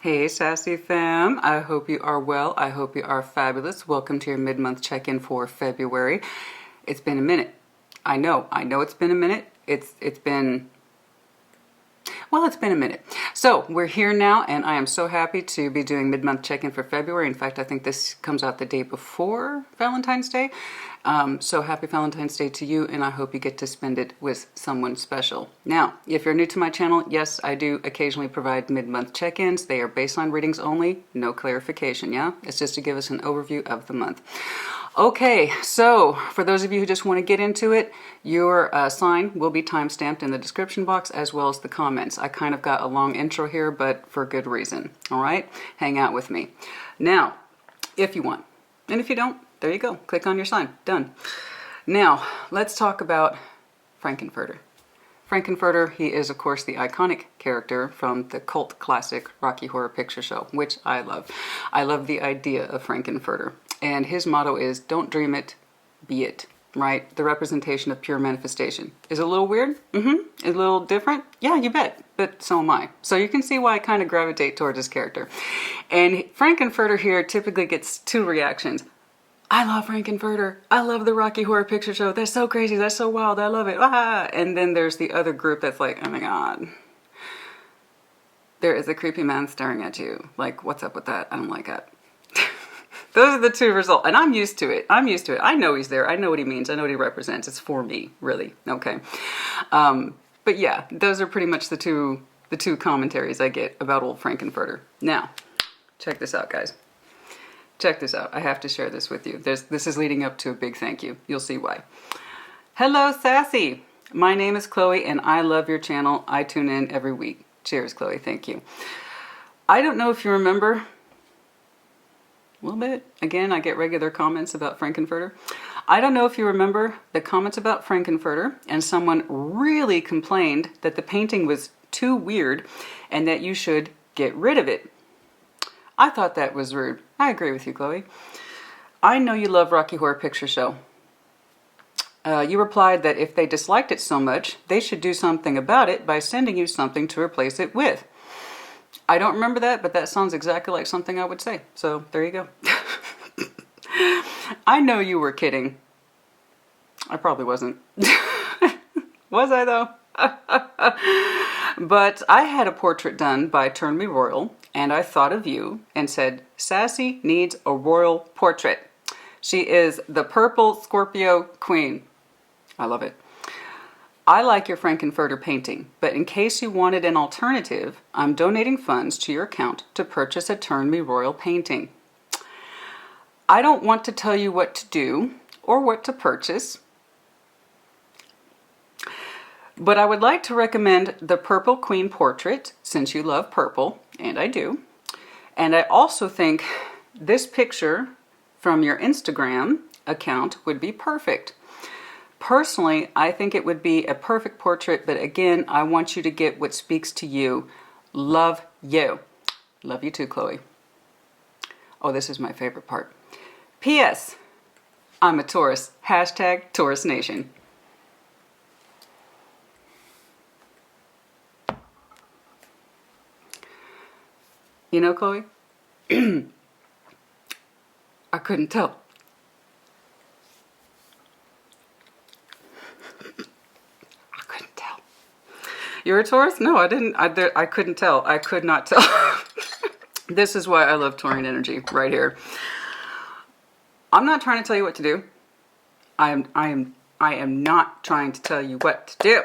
Hey Sassy fam, I hope you are well. I hope you are fabulous. Welcome to your mid-month check-in for February. It's been a minute. I know it's been a minute. It's been a minute. So we're here now, and I am so happy to be doing mid-month check-in for February. In fact, I think this comes out the day before Valentine's Day. So happy Valentine's Day to you, and I hope you get to spend it with someone special. Now, if you're new to my channel, yes, I do occasionally provide mid-month check-ins. They are baseline readings only, no clarification, yeah? It's just to give us an overview of the month. Okay, so for those of you who just want to get into it, your sign will be time-stamped in the description box as well as the comments. I kind of got a long intro here, but for good reason, all right? Hang out with me. Now, if you want, and if you don't, there you go. Click on your sign. Done. Now, let's talk about Frank-N-Furter. Frank-N-Furter, he is, of course, the iconic character from the cult classic Rocky Horror Picture Show, which I love. I love the idea of Frank-N-Furter. And his motto is, don't dream it, be it. Right? The representation of pure manifestation. Is it a little weird? Mm-hmm. A little different? Yeah, you bet. But so am I. So you can see why I kind of gravitate towards this character. And Frank-N-Furter here typically gets two reactions. I love Frank-N-Furter. I love the Rocky Horror Picture Show. That's so crazy. That's so wild. I love it. Ah! And then there's the other group that's like, oh my God. There is a creepy man staring at you. Like, what's up with that? I don't like it. Those are the two results. And I'm used to it. I'm used to it. I know he's there. I know what he means. I know what he represents. It's for me, really. Okay. But yeah, those are pretty much the two commentaries I get about old Frank-N-Furter. Now, check this out, guys. Check this out. I have to share this with you. This is leading up to a big thank you. You'll see why. Hello, Sassy. My name is Chloe, and I love your channel. I tune in every week. Cheers, Chloe. Thank you. I don't know if you remember, a little bit. Again, I get regular comments about Frank-N-Furter. I don't know if you remember the comments about Frank-N-Furter, and someone really complained that the painting was too weird and that you should get rid of it. I thought that was rude. I agree with you, Chloe. I know you love Rocky Horror Picture Show. You replied that if they disliked it so much, they should do something about it by sending you something to replace it with. I don't remember that, but that sounds exactly like something I would say. So there you go. I know you were kidding. I probably wasn't. Was I though? But I had a portrait done by Turn Me Royal, and I thought of you and said, Sassy needs a royal portrait. She is the purple Scorpio queen. I love it. I like your Frank-N-Furter painting, but in case you wanted an alternative, I'm donating funds to your account to purchase a Turn Me Royal painting. I don't want to tell you what to do or what to purchase, but I would like to recommend the Purple Queen portrait, since you love purple, and I do. And I also think this picture from your Instagram account would be perfect. Personally, I think it would be a perfect portrait, but again, I want you to get what speaks to you. Love you. Love you too, Chloe. Oh, this is my favorite part. P.S. I'm a Taurus. Hashtag Taurus Nation. You know, Chloe, I couldn't tell. I couldn't tell. You're a Taurus? No, I didn't. I couldn't tell. I could not tell. This is why I love Taurian energy right here. I'm not trying to tell you what to do. I am not trying to tell you what to do.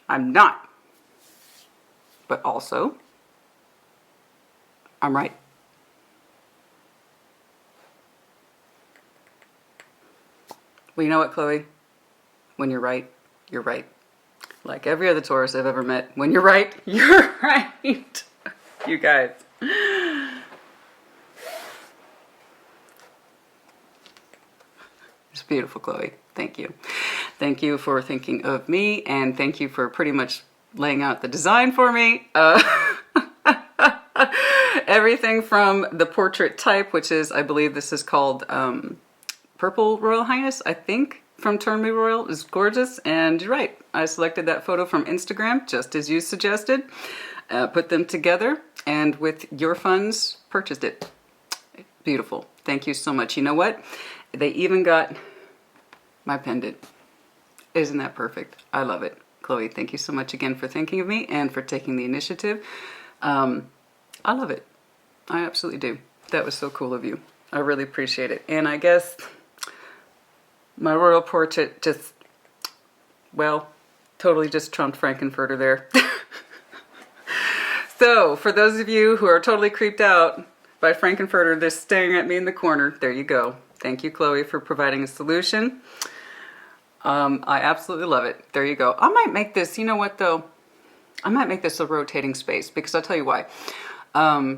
I'm not. But also, I'm right. Well, you know what, Chloe? When you're right, you're right. Like every other Taurus I've ever met, when you're right, you're right. You guys. It's beautiful, Chloe. Thank you. Thank you for thinking of me, and thank you for pretty much laying out the design for me. Everything from the portrait type, which is, I believe this is called Purple Royal Highness, I think, from Turn Me Royal, is gorgeous. And you're right, I selected that photo from Instagram, just as you suggested. put them together, and with your funds, purchased it. Beautiful. Thank you so much. You know what? They even got my pendant. Isn't that perfect? I love it. Chloe, thank you so much again for thinking of me and for taking the initiative. I love it. I absolutely do. That was so cool of you. I really appreciate it. And I guess my royal portrait just, well, totally just trumped Frankenfurter there. So, for those of you who are totally creeped out by Frankenfurter just staring at me in the corner, there you go. Thank you, Chloe, for providing a solution. I absolutely love it. There you go. I might make this, you know what though? I might make this a rotating space, because I'll tell you why.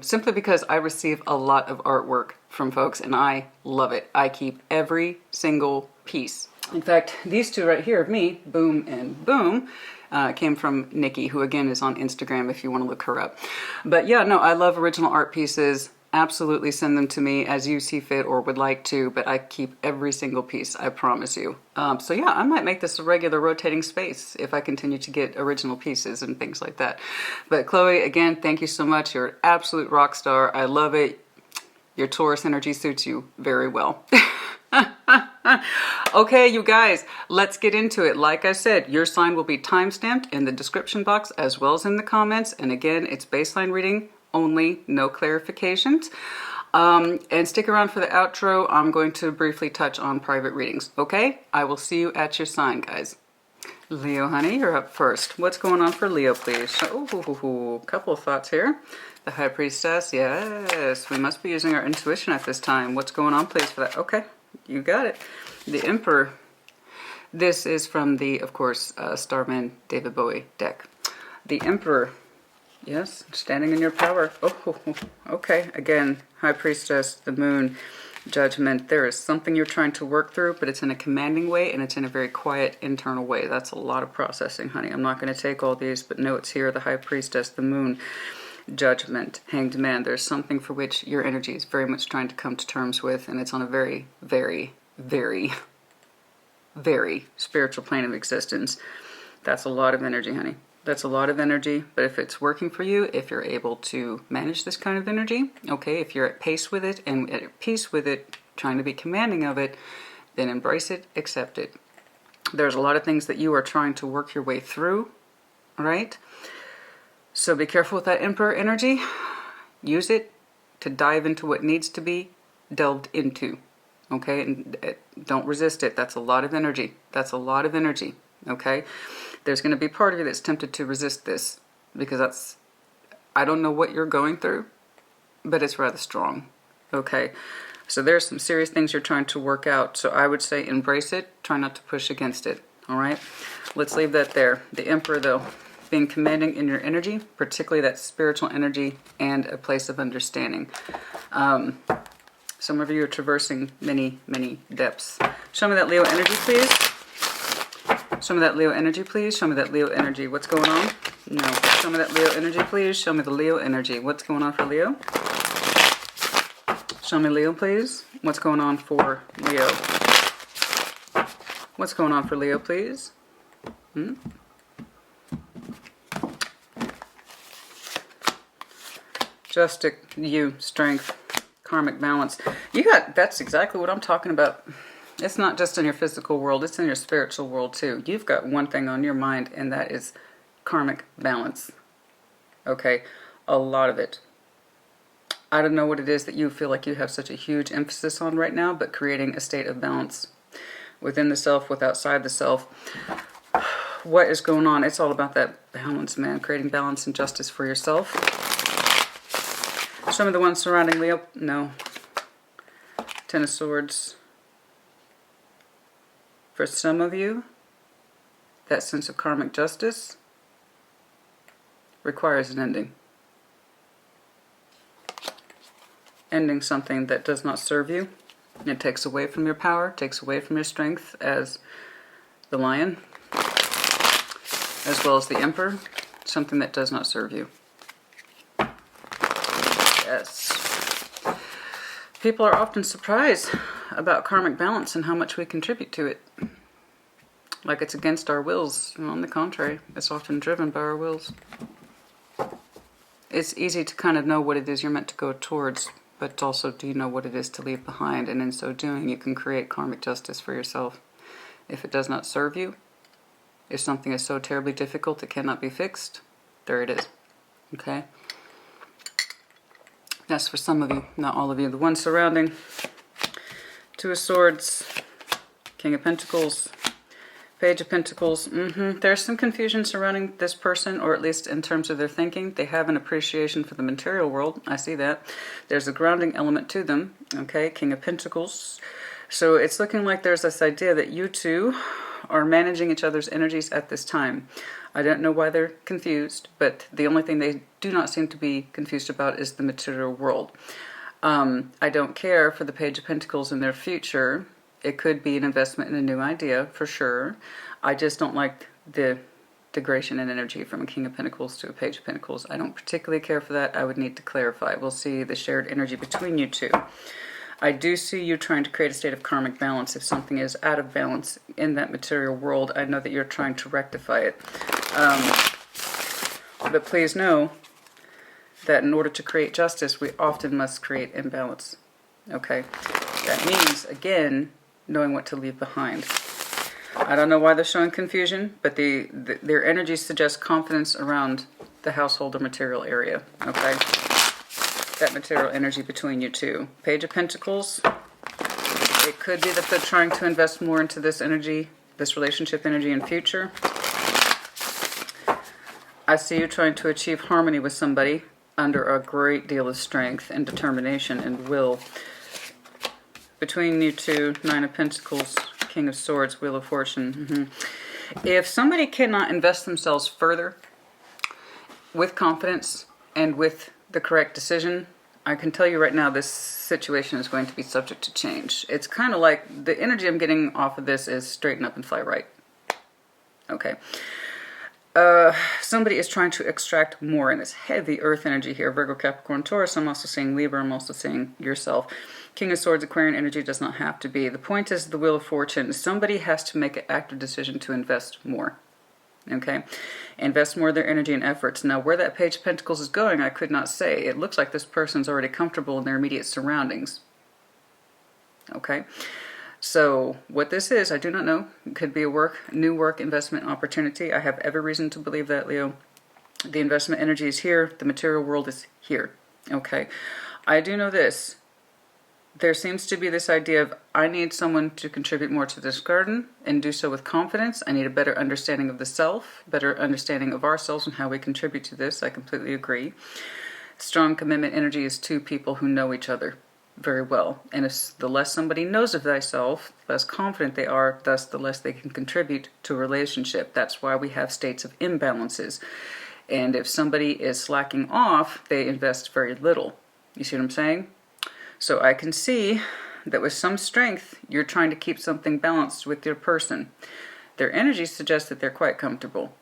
Simply because I receive a lot of artwork from folks and I love it. I keep every single piece. In fact, these two right here of me, Boom and Boom, came from Nikki, who again is on Instagram if you want to look her up. But yeah, no, I love original art pieces. Absolutely send them to me as you see fit or would like to, but I keep every single piece, I promise you. So yeah, I might make this a regular rotating space if I continue to get original pieces and things like that. But Chloe, again, thank you so much. You're an absolute rock star. I love it. Your Taurus energy suits you very well. Okay, you guys, let's get into it. Like I said, your sign will be time-stamped in the description box as well as in the comments. And again, it's baseline reading only, no clarifications. And stick around for the outro. I'm going to briefly touch on private readings, okay? I will see you at your sign, guys. Leo, honey, you're up first. What's going on for Leo, please? Oh, couple of thoughts here. The High Priestess, yes. We must be using our intuition at this time. What's going on, please, for that? Okay, you got it. The Emperor. This is from the, of course, Starman David Bowie deck. The Emperor. Yes, standing in your power. Oh, okay. Again, High Priestess, the Moon, Judgment. There is something you're trying to work through, but it's in a commanding way, and it's in a very quiet, internal way. That's a lot of processing, honey. I'm not going to take all these, but notes here. The High Priestess, the Moon, Judgment, Hanged Man. There's something for which your energy is very much trying to come to terms with, and it's on a very, very, very, very spiritual plane of existence. That's a lot of energy, honey. That's a lot of energy, but if it's working for you, if you're able to manage this kind of energy, okay, if you're at pace with it and at peace with it, trying to be commanding of it, then embrace it, accept it. There's a lot of things that you are trying to work your way through, right? So be careful with that Emperor energy. Use it to dive into what needs to be delved into, okay? And don't resist it. That's a lot of energy. That's a lot of energy, okay? There's going to be part of you that's tempted to resist this because that's, I don't know what you're going through, but it's rather strong, okay? So there's some serious things you're trying to work out. So I would say embrace it. Try not to push against it, all right? Let's leave that there. The Emperor, though, being commanding in your energy, particularly that spiritual energy and a place of understanding. Some of you are traversing many, many depths. Show me that Leo energy, please. Show me that Leo energy, please. Show me that Leo energy. What's going on? No. Show me that Leo energy, please. Show me the Leo energy. What's going on for Leo? Show me Leo, please. What's going on for Leo? What's going on for Leo, please? Justice, you, strength, karmic balance. You got, that's exactly what I'm talking about. It's not just in your physical world, it's in your spiritual world too. You've got one thing on your mind, and that is karmic balance. Okay? A lot of it. I don't know what it is that you feel like you have such a huge emphasis on right now, but creating a state of balance within the self, with outside the self. What is going on? It's all about that balance, man. Creating balance and justice for yourself. Some of the ones surrounding Leo, no. Ten of Swords. For some of you, that sense of karmic justice requires an ending. Ending something that does not serve you. It takes away from your power, takes away from your strength as the Lion, as well as the Emperor. Something that does not serve you. Yes. People are often surprised about karmic balance and how much we contribute to it. Like it's against our wills. On the contrary, it's often driven by our wills. it's easy to kind of know what it is you're meant to go towards, but also do you know what it is to leave behind? And in so doing, you can create karmic justice for yourself. If it does not serve you, if something is so terribly difficult it cannot be fixed, there it is. Okay? That's for some of you, not all of you. The one surrounding, Two of Swords, King of Pentacles, Page of Pentacles. There's some confusion surrounding this person, or at least in terms of their thinking. They have an appreciation for the material world. I see that. There's a grounding element to them. Okay, King of Pentacles. So it's looking like there's this idea that you two are managing each other's energies at this time. I don't know why they're confused, but the only thing they do not seem to be confused about is the material world. I don't care for the Page of Pentacles in their future. It could be an investment in a new idea, for sure. I just don't like the degradation in energy from a King of Pentacles to a Page of Pentacles. I don't particularly care for that. I would need to clarify. We'll see the shared energy between you two. I do see you trying to create a state of karmic balance. If something is out of balance in that material world, I know that you're trying to rectify it. But please know that in order to create justice, we often must create imbalance. Okay? That means, again, knowing what to leave behind. I don't know why they're showing confusion, but their energy suggests confidence around the household or material area. Okay? That material energy between you two. Page of Pentacles. It could be that they're trying to invest more into this energy, this relationship energy in future. I see you trying to achieve harmony with somebody under a great deal of strength and determination and will. Between you two, Nine of Pentacles, King of Swords, Wheel of Fortune. If somebody cannot invest themselves further with confidence and with the correct decision, I can tell you right now this situation is going to be subject to change. It's kind of like the energy I'm getting off of this is straighten up and fly right. Okay. Somebody is trying to extract more, and it's heavy earth energy here. Virgo, Capricorn, Taurus. I'm also seeing Libra. I'm also seeing yourself. King of Swords, Aquarian energy does not have to be. The point is the Wheel of Fortune. Somebody has to make an active decision to invest more. Okay? Invest more of their energy and efforts. Now, where that Page of Pentacles is going, I could not say. It looks like this person's already comfortable in their immediate surroundings. Okay? So, what this is, I do not know. It could be a new work investment opportunity. I have every reason to believe that, Leo. The investment energy is here. The material world is here. Okay? I do know this. There seems to be this idea of, I need someone to contribute more to this garden and do so with confidence. I need a better understanding of the self, better understanding of ourselves and how we contribute to this. I completely agree. Strong commitment energy is two people who know each other very well. And if the less somebody knows of thyself, the less confident they are, thus the less they can contribute to a relationship. That's why we have states of imbalances. And if somebody is slacking off, they invest very little. You see what I'm saying? So I can see that with some strength, you're trying to keep something balanced with your person. Their energy suggests that they're quite comfortable.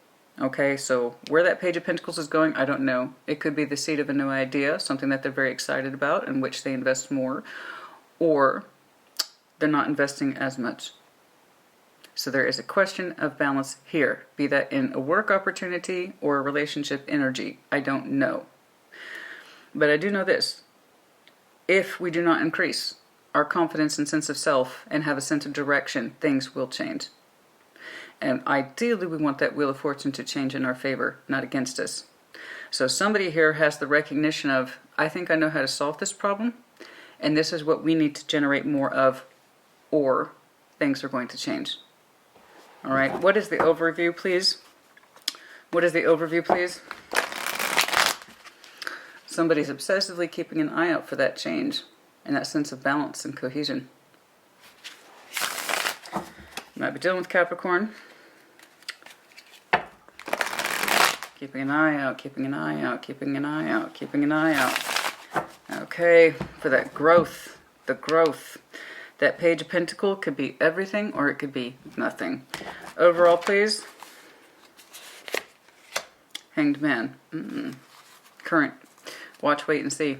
Okay, so where that Page of Pentacles is going, I don't know. It could be the seed of a new idea, something that they're very excited about, in which they invest more. Or they're not investing as much. So there is a question of balance here, be that in a work opportunity or a relationship energy. I don't know. But I do know this. If we do not increase our confidence and sense of self and have a sense of direction, things will change. And ideally, we want that Wheel of Fortune to change in our favor, not against us. So somebody here has the recognition of, I think I know how to solve this problem, and this is what we need to generate more of, or things are going to change. All right, what is the overview, please? What is the overview, please? Somebody's obsessively keeping an eye out for that change and that sense of balance and cohesion. You might be dealing with Capricorn. Keeping an eye out, keeping an eye out, keeping an eye out, keeping an eye out. Okay, for that growth, the growth. That Page of Pentacles could be everything or it could be nothing. Overall, please. Hanged Man. Current. Watch, wait, and see.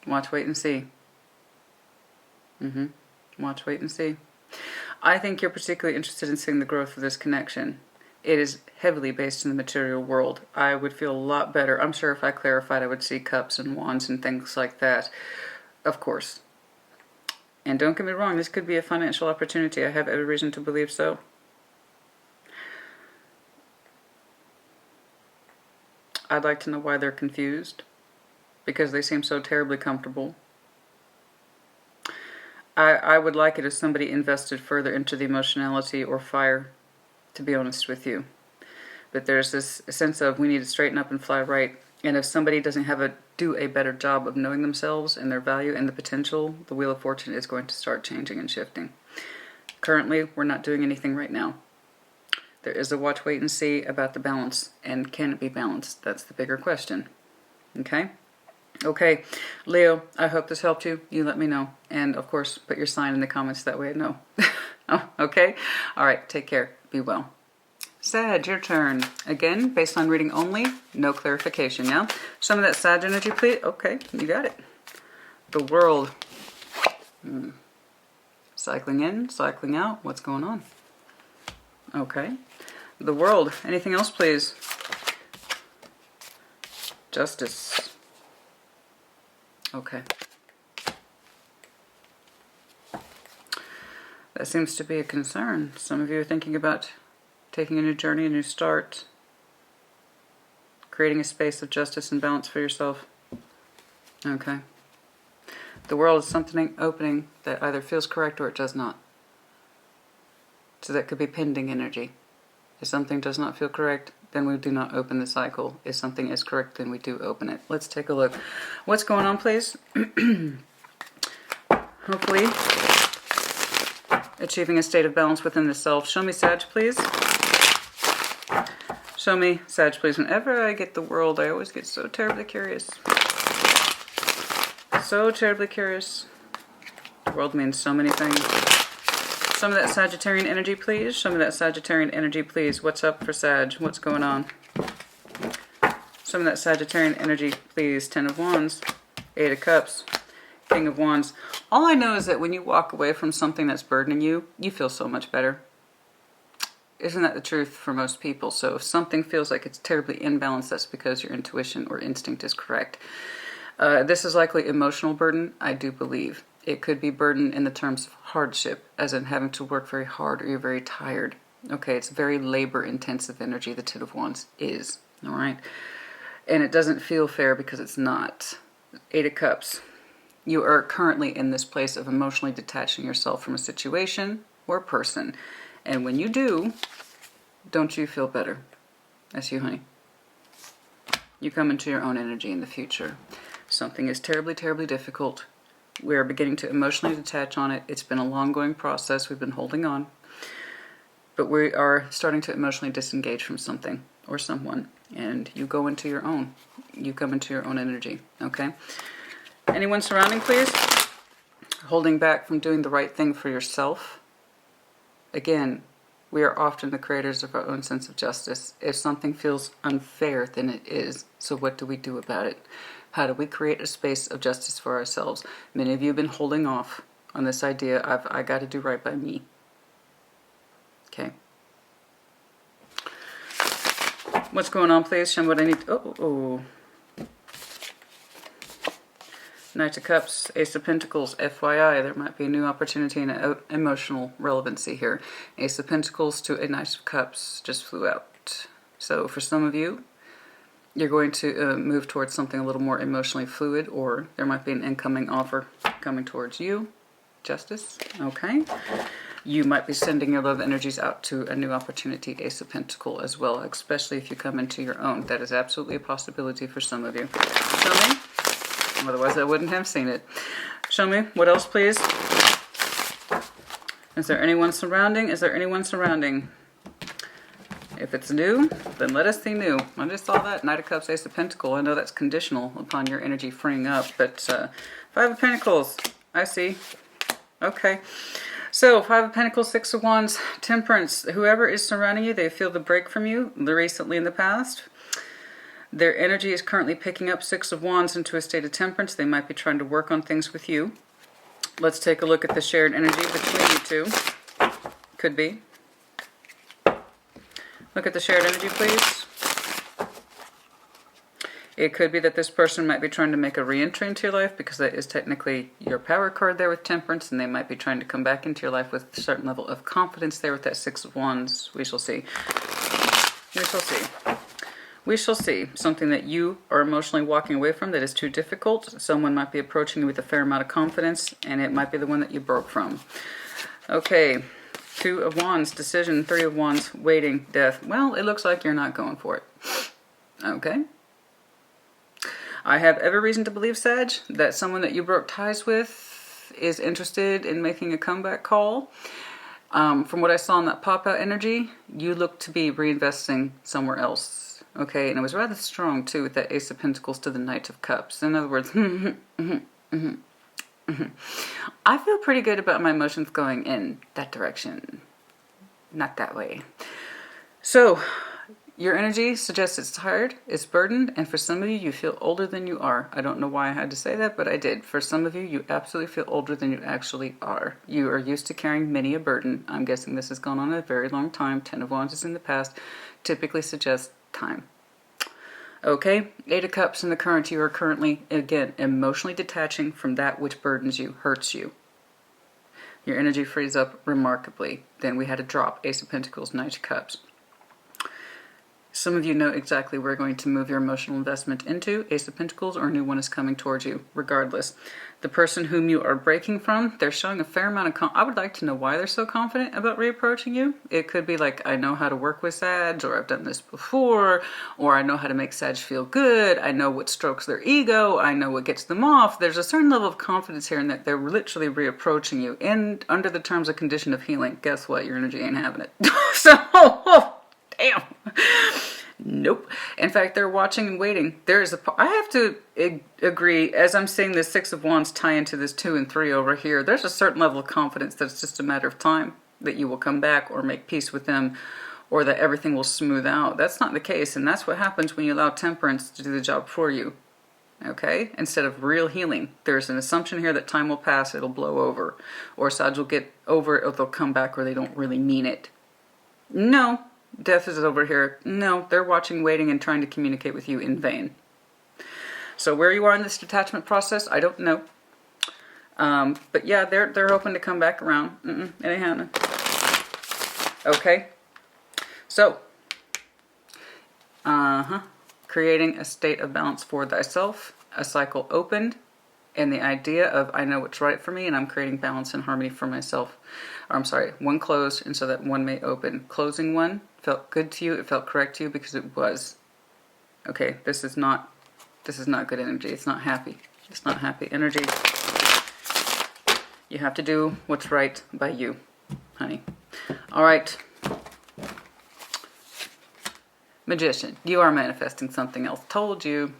Watch, wait, and see. Watch, wait, and see. I think you're particularly interested in seeing the growth of this connection. It is heavily based in the material world. I would feel a lot better. I'm sure if I clarified, I would see cups and wands and things like that. Of course. And don't get me wrong, this could be a financial opportunity. I have every reason to believe so. I'd like to know why they're confused. Because they seem so terribly comfortable. I would like it if somebody invested further into the emotionality or fire, to be honest with you. But there's this sense of we need to straighten up and fly right. And if somebody doesn't do a better job of knowing themselves and their value and the potential, the Wheel of Fortune is going to start changing and shifting. Currently, we're not doing anything right now. There is a watch, wait, and see about the balance. And can it be balanced? That's the bigger question. Okay? Okay, Leo, I hope this helped you. You let me know. And, of course, put your sign in the comments. That way I know. Oh, okay? All right, take care. Be well. Sag, your turn. Again, baseline reading only. No clarification, yeah? Some of that Sag energy, please. Okay, you got it. The World. Cycling in, cycling out. What's going on? Okay. The World. Anything else, please? Justice. Okay. That seems to be a concern. Some of you are thinking about taking a new journey, a new start, creating a space of justice and balance for yourself. Okay. The World is something opening that either feels correct or it does not. So that could be pending energy. If something does not feel correct, then we do not open the cycle. If something is correct, then we do open it. Let's take a look. What's going on, please? Hopefully, achieving a state of balance within the self. Show me Sag, please. Show me Sag, please. Whenever I get the World, I always get so terribly curious. So terribly curious. The World means so many things. Some of that Sagittarian energy, please. Some of that Sagittarian energy, please. What's up for Sag? What's going on? Some of that Sagittarian energy, please. 10 of Wands, 8 of Cups, King of Wands. All I know is that when you walk away from something that's burdening you, you feel so much better. Isn't that the truth for most people? So if something feels like it's terribly imbalanced, that's because your intuition or instinct is correct. This is likely emotional burden, I do believe. It could be burden in the terms of hardship, as in having to work very hard or you're very tired. Okay, it's very labor-intensive energy, the 10 of Wands is, all right? And it doesn't feel fair because it's not. 8 of Cups. You are currently in this place of emotionally detaching yourself from a situation or a person. And when you do, don't you feel better? That's you, honey. You come into your own energy in the future. Something is terribly, terribly difficult. We are beginning to emotionally detach on it. It's been a long-going process. We've been holding on. But we are starting to emotionally disengage from something or someone. And you go into your own. You come into your own energy. Okay? Anyone surrounding, please? Holding back from doing the right thing for yourself. Again, we are often the creators of our own sense of justice. If something feels unfair, then it is. So what do we do about it? How do we create a space of justice for ourselves? Many of you have been holding off on this idea of, I got to do right by me. Okay. What's going on, please? Show me what I need. Oh. Knight of Cups, Ace of Pentacles, FYI, there might be a new opportunity and emotional relevancy here. Ace of Pentacles to a Knight of Cups just flew out. So for some of you, you're going to move towards something a little more emotionally fluid, or there might be an incoming offer coming towards you. Justice, okay. You might be sending your love energies out to a new opportunity, Ace of Pentacles as well, especially if you come into your own. That is absolutely a possibility for some of you. Show me. Otherwise I wouldn't have seen it. Show me. What else, please? Is there anyone surrounding? Is there anyone surrounding? If it's new, then let us see new. I just saw that. Knight of Cups, Ace of Pentacles. I know that's conditional upon your energy freeing up, but 5 of Pentacles. I see. Okay. So, 5 of Pentacles, 6 of Wands, Temperance. Whoever is surrounding you, they feel the break from you recently in the past. Their energy is currently picking up 6 of Wands into a state of temperance. They might be trying to work on things with you. Let's take a look at the shared energy between you two. Could be. Look at the shared energy, please. It could be that this person might be trying to make a re-entry into your life because that is technically your power card there with Temperance, and they might be trying to come back into your life with a certain level of confidence there with that Six of Wands. We shall see. We shall see. We shall see. Something that you are emotionally walking away from that is too difficult. Someone might be approaching you with a fair amount of confidence, and it might be the one that you broke from. Okay. Two of Wands, decision. Three of Wands, waiting, death. Well, it looks like you're not going for it. Okay. I have every reason to believe, Sag, that someone that you broke ties with is interested in making a comeback call. From what I saw in that pop-out energy, you look to be reinvesting somewhere else. Okay, and it was rather strong, too, with that Ace of Pentacles to the Knight of Cups. In other words, I feel pretty good about my emotions going in that direction. Not that way. So, your energy suggests it's tired, it's burdened, and for some of you, you feel older than you are. I don't know why I had to say that, but I did. For some of you, you absolutely feel older than you actually are. You are used to carrying many a burden. I'm guessing this has gone on a very long time. Ten of Wands is in the past. Typically suggests time. Okay, Eight of Cups in the current. You are currently, again, emotionally detaching from that which burdens you, hurts you. Your energy frees up remarkably. Then we had a drop. Ace of Pentacles, Knight of Cups. Some of you know exactly where you're going to move your emotional investment into. Ace of Pentacles, or a new one is coming towards you, regardless. The person whom you are breaking from, they're showing a fair amount of I would like to know why they're so confident about reapproaching you. It could be like, I know how to work with Sag, or I've done this before, or I know how to make Sag feel good. I know what strokes their ego. I know what gets them off. There's a certain level of confidence here in that they're literally reapproaching you. And under the terms and condition of healing, guess what? Your energy ain't having it. So, damn. Nope. In fact, they're watching and waiting. I have to agree, as I'm seeing this Six of Wands tie into this 2 and 3 over here, there's a certain level of confidence that it's just a matter of time that you will come back or make peace with them, or that everything will smooth out. That's not the case, and that's what happens when you allow Temperance to do the job for you. Okay? Instead of real healing. There's an assumption here that time will pass, it'll blow over. Or Sag will get over it, or they'll come back, or they don't really mean it. No. Death is over here. No, they're watching, waiting, and trying to communicate with you in vain. So where you are in this detachment process, I don't know. But yeah, they're hoping to come back around. It ain't happening. Okay. So, creating a state of balance for thyself, a cycle opened, and the idea of I know what's right for me, and I'm creating balance and harmony for myself. Or I'm sorry, one closed, and so that one may open. Closing one felt good to you, it felt correct to you because it was. Okay, this is not good energy. It's not happy. It's not happy energy. You have to do what's right by you, honey. All right. Magician, you are manifesting something else. Told you.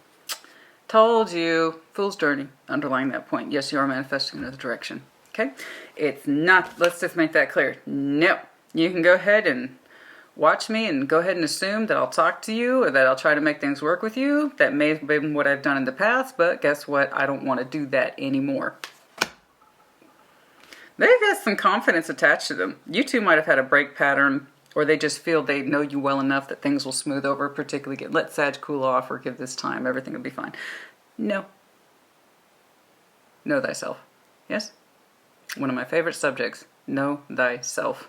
Told you. Fool's journey. Underlying that point. Yes, you are manifesting another direction. Okay? It's not, let's just make that clear. No. You can go ahead and watch me and go ahead and assume that I'll talk to you or that I'll try to make things work with you. That may have been what I've done in the past, but guess what? I don't want to do that anymore. They've got some confidence attached to them. You two might have had a break pattern, or they just feel they know you well enough that things will smooth over, particularly let Sag cool off or give this time. Everything will be fine. No. Know thyself. Yes? One of my favorite subjects. Know thyself.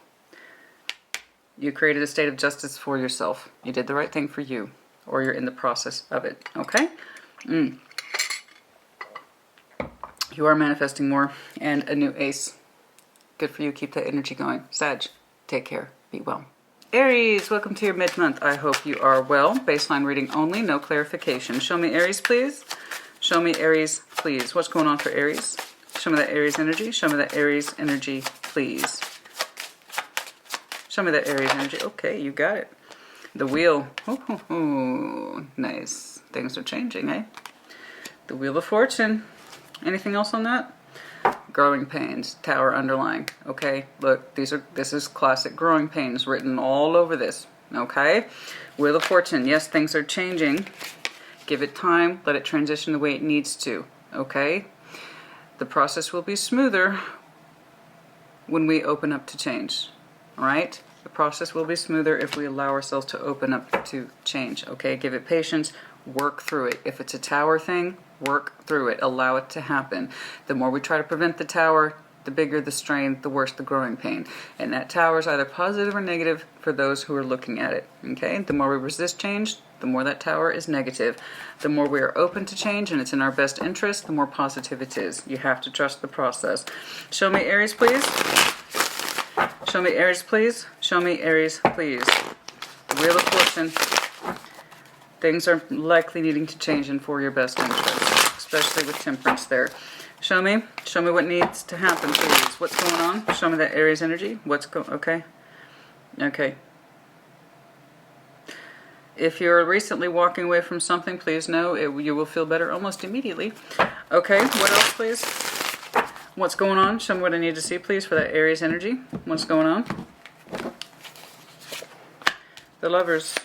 You created a state of justice for yourself. You did the right thing for you. Or you're in the process of it. Okay? You are manifesting more. And a new ace. Good for you. Keep that energy going. Sag, take care. Be well. Aries, welcome to your mid-month. I hope you are well. Baseline reading only. No clarification. Show me Aries, please. Show me Aries, please. What's going on for Aries? Show me that Aries energy. Show me that Aries energy, please. Show me that Aries energy. Okay, you got it. The wheel. Oh, nice. Things are changing, eh? The Wheel of Fortune. Anything else on that? Growing pains. Tower underlying. Okay, look, this is classic growing pains written all over this. Okay? Wheel of Fortune. Yes, things are changing. Give it time. Let it transition the way it needs to. Okay? The process will be smoother when we open up to change. All right? The process will be smoother if we allow ourselves to open up to change, okay? Give it patience, work through it. If it's a tower thing, work through it, allow it to happen. The more we try to prevent the tower, the bigger the strain, the worse the growing pain. And that tower is either positive or negative for those who are looking at it, okay? The more we resist change, the more that tower is negative. The more we are open to change and it's in our best interest, the more positive it is. You have to trust the process. Show me Aries, please. Show me Aries, please. Show me Aries, please. Wheel of Fortune. Things are likely needing to change and for your best interest, especially with Temperance there. Show me what needs to happen, please. What's going on? Show me that Aries energy. Okay. Okay. If you're recently walking away from something, please know you will feel better almost immediately. Okay, what else, please? What's going on? Show me what I need to see, please, for that Aries energy. What's going on? The Lovers.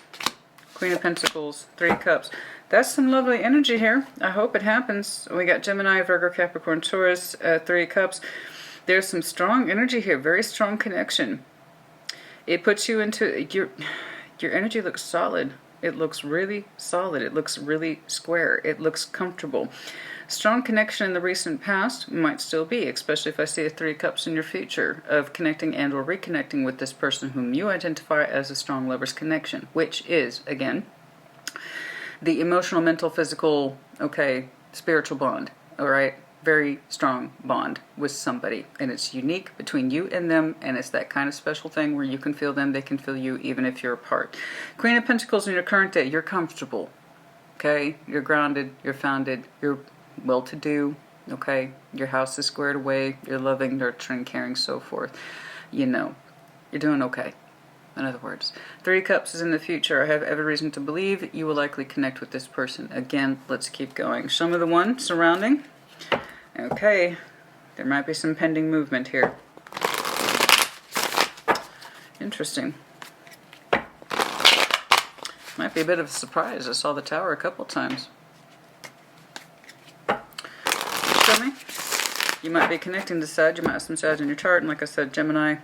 Queen of Pentacles. 3 Cups. That's some lovely energy here. I hope it happens. We got Gemini, Virgo, Capricorn, Taurus, 3 Cups. There's some strong energy here. Very strong connection. It puts you into... Your energy looks solid. It looks really solid. It looks really square. It looks comfortable. Strong connection in the recent past might still be, especially if I see a 3 Cups in your future of connecting and or reconnecting with this person whom you identify as a strong lover's connection, which is, again, the emotional, mental, physical, okay, spiritual bond, all right? Very strong bond with somebody. And it's unique between you and them, and it's that kind of special thing where you can feel them, they can feel you, even if you're apart. Queen of Pentacles in your current day, you're comfortable, okay? You're grounded, you're founded, you're well-to-do, okay? Your house is squared away, you're loving, nurturing, caring, so forth. You know, you're doing okay. In other words, 3 Cups is in the future. I have every reason to believe you will likely connect with this person. Again, let's keep going. Show me the one surrounding. Okay, there might be some pending movement here. Interesting. Might be a bit of a surprise. I saw the Tower a couple times. Show me. You might be connecting to Sag. You might have some Sag in your chart. And like I said, Gemini.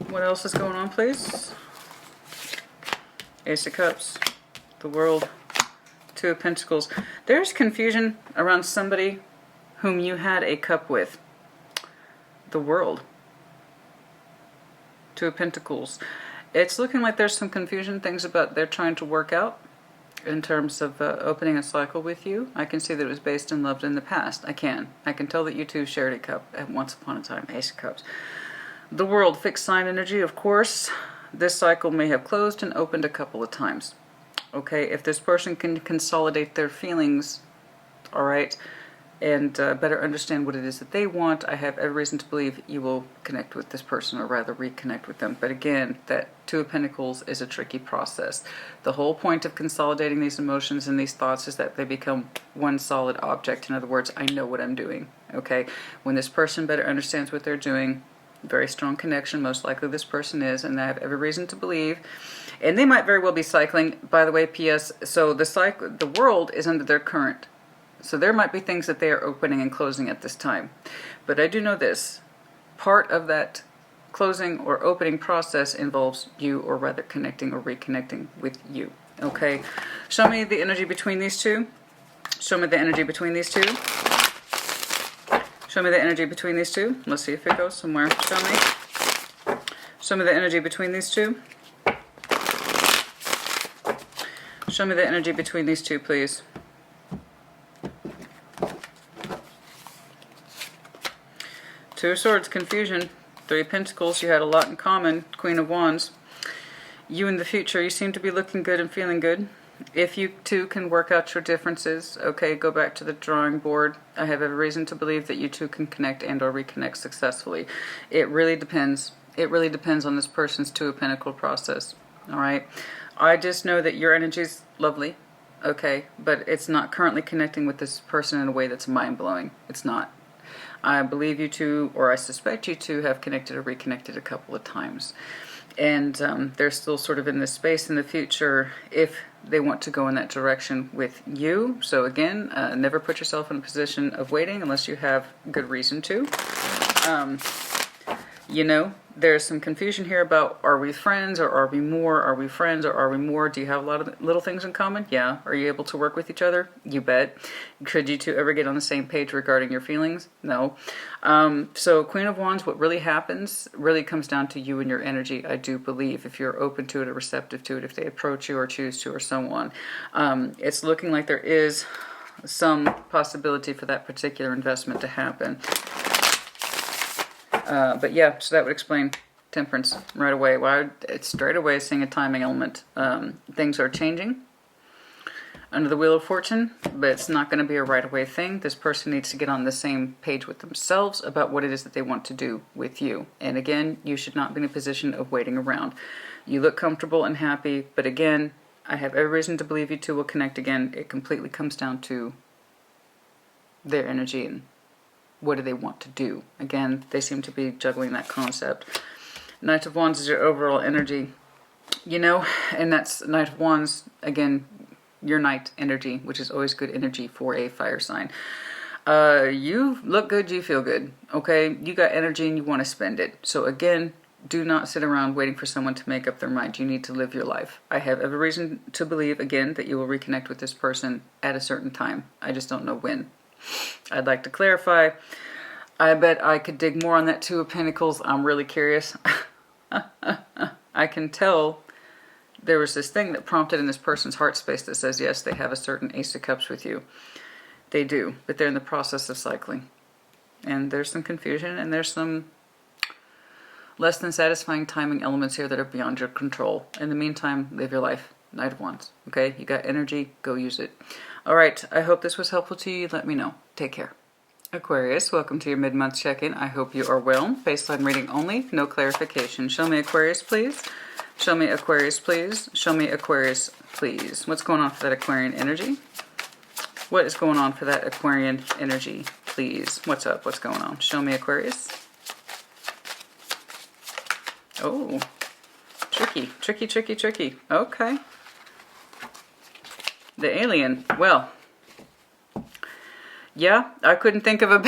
What else is going on, please? Ace of Cups. The World. 2 of Pentacles. There's confusion around somebody whom you had a cup with. The World. 2 of Pentacles. It's looking like there's some confusion, things about they're trying to work out in terms of opening a cycle with you. I can see that it was based and loved in the past. I can tell that you two shared a cup at once upon a time. Ace of Cups. The World, fixed sign energy, of course. This cycle may have closed and opened a couple of times. Okay, if this person can consolidate their feelings, all right, and better understand what it is that they want, I have every reason to believe you will connect with this person, or rather reconnect with them. But again, that 2 of Pentacles is a tricky process. The whole point of consolidating these emotions and these thoughts is that they become one solid object. In other words, I know what I'm doing, okay? When this person better understands what they're doing, very strong connection, most likely this person is, and I have every reason to believe. And they might very well be cycling, by the way, P.S. So the World is under their current. So there might be things that they are opening and closing at this time. But I do know this. Part of that closing or opening process involves you, or rather connecting or reconnecting with you. Okay? Show me the energy between these two. Show me the energy between these two. Show me the energy between these two. Let's see if it goes somewhere. Show me. Show me the energy between these two. Show me the energy between these two, please. Two of Swords, confusion. 3 of Pentacles, you had a lot in common. Queen of Wands. You in the future, you seem to be looking good and feeling good. If you two can work out your differences, okay, go back to the drawing board. I have every reason to believe that you two can connect and or reconnect successfully. It really depends. It really depends on this person's 2 of Pentacles process. All right. I just know that your energy is lovely, okay, but it's not currently connecting with this person in a way that's mind-blowing. It's not. I believe you two, or I suspect you two, have connected or reconnected a couple of times. And they're still sort of in this space in the future if they want to go in that direction with you. So again, never put yourself in a position of waiting unless you have good reason to. You know, there's some confusion here about, are we friends or are we more? Are we friends or are we more? Do you have a lot of little things in common? Yeah. Are you able to work with each other? You bet. Could you two ever get on the same page regarding your feelings? No. So Queen of Wands, what really happens really comes down to you and your energy, I do believe, if you're open to it or receptive to it, if they approach you or choose to or so on. It's looking like there is some possibility for that particular investment to happen. But yeah, so that would explain Temperance right away. Well, it's straight away seeing a timing element. Things are changing under the Wheel of Fortune, but it's not going to be a right away thing. This person needs to get on the same page with themselves about what it is that they want to do with you. And again, you should not be in a position of waiting around. You look comfortable and happy, but again, I have every reason to believe you two will connect again. It completely comes down to their energy and what do they want to do. Again, they seem to be juggling that concept. Knight of Wands is your overall energy, you know, and that's Knight of Wands, again, your Knight energy, which is always good energy for a fire sign. You look good, you feel good, okay? You got energy and you want to spend it. So again, do not sit around waiting for someone to make up their mind. You need to live your life. I have every reason to believe, again, that you will reconnect with this person at a certain time. I just don't know when. I'd like to clarify. I bet I could dig more on that Two of Pentacles. I'm really curious. I can tell there was this thing that prompted in this person's heart space that says, yes, they have a certain Ace of Cups with you. They do, but they're in the process of cycling. And there's some confusion and there's some less than satisfying timing elements here that are beyond your control. In the meantime, live your life. Knight of Wands. Okay? You got energy. Go use it. All right. I hope this was helpful to you. Let me know. Take care. Aquarius, welcome to your mid-month check-in. I hope you are well. Baseline reading only. No clarification. Show me Aquarius, please. Show me Aquarius, please. Show me Aquarius, please. What's going on for that Aquarian energy? What is going on for that Aquarian energy, please? What's up? What's going on? Show me Aquarius. Oh, tricky, tricky, tricky, tricky. Okay. The alien. Well, yeah, I couldn't think of a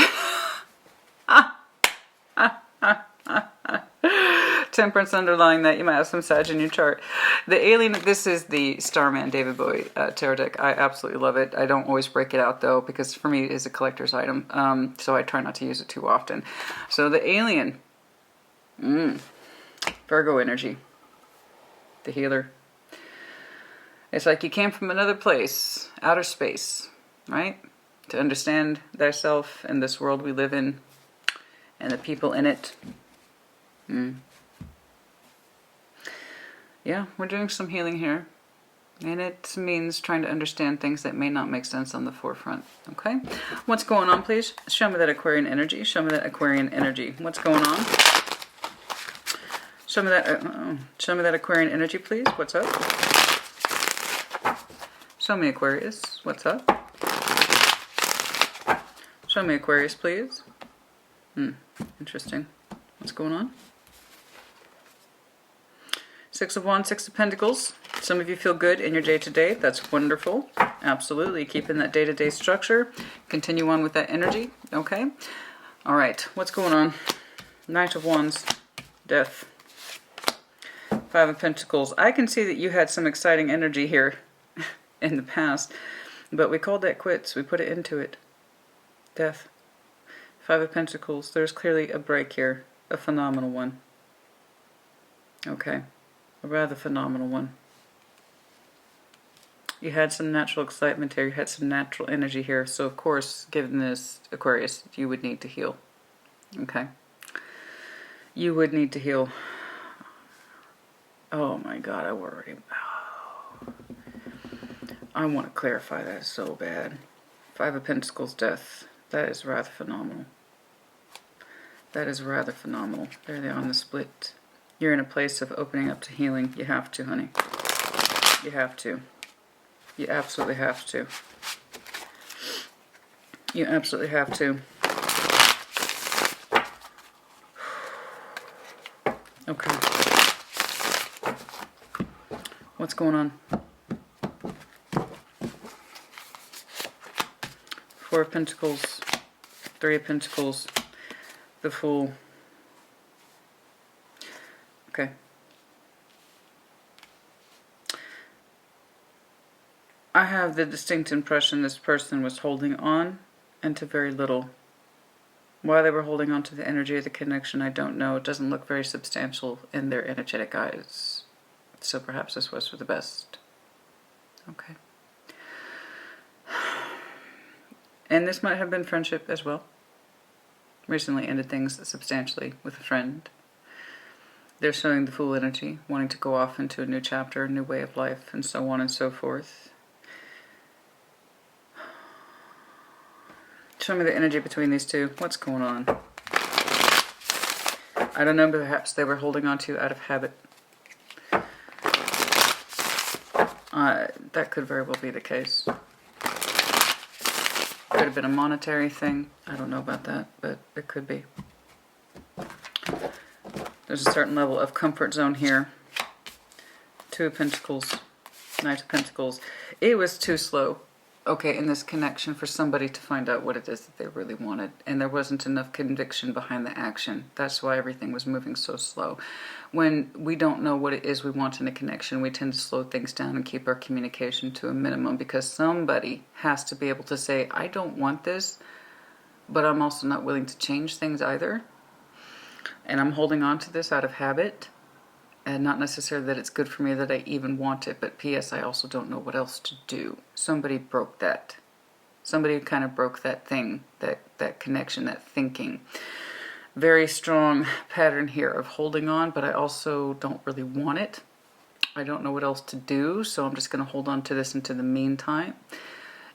Temperance underlying that. You might have some Sag in your chart. The alien, this is the Starman David Bowie tarot deck. I absolutely love it. I don't always break it out though, because for me it is a collector's item. So I try not to use it too often. So the alien. Virgo energy. The healer. It's like you came from another place, outer space, right? To understand thyself and this world we live in and the people in it. Yeah, we're doing some healing here. And it means trying to understand things that may not make sense on the forefront. Okay? What's going on, please? Show me that Aquarian energy. Show me that Aquarian energy. What's going on? Show me that Aquarian energy, please. What's up? Show me Aquarius. What's up? Show me Aquarius, please. Interesting. What's going on? Six of Wands, Six of Pentacles. Some of you feel good in your day-to-day. That's wonderful. Absolutely. Keep in that day-to-day structure. Continue on with that energy. Okay? All right. What's going on? Knight of Wands. Death. Five of Pentacles. I can see that you had some exciting energy here in the past, but we called that quits. We put it into it. Death. Five of Pentacles. There's clearly a break here. A phenomenal one. Okay. A rather phenomenal one. You had some natural excitement here. You had some natural energy here. So, of course, given this Aquarius, you would need to heal. Okay? You would need to heal. Oh, my God. I worry. I want to clarify that so bad. Five of Pentacles, death. That is rather phenomenal. That is rather phenomenal. There they are on the split. You're in a place of opening up to healing. You have to, honey. You have to. You absolutely have to. You absolutely have to. Okay. What's going on? Four of Pentacles. Three of Pentacles. The Fool. Okay. I have the distinct impression this person was holding on and to very little. Why they were holding on to the energy of the connection, I don't know. It doesn't look very substantial in their energetic eyes. So perhaps this was for the best. Okay. And this might have been friendship as well. Recently ended things substantially with a friend. They're showing the Fool energy, wanting to go off into a new chapter, a new way of life, and so on and so forth. Show me the energy between these two. What's going on? I don't know, but perhaps they were holding on to you out of habit. That could very well be the case. Could have been a monetary thing. I don't know about that, but it could be. There's a certain level of comfort zone here. Two of Pentacles, Knight of Pentacles. It was too slow, okay, in this connection for somebody to find out what it is that they really wanted. And there wasn't enough conviction behind the action. That's why everything was moving so slow. When we don't know what it is we want in a connection, we tend to slow things down and keep our communication to a minimum, because somebody has to be able to say, I don't want this, but I'm also not willing to change things either. And I'm holding on to this out of habit. And not necessarily that it's good for me that I even want it, but P.S. I also don't know what else to do. Somebody broke that. Somebody kind of broke that thing, that connection, that thinking. Very strong pattern here of holding on, but I also don't really want it. I don't know what else to do, so I'm just going to hold on to this into the meantime.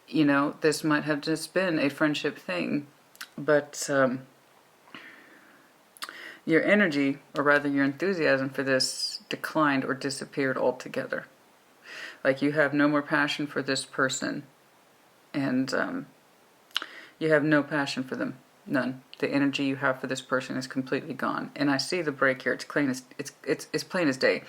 You know, this might have just been a friendship thing, but your energy, or rather your enthusiasm for this, declined or disappeared altogether. Like you have no more passion for this person, and you have no passion for them. None. The energy you have for this person is completely gone. And I see the break here. It's plain as day.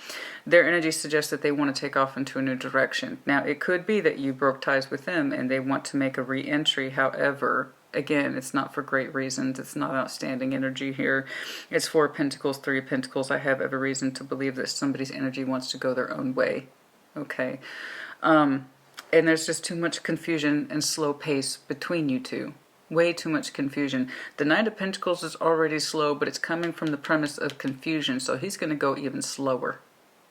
Their energy suggests that they want to take off into a new direction. Now, it could be that you broke ties with them and they want to make a re-entry. However, again, it's not for great reasons. It's not outstanding energy here. It's Four of Pentacles, Three of Pentacles. I have every reason to believe that somebody's energy wants to go their own way. Okay. And there's just too much confusion and slow pace between you two. Way too much confusion. The Knight of Pentacles is already slow, but it's coming from the premise of confusion, so he's going to go even slower.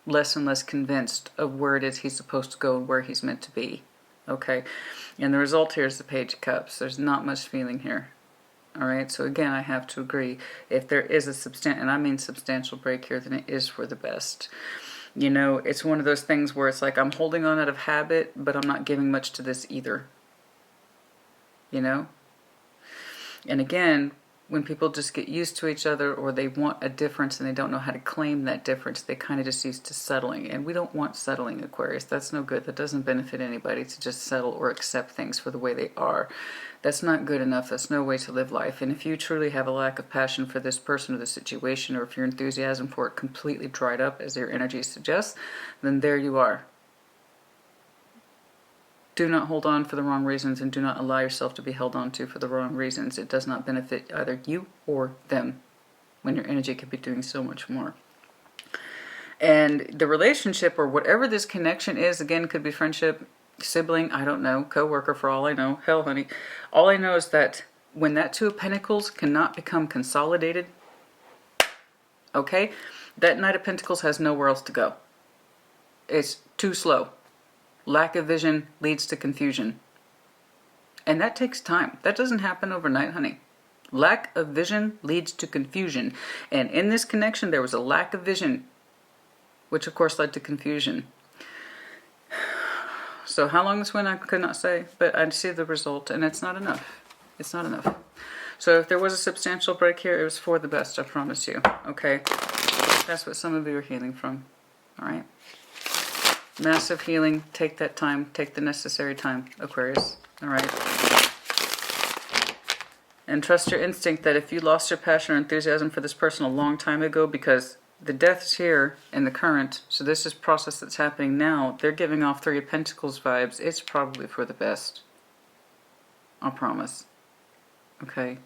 Less and less convinced of where it is he's supposed to go and where he's meant to be. Okay? And the result here is the Page of Cups. There's not much feeling here. Alright? So again, I have to agree. If there is a substantial break here, then it is for the best. You know, it's one of those things where it's like I'm holding on out of habit, but I'm not giving much to this either. You know? And again, when people just get used to each other, or they want a difference and they don't know how to claim that difference, they kind of just used to settling. And we don't want settling, Aquarius. That's no good. That doesn't benefit anybody to just settle or accept things for the way they are. That's not good enough. That's no way to live life. And if you truly have a lack of passion for this person or the situation, or if your enthusiasm for it completely dried up, as your energy suggests, then there you are. Do not hold on for the wrong reasons, and do not allow yourself to be held on to for the wrong reasons. It does not benefit either you or them, when your energy could be doing so much more. And the relationship, or whatever this connection is, again, could be friendship, sibling, I don't know, co-worker for all I know. Hell, honey. All I know is that when that Two of Pentacles cannot become consolidated, okay, that Knight of Pentacles has nowhere else to go. It's too slow. Lack of vision leads to confusion. And that takes time. That doesn't happen overnight, honey. Lack of vision leads to confusion. And in this connection, there was a lack of vision, which of course led to confusion. So how long this went, I could not say, but I see the result, and it's not enough. It's not enough. So if there was a substantial break here, it was for the best, I promise you. Okay? That's what some of you are healing from. All right? Massive healing. Take that time. Take the necessary time, Aquarius. All right. And trust your instinct that if you lost your passion or enthusiasm for this person a long time ago, because the death is here in the current, so this is process that's happening now. They're giving off Three of Pentacles vibes. It's probably for the best. I promise. Okay.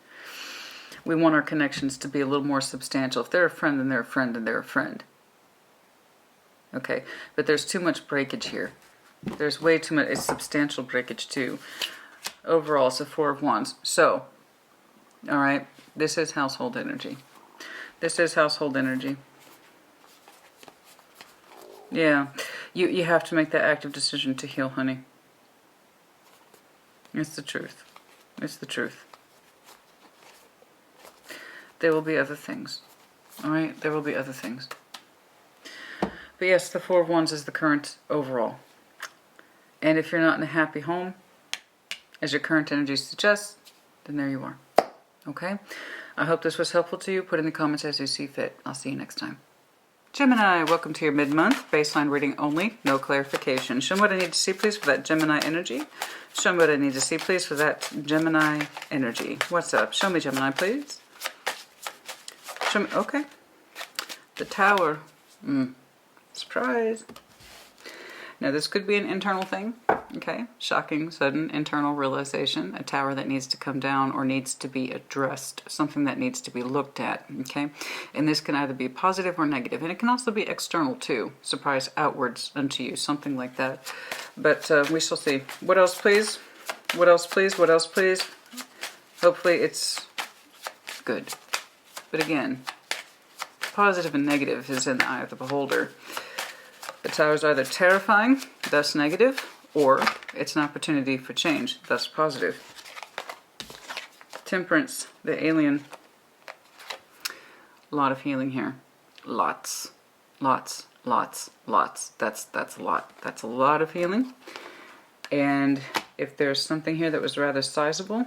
We want our connections to be a little more substantial. If they're a friend, then they're a friend, and they're a friend. Okay, but there's too much breakage here. There's way too much, it's substantial breakage too. Overall, it's a Four of Wands. So, all right, this is household energy. This is household energy. Yeah, you have to make that active decision to heal, honey. It's the truth. It's the truth. There will be other things. All right, there will be other things. But yes, the Four of Wands is the current overall. And if you're not in a happy home, as your current energy suggests, then there you are. Okay? I hope this was helpful to you. Put in the comments as you see fit. I'll see you next time. Gemini, welcome to your mid-month. Baseline reading only, no clarification. Show me what I need to see, please, for that Gemini energy. Show me what I need to see, please, for that Gemini energy. What's up? Show me, Gemini, please. Show me. Okay. The Tower. Surprise. Now, this could be an internal thing, okay? Shocking, sudden, internal realization. A tower that needs to come down or needs to be addressed. Something that needs to be looked at, okay? And this can either be positive or negative. And it can also be external, too. Surprise outwards unto you, something like that. But we shall see. What else, please? What else, please? What else, please? Hopefully it's good. But again, positive and negative is in the eye of the beholder. The Tower is either terrifying, thus negative, or it's an opportunity for change, thus positive. Temperance, the alien. A lot of healing here. Lots. Lots, lots, lots. That's a lot. That's a lot of healing. And if there's something here that was rather sizable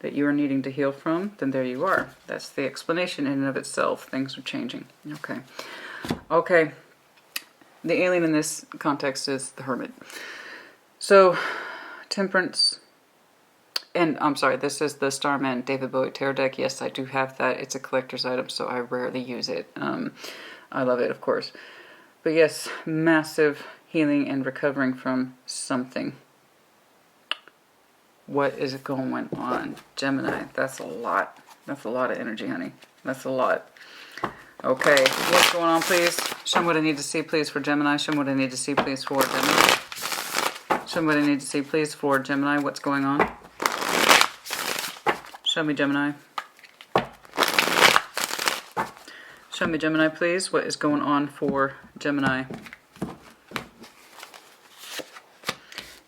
that you are needing to heal from, then there you are. That's the explanation in and of itself. Things are changing. Okay. Okay. The alien in this context is the Hermit. So, Temperance, and I'm sorry, this is the Starman David Bowie Tarot deck. Yes, I do have that. It's a collector's item, so I rarely use it. I love it, of course. But yes, massive healing and recovering from something. What is going on? Gemini, that's a lot. That's a lot of energy, honey. That's a lot. Okay, what's going on, please? Show me what I need to see, please, for Gemini. Show me what I need to see, please, for Gemini. Show me what I need to see, please, for Gemini. What's going on? Show me, Gemini. Show me, Gemini, please. What is going on for Gemini?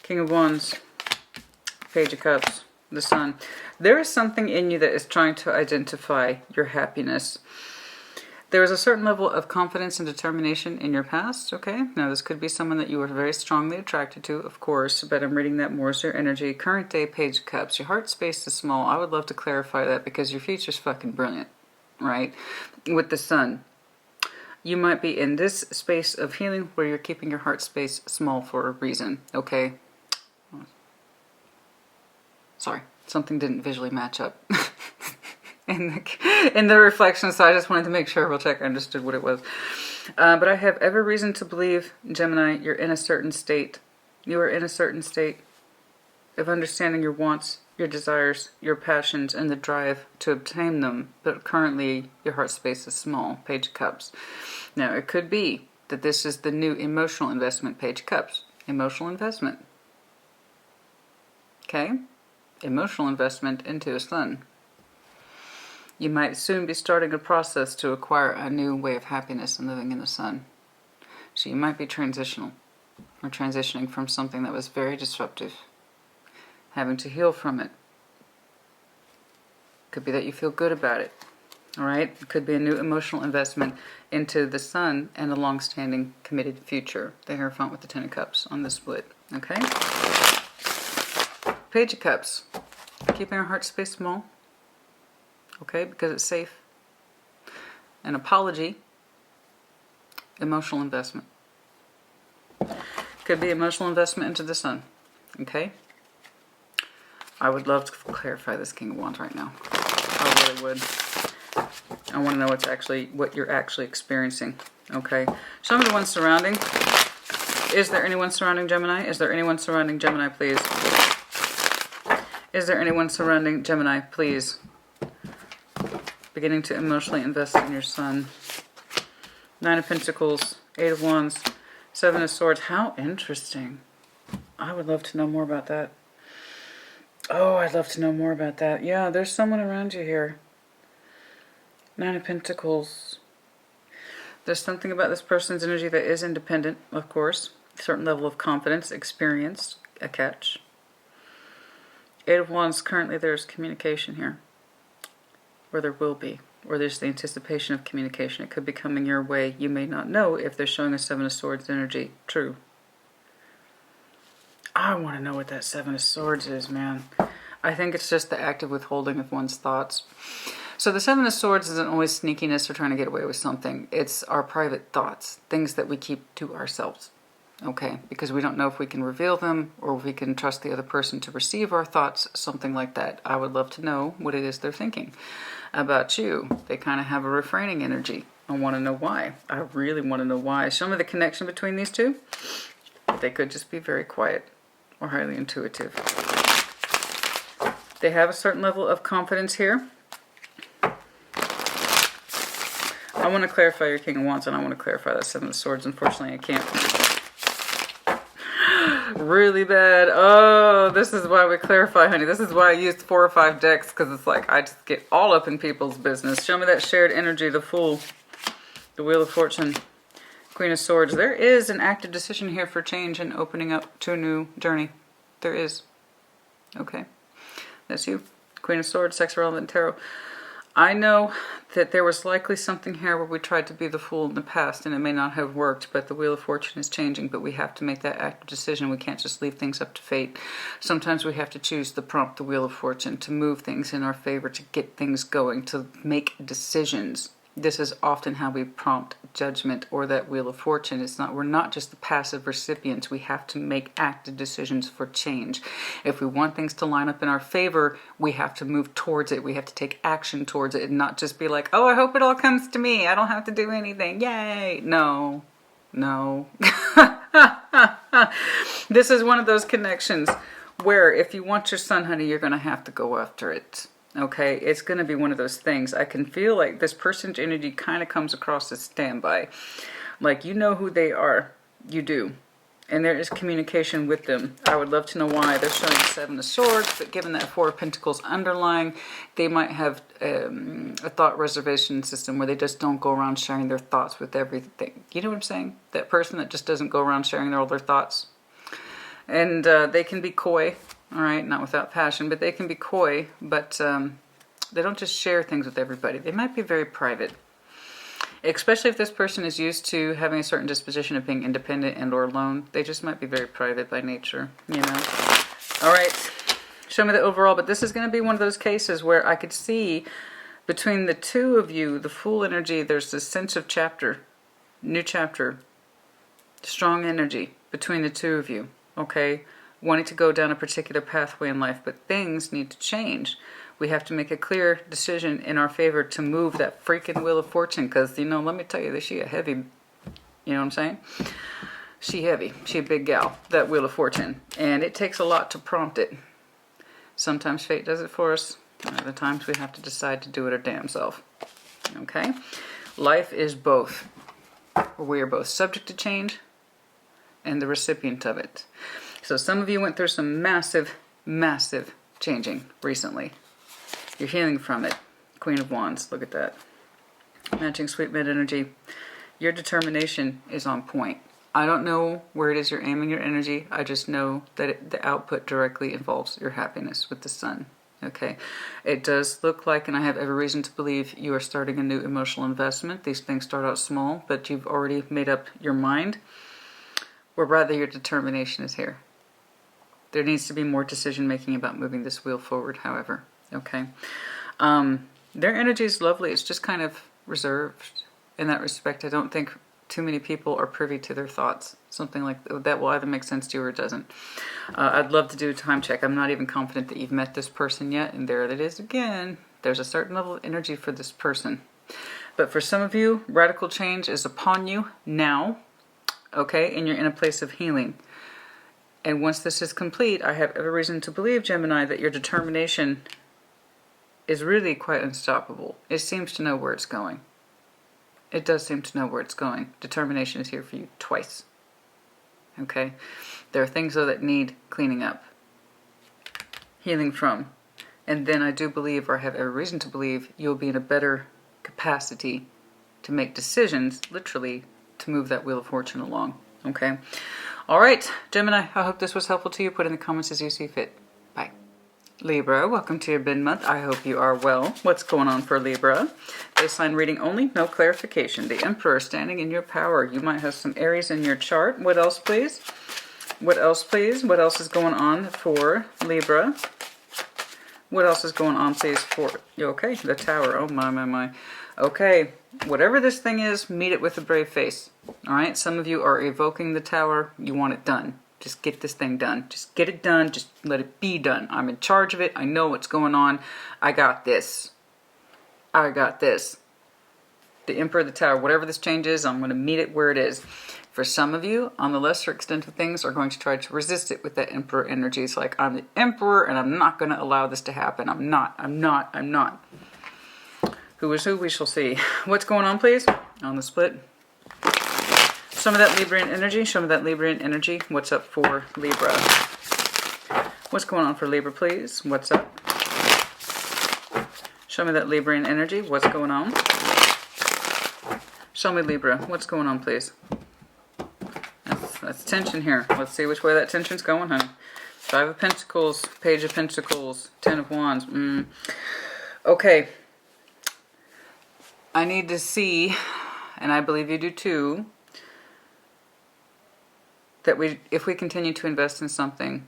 King of Wands. Page of Cups. The Sun. There is something in you that is trying to identify your happiness. There is a certain level of confidence and determination in your past, okay? Now, this could be someone that you were very strongly attracted to, of course, but I'm reading that more as your energy. Current day, Page of Cups. Your heart space is small. I would love to clarify that because your future's fucking brilliant, right? With the Sun. You might be in this space of healing where you're keeping your heart space small for a reason, okay? Sorry, something didn't visually match up. in the reflection, so I just wanted to make sure real quick I understood what it was. But I have every reason to believe, Gemini, you're in a certain state. You are in a certain state of understanding your wants, your desires, your passions, and the drive to obtain them. But currently, your heart space is small. Page of Cups. Now, it could be that this is the new emotional investment. Page of Cups. Emotional investment. Okay? Emotional investment into a Sun. You might soon be starting a process to acquire a new way of happiness and living in the Sun. So you might be transitional, or transitioning from something that was very disruptive, having to heal from it. Could be that you feel good about it. All right? It could be a new emotional investment into the Sun and a long-standing committed future. The Hierophant with the Ten of Cups on the split. Okay? Page of Cups. Keeping our heart space small. Okay, because it's safe. An apology. Emotional investment. Could be emotional investment into the Sun. Okay? I would love to clarify this King of Wands right now. I really would. I want to know what you're actually experiencing. Okay? Show me the one surrounding. Is there anyone surrounding Gemini? Is there anyone surrounding Gemini, please? Is there anyone surrounding Gemini, please? Beginning to emotionally invest in your Sun. Nine of Pentacles, Eight of Wands, Seven of Swords. How interesting. I would love to know more about that. Oh, I'd love to know more about that. Yeah, there's someone around you here. Nine of Pentacles. There's something about this person's energy that is independent, of course. A certain level of confidence, experience, a catch. Eight of Wands. Currently there's communication here. Or there will be. Or there's the anticipation of communication. It could be coming your way. You may not know if they're showing a Seven of Swords energy. True. I want to know what that Seven of Swords is, man. I think it's just the active withholding of one's thoughts. So the Seven of Swords isn't always sneakiness or trying to get away with something. It's our private thoughts, things that we keep to ourselves. Okay, because we don't know if we can reveal them or if we can trust the other person to receive our thoughts, something like that. I would love to know what it is they're thinking about you. They kind of have a refraining energy. I want to know why. I really want to know why. Show me the connection between these two. They could just be very quiet or highly intuitive. They have a certain level of confidence here. I want to clarify your King of Wands, and I want to clarify that Seven of Swords. Unfortunately, I can't. Really bad. Oh, this is why we clarify, honey. This is why I used 4 or 5 decks, because it's like I just get all up in people's business. Show me that shared energy, the Fool, the Wheel of Fortune, Queen of Swords. There is an active decision here for change and opening up to a new journey. There is. Okay. That's you. Queen of Swords, Sex Relevant Tarot. I know that there was likely something here where we tried to be the fool in the past and it may not have worked, but the Wheel of Fortune is changing, but we have to make that active decision. We can't just leave things up to fate. Sometimes we have to choose the prompt, the Wheel of Fortune, to move things in our favor, to get things going, to make decisions. This is often how we prompt judgment or that Wheel of Fortune. We're not just the passive recipients. We have to make active decisions for change. If we want things to line up in our favor, we have to move towards it. We have to take action towards it and not just be like, oh, I hope it all comes to me. I don't have to do anything. Yay. No. This is one of those connections where if you want your sun, honey, you're going to have to go after it. Okay, it's going to be one of those things. I can feel like this person's energy kind of comes across as standby. Like, you know who they are. You do. And there is communication with them. I would love to know why. They're showing the Seven of Swords, but given that 4 of Pentacles underlying, they might have a thought reservation system where they just don't go around sharing their thoughts with everything. You know what I'm saying? That person that just doesn't go around sharing all their thoughts. And they can be coy. All right, not without passion, but they can be coy, but they don't just share things with everybody. They might be very private, especially if this person is used to having a certain disposition of being independent and or alone. They just might be very private by nature, you know. All right, show me the overall, but this is going to be one of those cases where I could see between the two of you, the Fool energy, there's this sense of chapter, new chapter, strong energy between the two of you, okay? Wanting to go down a particular pathway in life, but things need to change. We have to make a clear decision in our favor to move that freaking Wheel of Fortune, because, you know, let me tell you, she a heavy, you know what I'm saying? She heavy. She a big gal, that Wheel of Fortune. And it takes a lot to prompt it. Sometimes fate does it for us. Other times we have to decide to do it our damn self. Okay? Life is both. We are both subject to change and the recipient of it. So some of you went through some massive, massive changing recently. You're healing from it. Queen of Wands, look at that. Matching sweet mid energy. Your determination is on point. I don't know where it is you're aiming your energy. I just know that the output directly involves your happiness with the sun. Okay, it does look like, and I have every reason to believe, you are starting a new emotional investment. These things start out small, but you've already made up your mind. Or rather, your determination is here. There needs to be more decision making about moving this wheel forward, however. Okay. Their energy is lovely. It's just kind of reserved in that respect. I don't think too many people are privy to their thoughts. Something like that will either make sense to you or it doesn't. I'd love to do a time check. I'm not even confident that you've met this person yet. And there it is again. There's a certain level of energy for this person. But for some of you, radical change is upon you now. Okay. And you're in a place of healing. And once this is complete, I have every reason to believe, Gemini, that your determination is really quite unstoppable. It seems to know where it's going. It does seem to know where it's going. Determination is here for you twice. Okay? There are things, though, that need cleaning up, healing from. And then I do believe, or have every reason to believe, you'll be in a better capacity to make decisions, literally, to move that Wheel of Fortune along. Okay? All right, Gemini, I hope this was helpful to you. Put in the comments as you see fit. Bye. Libra, welcome to your mid-month. I hope you are well. What's going on for Libra? Baseline reading only, no clarification. The Emperor standing in your power. You might have some Aries in your chart. What else, please? What else, please? What else is going on for Libra? What else is going on, please, for... Okay, the Tower. Oh, my. Okay, whatever this thing is, meet it with a brave face. All right, some of you are evoking the Tower. You want it done. Just get this thing done. Just get it done. Just let it be done. I'm in charge of it. I know what's going on. I got this. I got this. The Emperor, the Tower, whatever this change is, I'm going to meet it where it is. For some of you, on the lesser extent of things, are going to try to resist it with that Emperor energy. It's like, I'm the Emperor and I'm not going to allow this to happen. I'm not. Who is who? We shall see. What's going on, please? On the split. Some of that Librian energy. Show me that Librian energy. What's up for Libra? What's going on for Libra, please? What's up? Show me that Librian energy. What's going on? Show me Libra. What's going on, please? That's tension here. Let's see which way that tension's going, honey. 5 of Pentacles, Page of Pentacles, 10 of Wands. Okay. I need to see, and I believe you do too, that if we continue to invest in something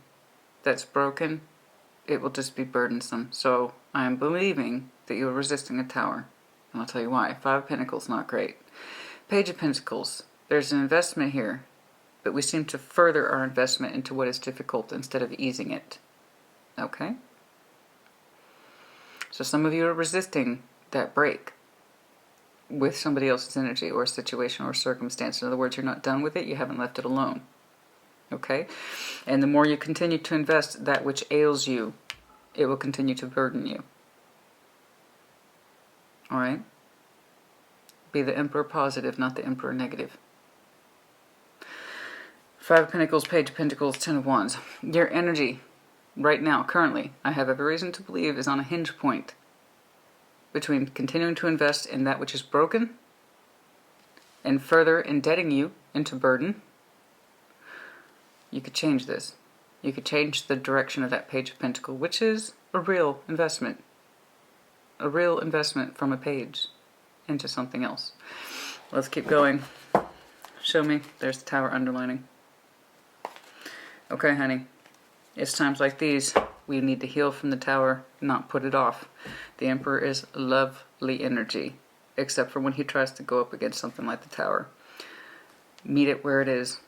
that's broken, it will just be burdensome. So I am believing that you're resisting a Tower. And I'll tell you why. 5 of Pentacles, not great. Page of Pentacles, there's an investment here, but we seem to further our investment into what is difficult instead of easing it. Okay? So some of you are resisting that break with somebody else's energy or situation or circumstance. In other words, you're not done with it, you haven't left it alone. Okay? And the more you continue to invest that which ails you, it will continue to burden you. Alright? Be the Emperor positive, not the Emperor negative. 5 of Pentacles, Page of Pentacles, 10 of Wands. Your energy right now, currently, I have every reason to believe is on a hinge point between continuing to invest in that which is broken and further indebting you into burden. You could change this. You could change the direction of that Page of Pentacles, which is a real investment. A real investment from a page into something else. Let's keep going. Show me. There's the Tower underlining. Okay, honey. It's times like these we need to heal from the Tower, not put it off. The Emperor is lovely energy, except for when he tries to go up against something like the Tower. Meet it where it is.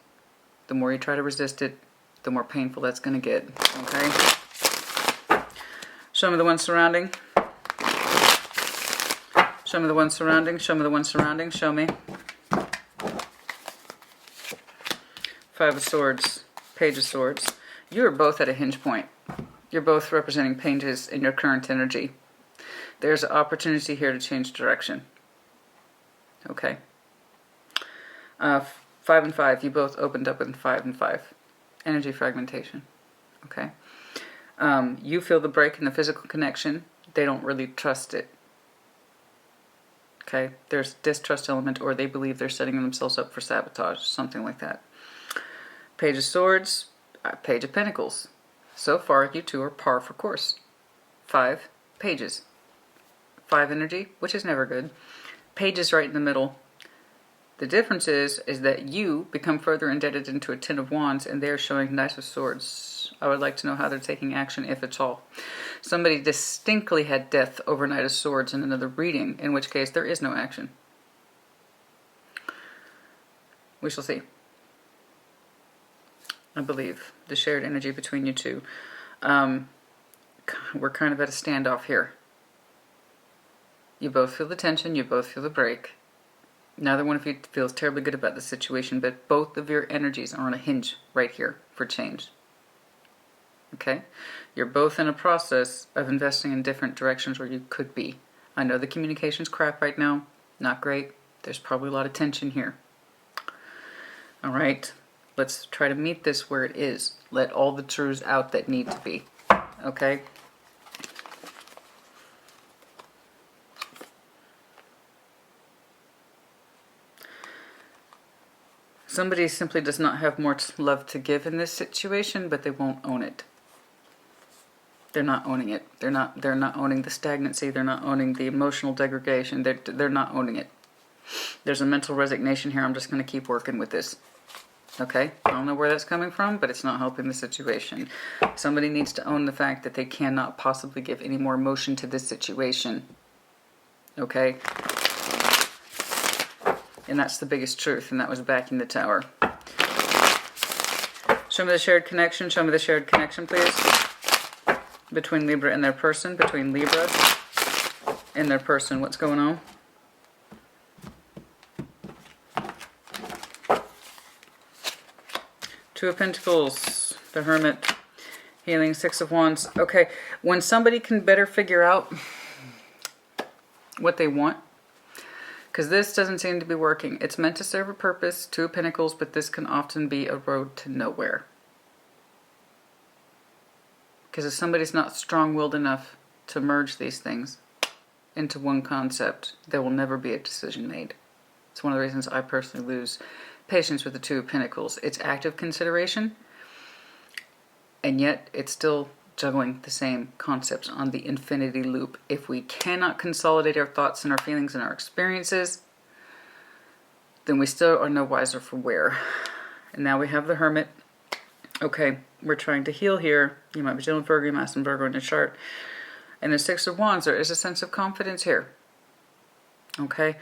The more you try to resist it, the more painful that's going to get. Okay? Show me the one surrounding. Show me the one surrounding. Show me the one surrounding. Show me. 5 of Swords. Page of Swords. You are both at a hinge point. You're both representing pages in your current energy. There's an opportunity here to change direction. Okay. 5 and 5. You both opened up with 5 and 5. Energy fragmentation. Okay. You feel the break in the physical connection. They don't really trust it. Okay. There's a distrust element, or they believe they're setting themselves up for sabotage. Something like that. Page of Swords, Page of Pentacles. So far, you two are par for course. 5 pages. 5 energy, which is never good. Pages right in the middle. The difference is that you become further indebted into a 10 of Wands, and they're showing Knight of Swords. I would like to know how they're taking action, if at all. Somebody distinctly had death over Knight of Swords in another reading, in which case there is no action. We shall see. I believe the shared energy between you two. We're kind of at a standoff here. You both feel the tension, you both feel the break. Neither one of you feels terribly good about the situation, but both of your energies are on a hinge right here for change. Okay? You're both in a process of investing in different directions where you could be. I know the communication's crap right now. Not great. There's probably a lot of tension here. Alright? Let's try to meet this where it is. Let all the truths out that need to be. Okay? Somebody simply does not have more love to give in this situation, but they won't own it. They're not owning it. They're not owning the stagnancy. They're not owning the emotional degradation. They're not owning it. There's a mental resignation here. I'm just going to keep working with this. Okay? I don't know where that's coming from, but it's not helping the situation. Somebody needs to own the fact that they cannot possibly give any more emotion to this situation. Okay? And that's the biggest truth, and that was backing the Tower. Show me the shared connection. Show me the shared connection, please. Between Libra and their person. Between Libra and their person. What's going on? Two of Pentacles. The Hermit. Healing. Six of Wands. Okay. When somebody can better figure out what they want, because this doesn't seem to be working. It's meant to serve a purpose, Two of Pentacles, but this can often be a road to nowhere. Because if somebody's not strong-willed enough to merge these things into one concept, there will never be a decision made. It's one of the reasons I personally lose patience with the Two of Pentacles. It's active consideration, and yet it's still juggling the same concepts on the infinity loop. If we cannot consolidate our thoughts and our feelings and our experiences, then we still are no wiser for where. And now we have the Hermit. Okay, we're trying to heal here. You might be dealing with Virgo, you might have some Virgo in your chart. And the Six of Wands, there is a sense of confidence here. Okay,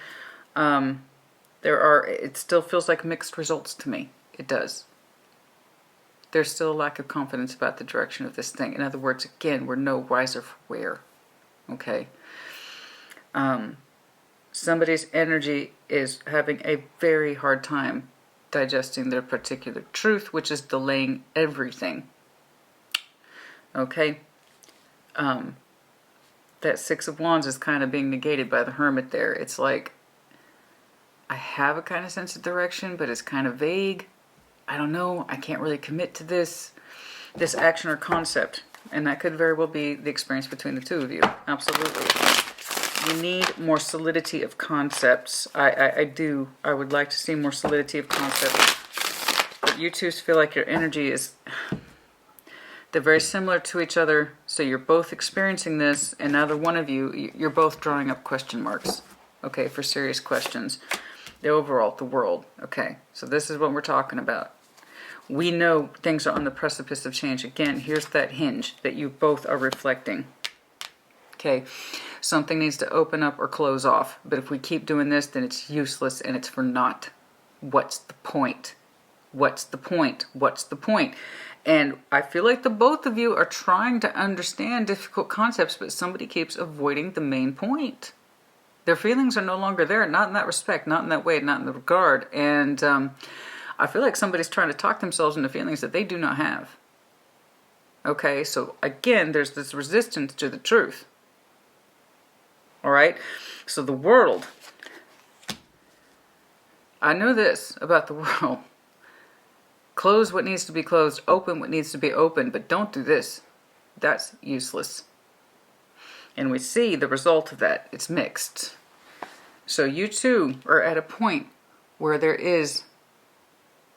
it still feels like mixed results to me. It does. There's still a lack of confidence about the direction of this thing. In other words, again, we're no wiser for where. Okay. Somebody's energy is having a very hard time digesting their particular truth, which is delaying everything. Okay. That Six of Wands is kind of being negated by the Hermit there. It's like, I have a kind of sense of direction, but it's kind of vague. I don't know, I can't really commit to this action or concept. And that could very well be the experience between the two of you. Absolutely. You need more solidity of concepts. I would like to see more solidity of concepts. But you two feel like your energy is, they're very similar to each other. So you're both experiencing this, and neither one of you're both drawing up question marks. Okay, for serious questions. The overall, the world. Okay, so this is what we're talking about. We know things are on the precipice of change. Again, here's that hinge that you both are reflecting. Okay, something needs to open up or close off. But if we keep doing this, then it's useless and it's for naught. What's the point? What's the point? What's the point? And I feel like the both of you are trying to understand difficult concepts, but somebody keeps avoiding the main point. Their feelings are no longer there, not in that respect, not in that way, not in the regard. And I feel like somebody's trying to talk themselves into feelings that they do not have. Okay, so again, there's this resistance to the truth. All right, so the world. I know this about the world. Close what needs to be closed, open what needs to be open, but don't do this. That's useless. And we see the result of that. It's mixed. So you two are at a point where there is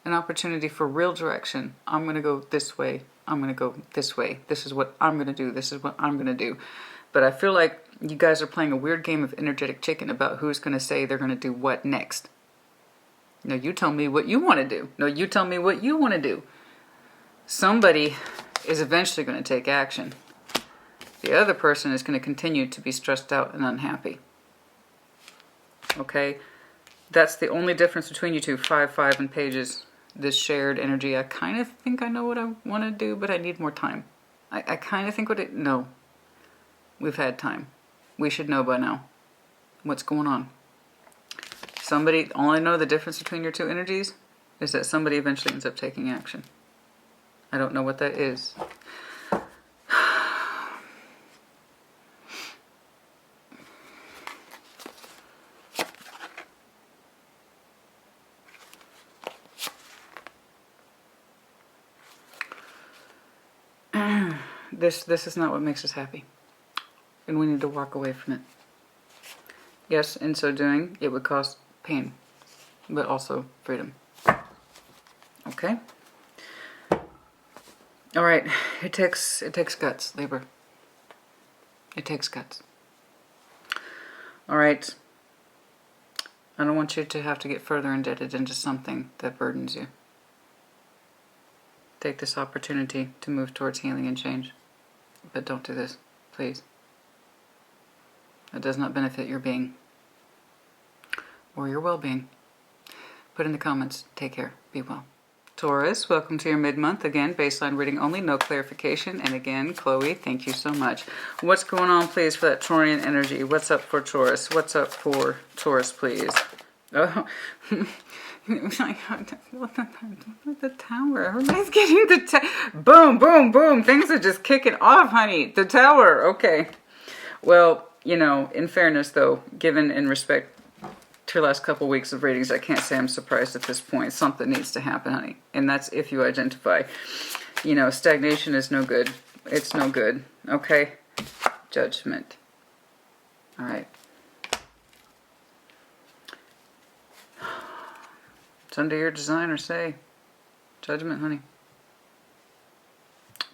an opportunity for real direction. I'm going to go this way. I'm going to go this way. This is what I'm going to do. This is what I'm going to do. But I feel like you guys are playing a weird game of energetic chicken about who's going to say they're going to do what next. No, you tell me what you want to do. No, you tell me what you want to do. Somebody is eventually going to take action. The other person is going to continue to be stressed out and unhappy. Okay? That's the only difference between you two. 5 and Pages. This shared energy. I kind of think I know what I want to do, but I need more time. I kind of think no. We've had time. We should know by now what's going on. All I know the difference between your two energies is that somebody eventually ends up taking action. I don't know what that is. This is not what makes us happy. And we need to walk away from it. Yes, in so doing, it would cause pain, but also freedom. Okay? All right, it takes guts, Libra. It takes guts. All right. I don't want you to have to get further indebted into something that burdens you. Take this opportunity to move towards healing and change. But don't do this, please. It does not benefit your being or your well-being. Put in the comments, take care, be well. Taurus, welcome to your mid-month. Again, baseline reading only, no clarification. And again, Chloe, thank you so much. What's going on, please, for that Taurian energy? What's up for Taurus? What's up for Taurus, please? Oh, the tower. Everybody's getting the tower. Boom, boom, boom. Things are just kicking off, honey. The tower. Okay. Well, you know, in fairness, though, given in respect to the last couple weeks of readings, I can't say I'm surprised at this point. Something needs to happen, honey. And that's if you identify. You know, stagnation is no good. It's no good. Okay? Judgment. All right. It's under your design, or say. Judgment, honey.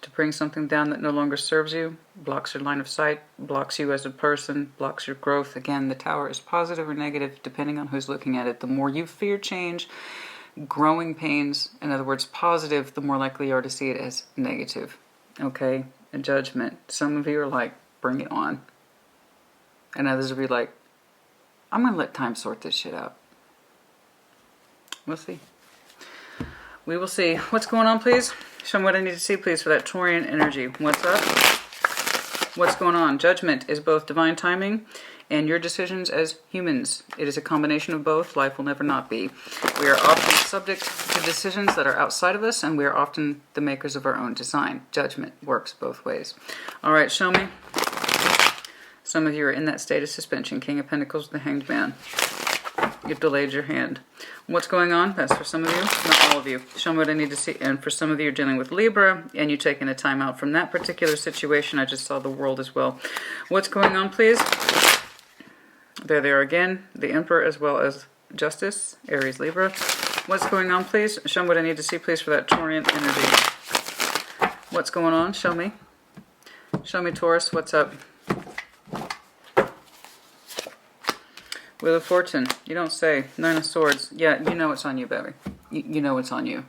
To bring something down that no longer serves you, blocks your line of sight, blocks you as a person, blocks your growth. Again, the tower is positive or negative depending on who's looking at it. The more you fear change, growing pains, in other words, positive, the more likely you are to see it as negative. Okay? And judgment. Some of you are like, bring it on. And others will be like, I'm going to let time sort this shit out. We'll see. We will see. What's going on, please? Show me what I need to see, please, for that Taurian energy. What's up? What's going on? Judgment is both divine timing and your decisions as humans. It is a combination of both. Life will never not be. We are often subject to decisions that are outside of us, and we are often the makers of our own design. Judgment works both ways. All right, show me. Some of you are in that state of suspension. King of Pentacles, the Hanged Man. You've delayed your hand. What's going on? That's for some of you, not all of you. Show me what I need to see. And for some of you, you're dealing with Libra, and you're taking a time out from that particular situation. I just saw the world as well. What's going on, please? There they are again. The Emperor as well as Justice, Aries, Libra. What's going on, please? Show me what I need to see, please, for that Taurian energy. What's going on? Show me. Show me, Taurus. What's up? Wheel of Fortune. You don't say. Nine of Swords. Yeah, you know it's on you, baby. You know it's on you.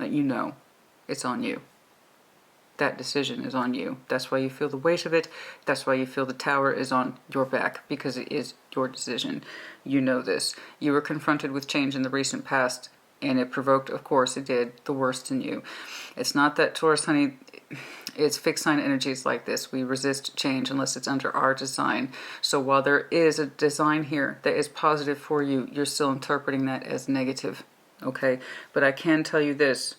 You know it's on you. That decision is on you. That's why you feel the weight of it. That's why you feel the tower is on your back, because it is your decision. You know this. You were confronted with change in the recent past, and it provoked, of course it did, the worst in you. It's not that, Taurus, honey, it's fixed sign energies like this. We resist change unless it's under our design. So while there is a design here that is positive for you, you're still interpreting that as negative. Okay? But I can tell you this.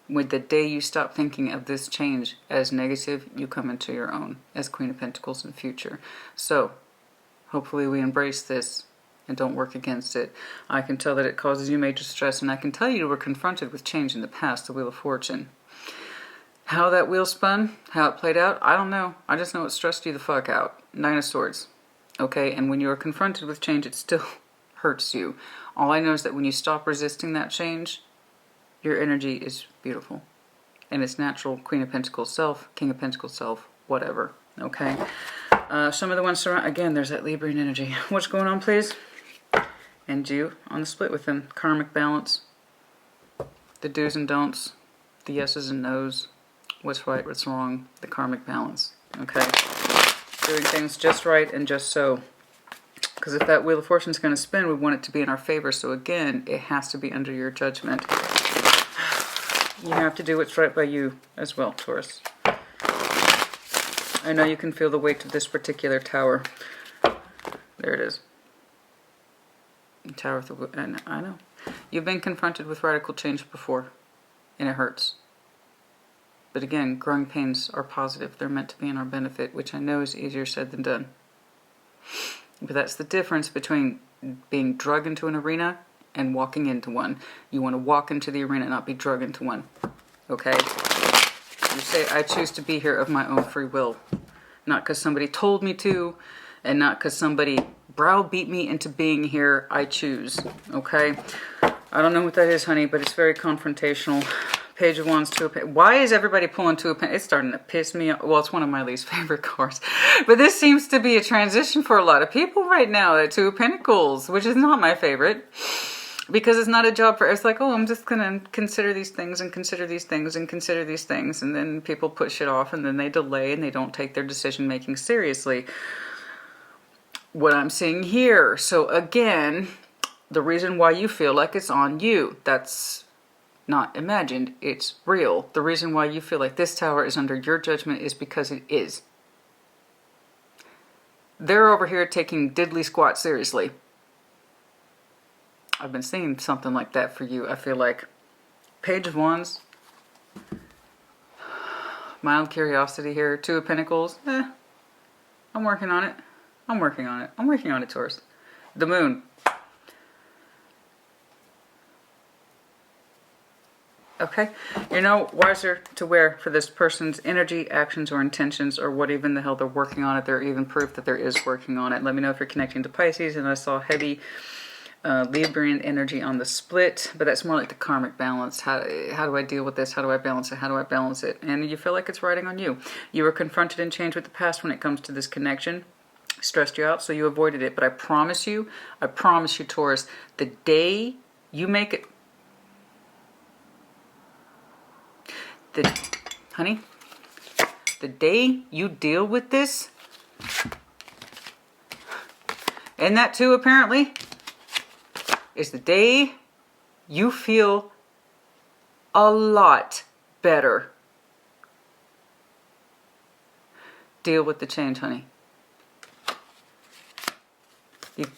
With the day you stop thinking of this change as negative, you come into your own as Queen of Pentacles in the future. So, hopefully we embrace this and don't work against it. I can tell that it causes you major stress, and I can tell you were confronted with change in the past, the Wheel of Fortune. How that wheel spun, how it played out, I don't know. I just know it stressed you the fuck out. Nine of Swords. Okay, and when you are confronted with change, it still hurts you. All I know is that when you stop resisting that change, your energy is beautiful. And it's natural. Queen of Pentacles self, King of Pentacles self, whatever. Okay? Some of the ones surround... Again, there's that Librian energy. What's going on, please? And you on the split with them. Karmic balance. The do's and don'ts. The yeses and nos. What's right, what's wrong. The karmic balance. Okay? Doing things just right and just so. Because if that Wheel of Fortune is going to spin, we want it to be in our favor. So again, it has to be under your judgment. You have to do what's right by you as well, Taurus. I know you can feel the weight of this particular tower. There it is. The Tower of the... And I know. You've been confronted with radical change before, and it hurts. But again, growing pains are positive. They're meant to be in our benefit, which I know is easier said than done. But that's the difference between being drugged into an arena and walking into one. You want to walk into the arena, not be drugged into one. Okay? You say, I choose to be here of my own free will. Not because somebody told me to, and not because somebody browbeat me into being here. I choose, okay? I don't know what that is, honey, but it's very confrontational. Page of Wands, Two of Pentacles. Why is everybody pulling Two of Pentacles? It's starting to piss me off. Well, it's one of my least favorite cards. But this seems to be a transition for a lot of people right now, that Two of Pentacles, which is not my favorite. Because it's not a job for, it's like, oh, I'm just going to consider these things and consider these things and consider these things. And then people put shit off and then they delay and they don't take their decision making seriously. What I'm seeing here. So again, the reason why you feel like it's on you, that's not imagined, it's real. The reason why you feel like this tower is under your judgment is because it is. They're over here taking diddly squat seriously. I've been seeing something like that for you, I feel like. Page of Wands. Mild curiosity here. Two of Pentacles. I'm working on it. I'm working on it. I'm working on it, Taurus. The Moon. Okay, you're no wiser to where for this person's energy, actions, or intentions, or what even the hell they're working on it. They're even proof that there is working on it. Let me know if you're connecting to Pisces, and I saw heavy Librian energy on the split, but that's more like the karmic balance. How do I deal with this? How do I balance it? How do I balance it? And you feel like it's riding on you. You were confronted and changed with the past when it comes to this connection. Stressed you out, so you avoided it. But I promise you, Taurus, the day you make it, honey, the day you deal with this, and that too apparently, is the day you feel a lot better. Deal with the change, honey.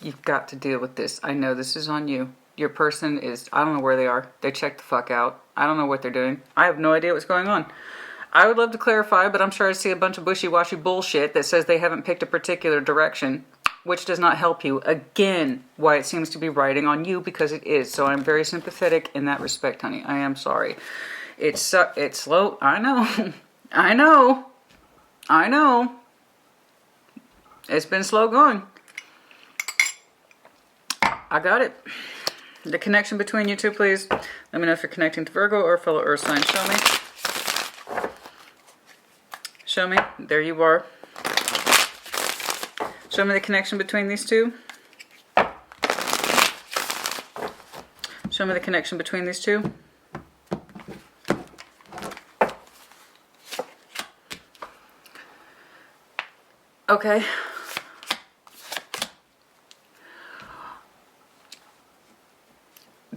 You've got to deal with this. I know this is on you. Your person is, I don't know where they are. They checked the fuck out. I don't know what they're doing. I have no idea what's going on. I would love to clarify, but I'm sure I see a bunch of wishy-washy bullshit that says they haven't picked a particular direction, which does not help you. Again, why it seems to be riding on you, because it is. So I'm very sympathetic in that respect, honey. I am sorry. It's slow. I know. I know. I know. It's been slow going. I got it. The connection between you two, please. Let me know if you're connecting to Virgo or a fellow earth sign. Show me. Show me. There you are. Show me the connection between these two. Show me the connection between these two. Okay.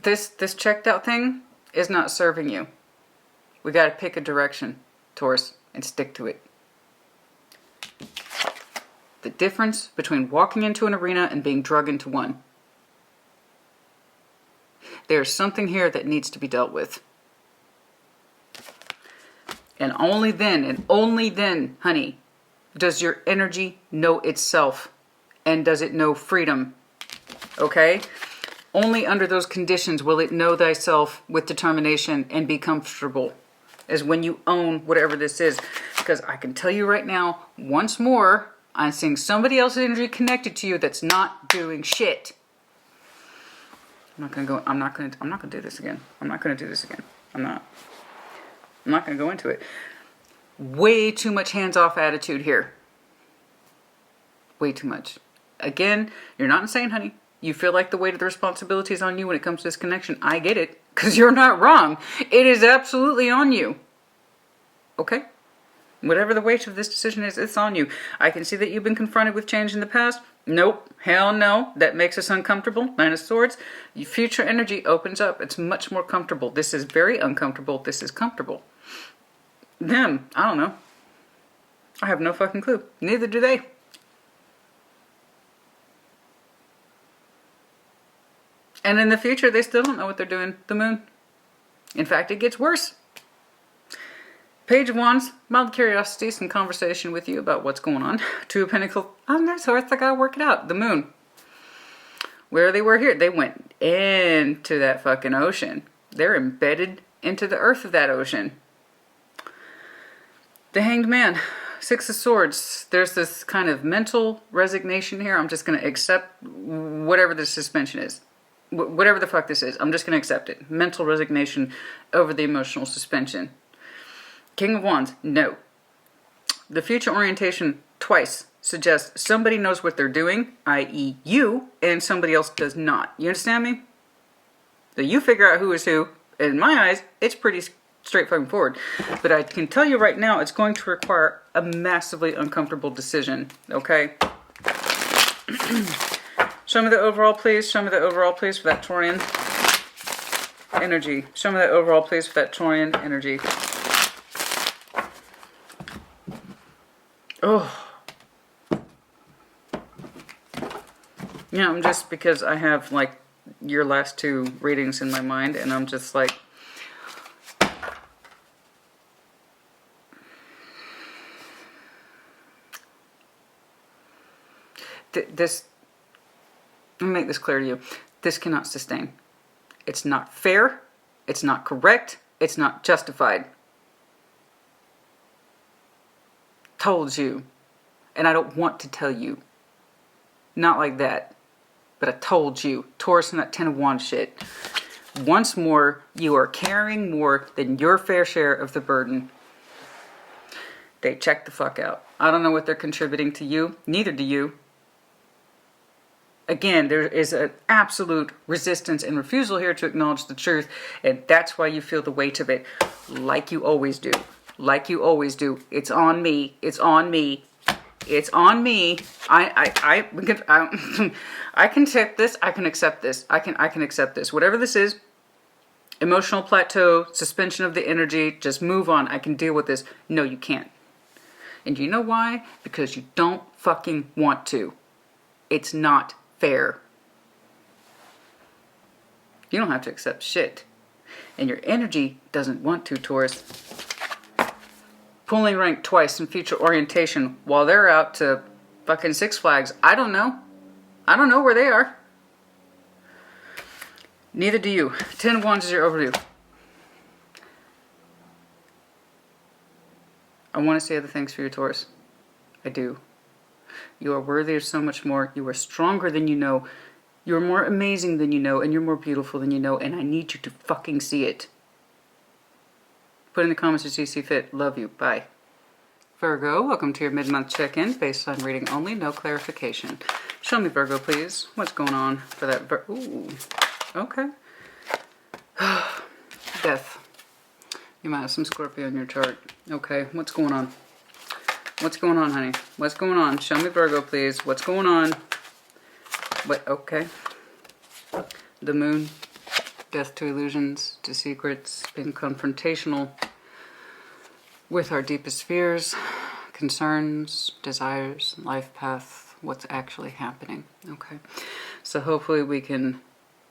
This checked out thing is not serving you. We got to pick a direction, Taurus, and stick to it. The difference between walking into an arena and being drugged into one. There's something here that needs to be dealt with. And only then, honey, does your energy know itself, and does it know freedom. Okay? Only under those conditions will it know thyself with determination and be comfortable, as when you own whatever this is. Because I can tell you right now, once more, I'm seeing somebody else's energy connected to you that's not doing shit. I'm not gonna do this again. I'm not gonna go into it. Way too much hands-off attitude here. Way too much. Again, you're not insane, honey. You feel like the weight of the responsibility is on you when it comes to this connection. I get it, because you're not wrong. It is absolutely on you. Okay? Whatever the weight of this decision is, it's on you. I can see that you've been confronted with change in the past. Nope. Hell no. That makes us uncomfortable. Nine of Swords. Your future energy opens up. It's much more comfortable. This is very uncomfortable. This is comfortable. Them, I don't know. I have no fucking clue. Neither do they. And in the future, they still don't know what they're doing. The Moon. In fact, it gets worse. Page of Wands. Mild curiosity. Some conversation with you about what's going on. Two of Pentacles. I'm there, so I gotta work it out. The Moon. Where they were here. They went into that fucking ocean. They're embedded into the earth of that ocean. The Hanged Man, Six of Swords. There's this kind of mental resignation here. I'm just going to accept whatever the suspension is. Whatever the fuck this is, I'm just going to accept it. Mental resignation over the emotional suspension. King of Wands, no. The future orientation twice suggests somebody knows what they're doing, i.e. you, and somebody else does not. You understand me? So you figure out who is who. In my eyes, it's pretty straightforward. But I can tell you right now, it's going to require a massively uncomfortable decision. Okay? Show me the overall, please. Show me the overall, please, for that Taurian energy. Show me the overall, please, for that Taurian energy. Oh. Yeah, I'm just, because I have, like, your last two readings in my mind, and I'm just like... This... Let me make this clear to you. This cannot sustain. It's not fair. It's not correct. It's not justified. Told you. And I don't want to tell you. Not like that. But I told you. Taurus and that Ten of Wands shit. Once more, you are carrying more than your fair share of the burden. They check the fuck out. I don't know what they're contributing to you. Neither do you. Again, there is an absolute resistance and refusal here to acknowledge the truth. And that's why you feel the weight of it. Like you always do. Like you always do. It's on me. It's on me. It's on me. I can accept this. I can accept this. I can accept this. Whatever this is, emotional plateau, suspension of the energy, just move on. I can deal with this. No, you can't. And you know why? Because you don't fucking want to. It's not fair. You don't have to accept shit. And your energy doesn't want to, Taurus. Pulling rank twice in future orientation while they're out to fucking Six Flags. I don't know. I don't know where they are. Neither do you. 10 of Wands is your overdue. I want to say other things for you, Taurus. I do. You are worthy of so much more. You are stronger than you know. You're more amazing than you know. And you're more beautiful than you know. And I need you to fucking see it. Put in the comments as you see fit. Love you. Bye. Virgo, welcome to your mid-month check-in. Baseline reading only. No clarification. Show me, Virgo, please. What's going on for that? Ooh. Okay. Death. You might have some Scorpio in your chart. Okay. What's going on? What's going on, honey? What's going on? Show me, Virgo, please. What's going on? What? Okay. The moon. Death to illusions, to secrets, being confrontational with our deepest fears, concerns, desires, life path, what's actually happening. Okay. So hopefully we can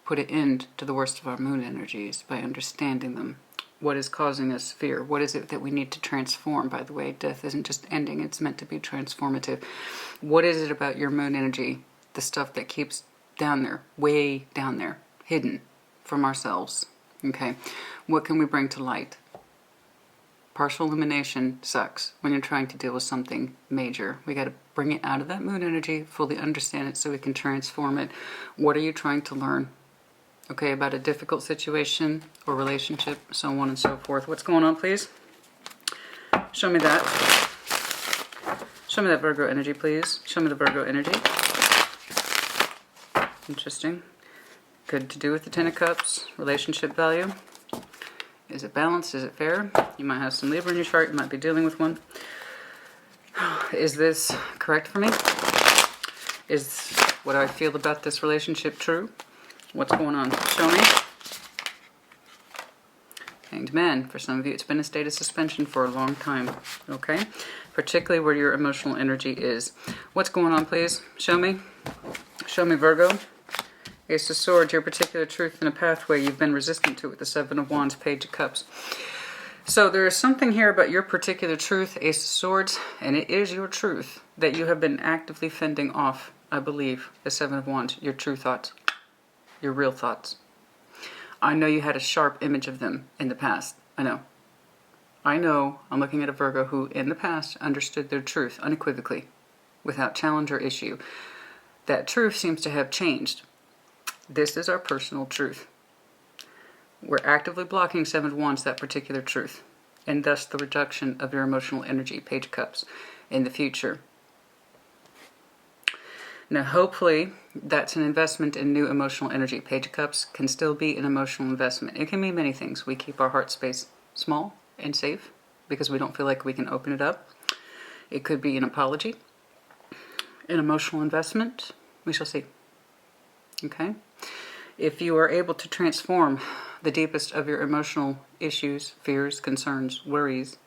put an end to the worst of our moon energies by understanding them. What is causing us fear? What is it that we need to transform? By the way, death isn't just ending, it's meant to be transformative. What is it about your moon energy, the stuff that keeps down there, way down there, hidden from ourselves? Okay, what can we bring to light? Partial elimination sucks when you're trying to deal with something major. We got to bring it out of that moon energy, fully understand it so we can transform it. What are you trying to learn? Okay, about a difficult situation or relationship, so on and so forth. What's going on, please? Show me that. Show me that Virgo energy, please. Show me the Virgo energy. Interesting. Good to do with the Ten of Cups. Relationship value. Is it balanced? Is it fair? You might have some Libra in your chart. You might be dealing with one. Is this correct for me? Is what I feel about this relationship true? What's going on? Show me. Hanged Man. For some of you, it's been a state of suspension for a long time. Okay? Particularly where your emotional energy is. What's going on, please? Show me. Show me, Virgo. Ace of Swords, your particular truth in a pathway you've been resistant to with the Seven of Wands, Page of Cups. So there is something here about your particular truth, Ace of Swords, and it is your truth that you have been actively fending off, I believe, the Seven of Wands, your true thoughts, your real thoughts. I know you had a sharp image of them in the past. I know. I know I'm looking at a Virgo who in the past understood their truth unequivocally, without challenge or issue. That truth seems to have changed. This is our personal truth. We're actively blocking 7 of Wands, that particular truth, and thus the reduction of your emotional energy, Page of Cups, in the future. Now, hopefully, that's an investment in new emotional energy. Page of Cups can still be an emotional investment. It can mean many things. We keep our heart space small and safe because we don't feel like we can open it up. It could be an apology, an emotional investment. We shall see. Okay? If you are able to transform the deepest of your emotional issues, fears, concerns, worries,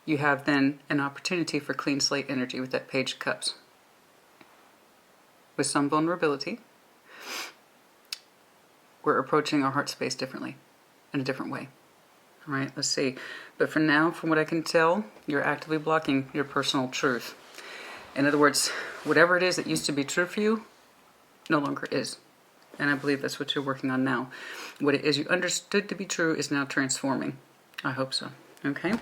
you have then an opportunity for clean slate energy with that Page of Cups. With some vulnerability, we're approaching our heart space differently, in a different way. All right, let's see. But for now, from what I can tell, you're actively blocking your personal truth. In other words, whatever it is that used to be true for you, no longer is. And I believe that's what you're working on now. What it is you understood to be true is now transforming. I hope so. Okay?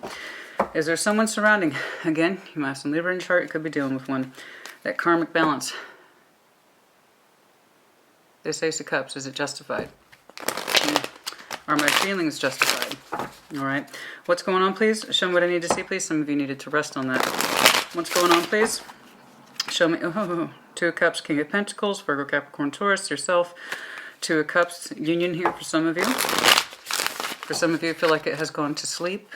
Is there someone surrounding? Again, you might have some Libra in your chart. You could be dealing with one. That karmic balance. This Ace of Cups, is it justified? Are my feelings justified? All right. What's going on, please? Show me what I need to see, please. Some of you needed to rest on that. What's going on, please? Show me. Oh, 2 of Cups, King of Pentacles, Virgo, Capricorn, Taurus, yourself. 2 of Cups, union here for some of you. For some of you, feel like it has gone to sleep.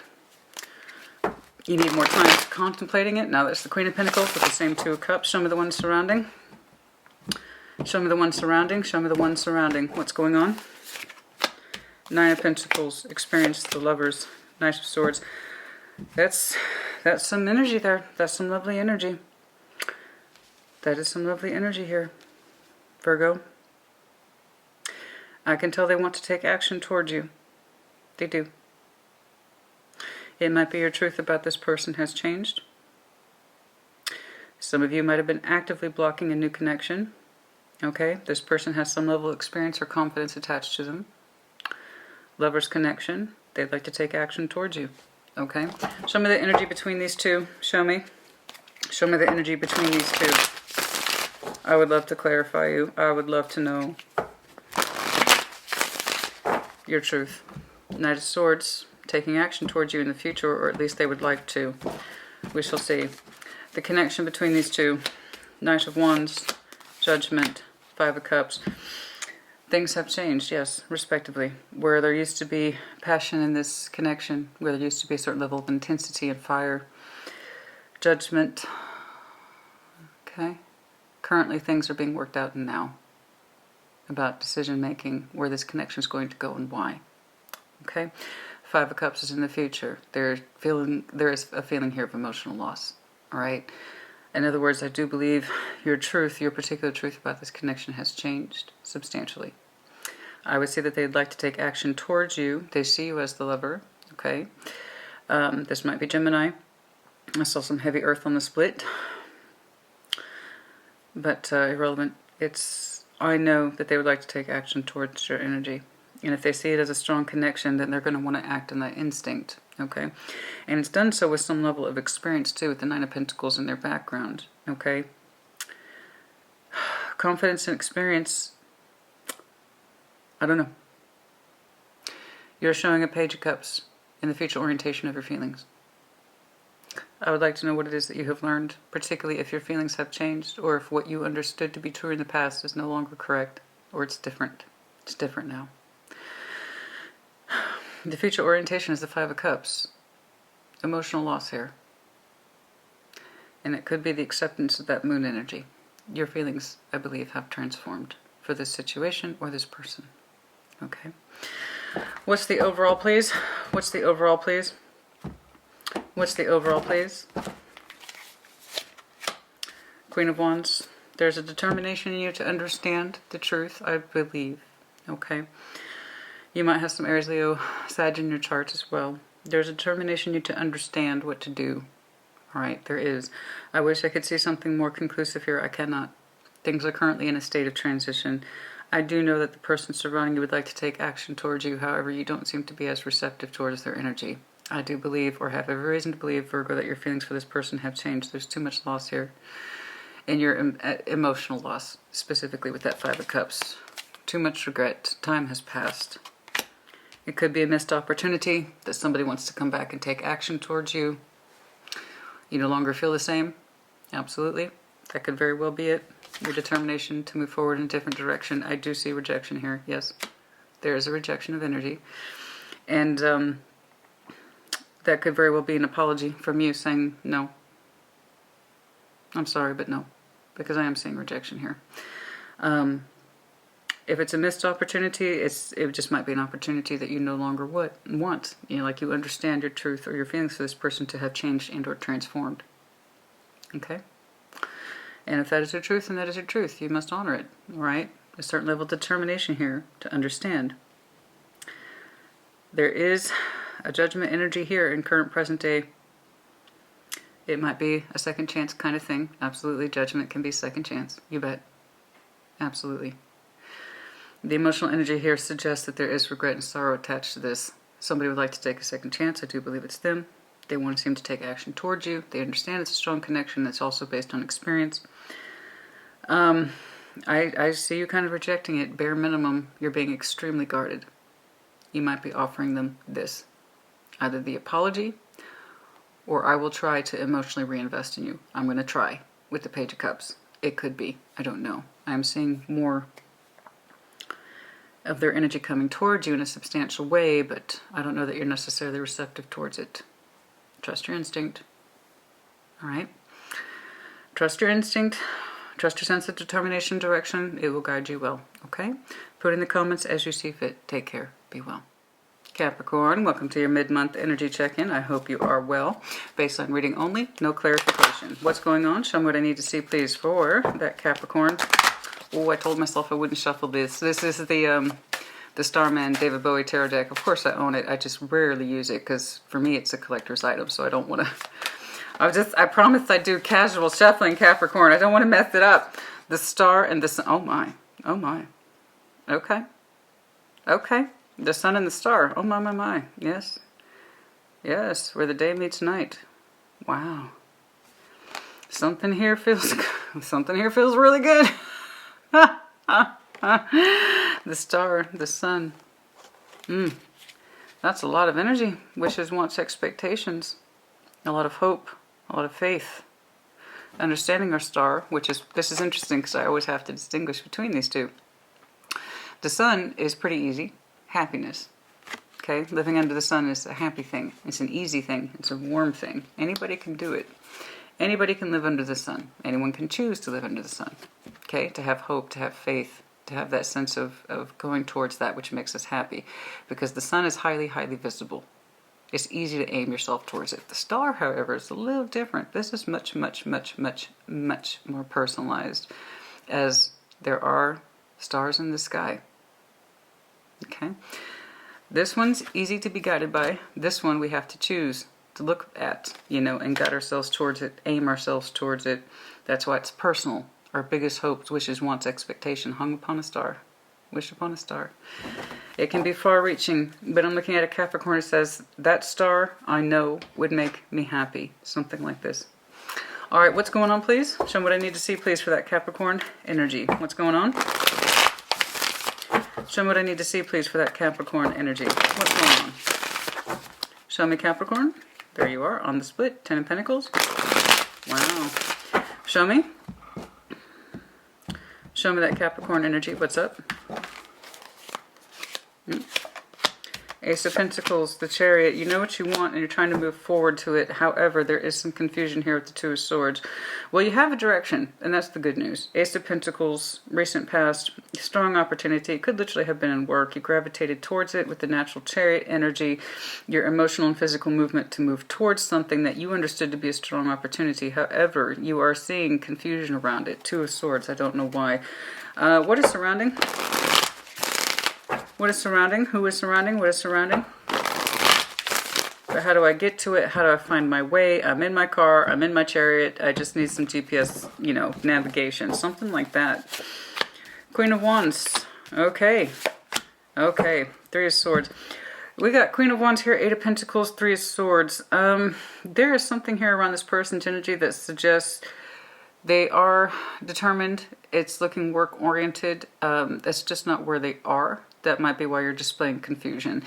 You need more time contemplating it. Now that's the Queen of Pentacles with the same 2 of Cups. Show me the one surrounding. Show me the one surrounding. Show me the one surrounding. What's going on? 9 of Pentacles, experience the Lovers, Knight of Swords. That's some energy there. That's some lovely energy. That is some lovely energy here, Virgo. I can tell they want to take action towards you. They do. It might be your truth about this person has changed. Some of you might have been actively blocking a new connection. Okay, this person has some level of experience or confidence attached to them. Lover's connection. They'd like to take action towards you. Okay, show me the energy between these two. Show me. Show me the energy between these two. I would love to clarify you. I would love to know your truth. Knight of Swords, taking action towards you in the future, or at least they would like to. We shall see. The connection between these two. Knight of Wands, Judgment, 5 of Cups. Things have changed, yes, respectively. Where there used to be passion in this connection, where there used to be a certain level of intensity and fire. Judgment. Okay. Currently things are being worked out now about decision making, where this connection is going to go and why. Okay? 5 of Cups is in the future. There is a feeling here of emotional loss. All right? In other words, I do believe your truth, your particular truth about this connection has changed substantially. I would say that they'd like to take action towards you. They see you as the lover. Okay? This might be Gemini. I saw some heavy earth on the split. But irrelevant. I know that they would like to take action towards your energy. And if they see it as a strong connection, then they're going to want to act on that instinct. Okay? And it's done so with some level of experience, too, with the 9 of Pentacles in their background. Okay? Confidence and experience. I don't know. You're showing a Page of Cups in the future orientation of your feelings. I would like to know what it is that you have learned, particularly if your feelings have changed, or if what you understood to be true in the past is no longer correct, or it's different. It's different now. The future orientation is the 5 of Cups. Emotional loss here. And it could be the acceptance of that moon energy. Your feelings, I believe, have transformed for this situation or this person. Okay. What's the overall, please? What's the overall, please? What's the overall, please? Queen of Wands. There's a determination in you to understand the truth, I believe. Okay. You might have some Aries, Leo, Sag in your chart as well. There's a determination in you to understand what to do. All right, there is. I wish I could see something more conclusive here. I cannot. Things are currently in a state of transition. I do know that the person surrounding you would like to take action towards you. However, you don't seem to be as receptive towards their energy. I do believe, or have every reason to believe, Virgo, that your feelings for this person have changed. There's too much loss here. And your emotional loss, specifically with that Five of Cups. Too much regret. Time has passed. It could be a missed opportunity that somebody wants to come back and take action towards you. You no longer feel the same. Absolutely. That could very well be it. Your determination to move forward in a different direction. I do see rejection here. Yes. There is a rejection of energy. And that could very well be an apology from you saying, no. I'm sorry, but no. Because I am seeing rejection here. If it's a missed opportunity, it just might be an opportunity that you no longer want. You know, like you understand your truth or your feelings for this person to have changed and or transformed. Okay? And if that is your truth, then that is your truth. You must honor it, right? A certain level of determination here to understand. There is a judgment energy here in current present day. It might be a second chance kind of thing. Absolutely, judgment can be second chance. You bet. Absolutely. The emotional energy here suggests that there is regret and sorrow attached to this. Somebody would like to take a second chance. I do believe it's them. They want to seem to take action towards you. They understand it's a strong connection that's also based on experience. I see you kind of rejecting it. Bare minimum, you're being extremely guarded. You might be offering them this. Either the apology, or I will try to emotionally reinvest in you. I'm going to try with the Page of Cups. It could be. I don't know. I'm seeing more of their energy coming towards you in a substantial way, but I don't know that you're necessarily receptive towards it. Trust your instinct. All right? Trust your instinct. Trust your sense of determination, direction. It will guide you well. Okay? Put in the comments as you see fit. Take care. Be well. Capricorn, welcome to your mid-month energy check-in. I hope you are well. Baseline reading only, no clarification. What's going on? Show me what I need to see, please, for that Capricorn. Oh, I told myself I wouldn't shuffle this. This is the Starman David Bowie Tarot deck. Of course I own it. I just rarely use it because for me it's a collector's item, so I don't want to... I promised I'd do casual shuffling, Capricorn. I don't want to mess it up. The Star and the Sun. Oh my. Oh my. Okay. Okay. The Sun and the Star. Oh my, my, my. Yes. Yes, where the day meets night. Wow. Something here feels really good. The Star, the Sun. That's a lot of energy. Wishes, wants, expectations. A lot of hope. A lot of faith. Understanding our star, this is interesting because I always have to distinguish between these two. The Sun is pretty easy. Happiness. Okay? Living under the sun is a happy thing. It's an easy thing. It's a warm thing. Anybody can do it. Anybody can live under the sun. Anyone can choose to live under the sun. Okay? To have hope, to have faith, to have that sense of going towards that which makes us happy. Because the sun is highly, highly visible. It's easy to aim yourself towards it. The star, however, is a little different. This is much, much, much, much, much more personalized, as there are stars in the sky. Okay? This one's easy to be guided by. This one we have to choose to look at, and guide ourselves towards it, aim ourselves towards it. That's why it's personal. Our biggest hopes, wishes, wants, expectation hung upon a star. Wish upon a star. It can be far-reaching, but I'm looking at a Capricorn that says, that star I know would make me happy. Something like this. All right, what's going on, please? Show me what I need to see, please, for that Capricorn energy. What's going on? Show me what I need to see, please, for that Capricorn energy. What's going on? Show me Capricorn. There you are, on the split. 10 of Pentacles. Wow. Show me. Show me that Capricorn energy. What's up? Ace of Pentacles, the Chariot. You know what you want and you're trying to move forward to it. However, there is some confusion here with the Two of Swords. Well, you have a direction, and that's the good news. Ace of Pentacles, recent past, strong opportunity. It could literally have been in work. You gravitated towards it with the natural Chariot energy, your emotional and physical movement to move towards something that you understood to be a strong opportunity. However, you are seeing confusion around it. Two of Swords, I don't know why. What is surrounding? What is surrounding? Who is surrounding? What is surrounding? But how do I get to it? How do I find my way? I'm in my car. I'm in my chariot. I just need some GPS, navigation. Something like that. Queen of Wands. Okay. Okay. Three of Swords. We got Queen of Wands here, Eight of Pentacles, Three of Swords. There is something here around this person's energy that suggests they are determined. It's looking work-oriented. That's just not where they are. That might be why you're displaying confusion.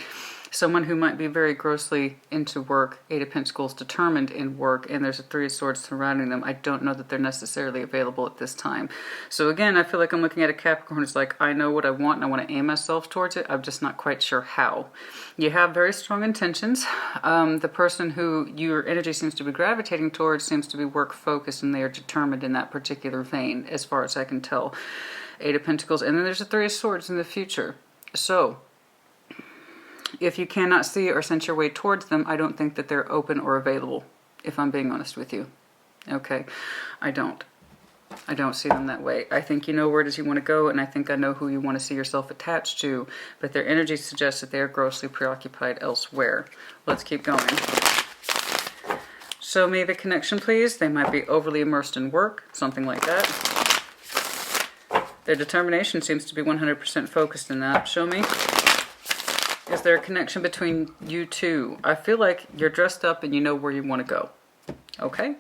Someone who might be very grossly into work, Eight of Pentacles, determined in work, and there's a Three of Swords surrounding them. I don't know that they're necessarily available at this time. So again, I feel like I'm looking at a Capricorn who's like, I know what I want and I want to aim myself towards it. I'm just not quite sure how. You have very strong intentions. The person who your energy seems to be gravitating towards seems to be work-focused, and they are determined in that particular vein, as far as I can tell. Eight of Pentacles, and then there's a Three of Swords in the future. So if you cannot see or sense your way towards them, I don't think that they're open or available, if I'm being honest with you. Okay, I don't see them that way. I think you know where it is you want to go, and I think I know who you want to see yourself attached to, but their energy suggests that they are grossly preoccupied elsewhere. Let's keep going. Show me the connection, please. They might be overly immersed in work, something like that. Their determination seems to be 100% focused in that. Show me. Is there a connection between you two? I feel like you're dressed up and you know where you want to go. Okay?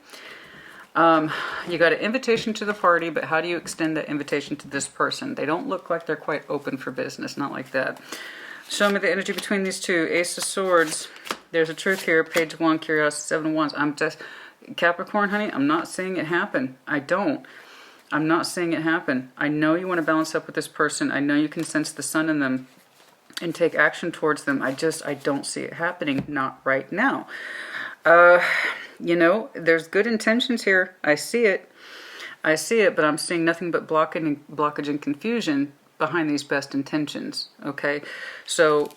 You got an invitation to the party, but how do you extend that invitation to this person? They don't look like they're quite open for business. Not like that. Show me the energy between these two. Ace of Swords. There's a truth here. Page 1, Curiosity, Seven of Wands. I'm just... Capricorn, honey, I'm not seeing it happen. I'm not seeing it happen. I know you want to balance up with this person. I know you can sense the sun in them and take action towards them. I don't see it happening. Not right now. You know, there's good intentions here. I see it, but I'm seeing nothing but blockage and confusion behind these best intentions. Okay? So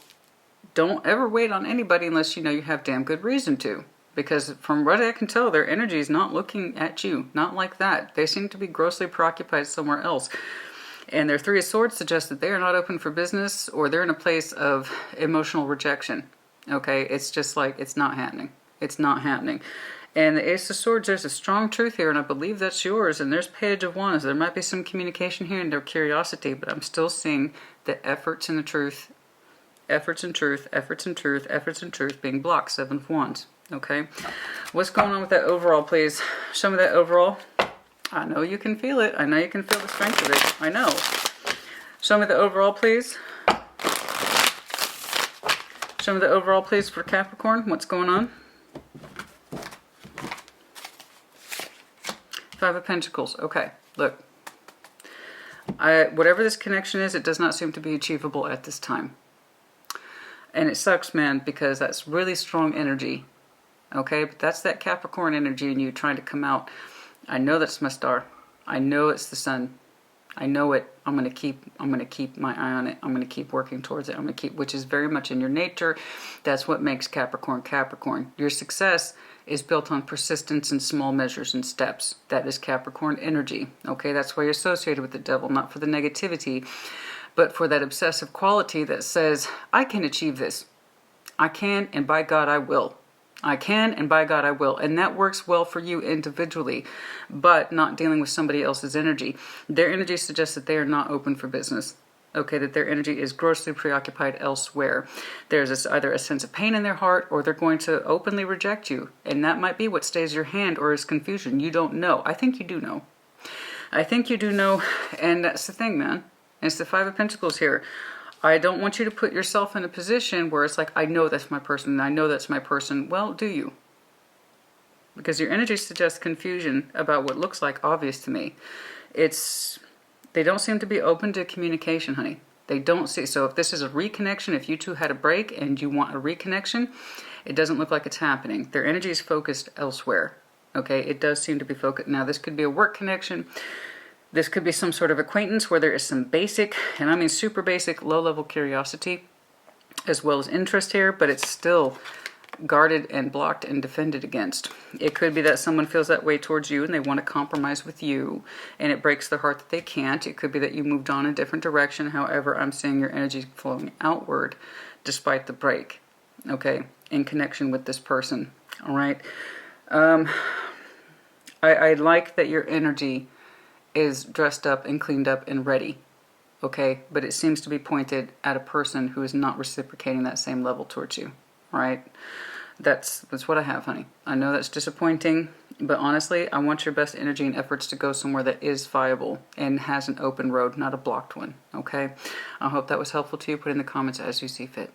don't ever wait on anybody unless you know you have damn good reason to. Because from what I can tell, their energy is not looking at you. Not like that. They seem to be grossly preoccupied somewhere else. And their Three of Swords suggests that they are not open for business, or they're in a place of emotional rejection. Okay? It's just like, it's not happening. It's not happening. And the Ace of Swords, there's a strong truth here, and I believe that's yours. And there's Page of Wands. There might be some communication here and their curiosity, but I'm still seeing the efforts and the truth. Efforts and truth, efforts and truth, efforts and truth being blocked. Seven of Wands. Okay? What's going on with that overall, please? Show me that overall. I know you can feel it. I know you can feel the strength of it. I know. Show me the overall, please. Show me the overall, please, for Capricorn. What's going on? Five of Pentacles. Okay, look. Whatever this connection is, it does not seem to be achievable at this time. And it sucks, man, because that's really strong energy. Okay, but that's that Capricorn energy in you trying to come out. I know that's my star. I know it's the sun. I know it. I'm gonna keep my eye on it. I'm gonna keep working towards it. I'm gonna keep, which is very much in your nature. That's what makes Capricorn Capricorn. Your success is built on persistence and small measures and steps. That is Capricorn energy. Okay, that's why you're associated with the devil, not for the negativity, but for that obsessive quality that says, I can achieve this. I can, and by God I will. I can, and by God I will. And that works well for you individually, but not dealing with somebody else's energy. Their energy suggests that they are not open for business. Okay, that their energy is grossly preoccupied elsewhere. There's either a sense of pain in their heart, or they're going to openly reject you. And that might be what stays your hand, or is confusion. You don't know. I think you do know. I think you do know, and that's the thing, man. It's the Five of Pentacles here. I don't want you to put yourself in a position where it's like, I know that's my person, and I know that's my person. Well, do you? Because your energy suggests confusion about what looks like obvious to me. They don't seem to be open to communication, honey. They don't see. So if this is a reconnection, if you two had a break and you want a reconnection, it doesn't look like it's happening. Their energy is focused elsewhere. Okay, it does seem to be focused. Now, this could be a work connection. This could be some sort of acquaintance where there is some basic, and I mean super basic, low-level curiosity, as well as interest here, but it's still guarded and blocked and defended against. It could be that someone feels that way towards you and they want to compromise with you, and it breaks their heart that they can't. It could be that you moved on a different direction. However, I'm seeing your energy flowing outward despite the break, okay, in connection with this person, all right? I like that your energy is dressed up and cleaned up and ready. okay? But it seems to be pointed at a person who is not reciprocating that same level towards you, right? That's what I have, honey. I know that's disappointing, but honestly, I want your best energy and efforts to go somewhere that is viable and has an open road, not a blocked one, okay? I hope that was helpful to you. Put in the comments as you see fit.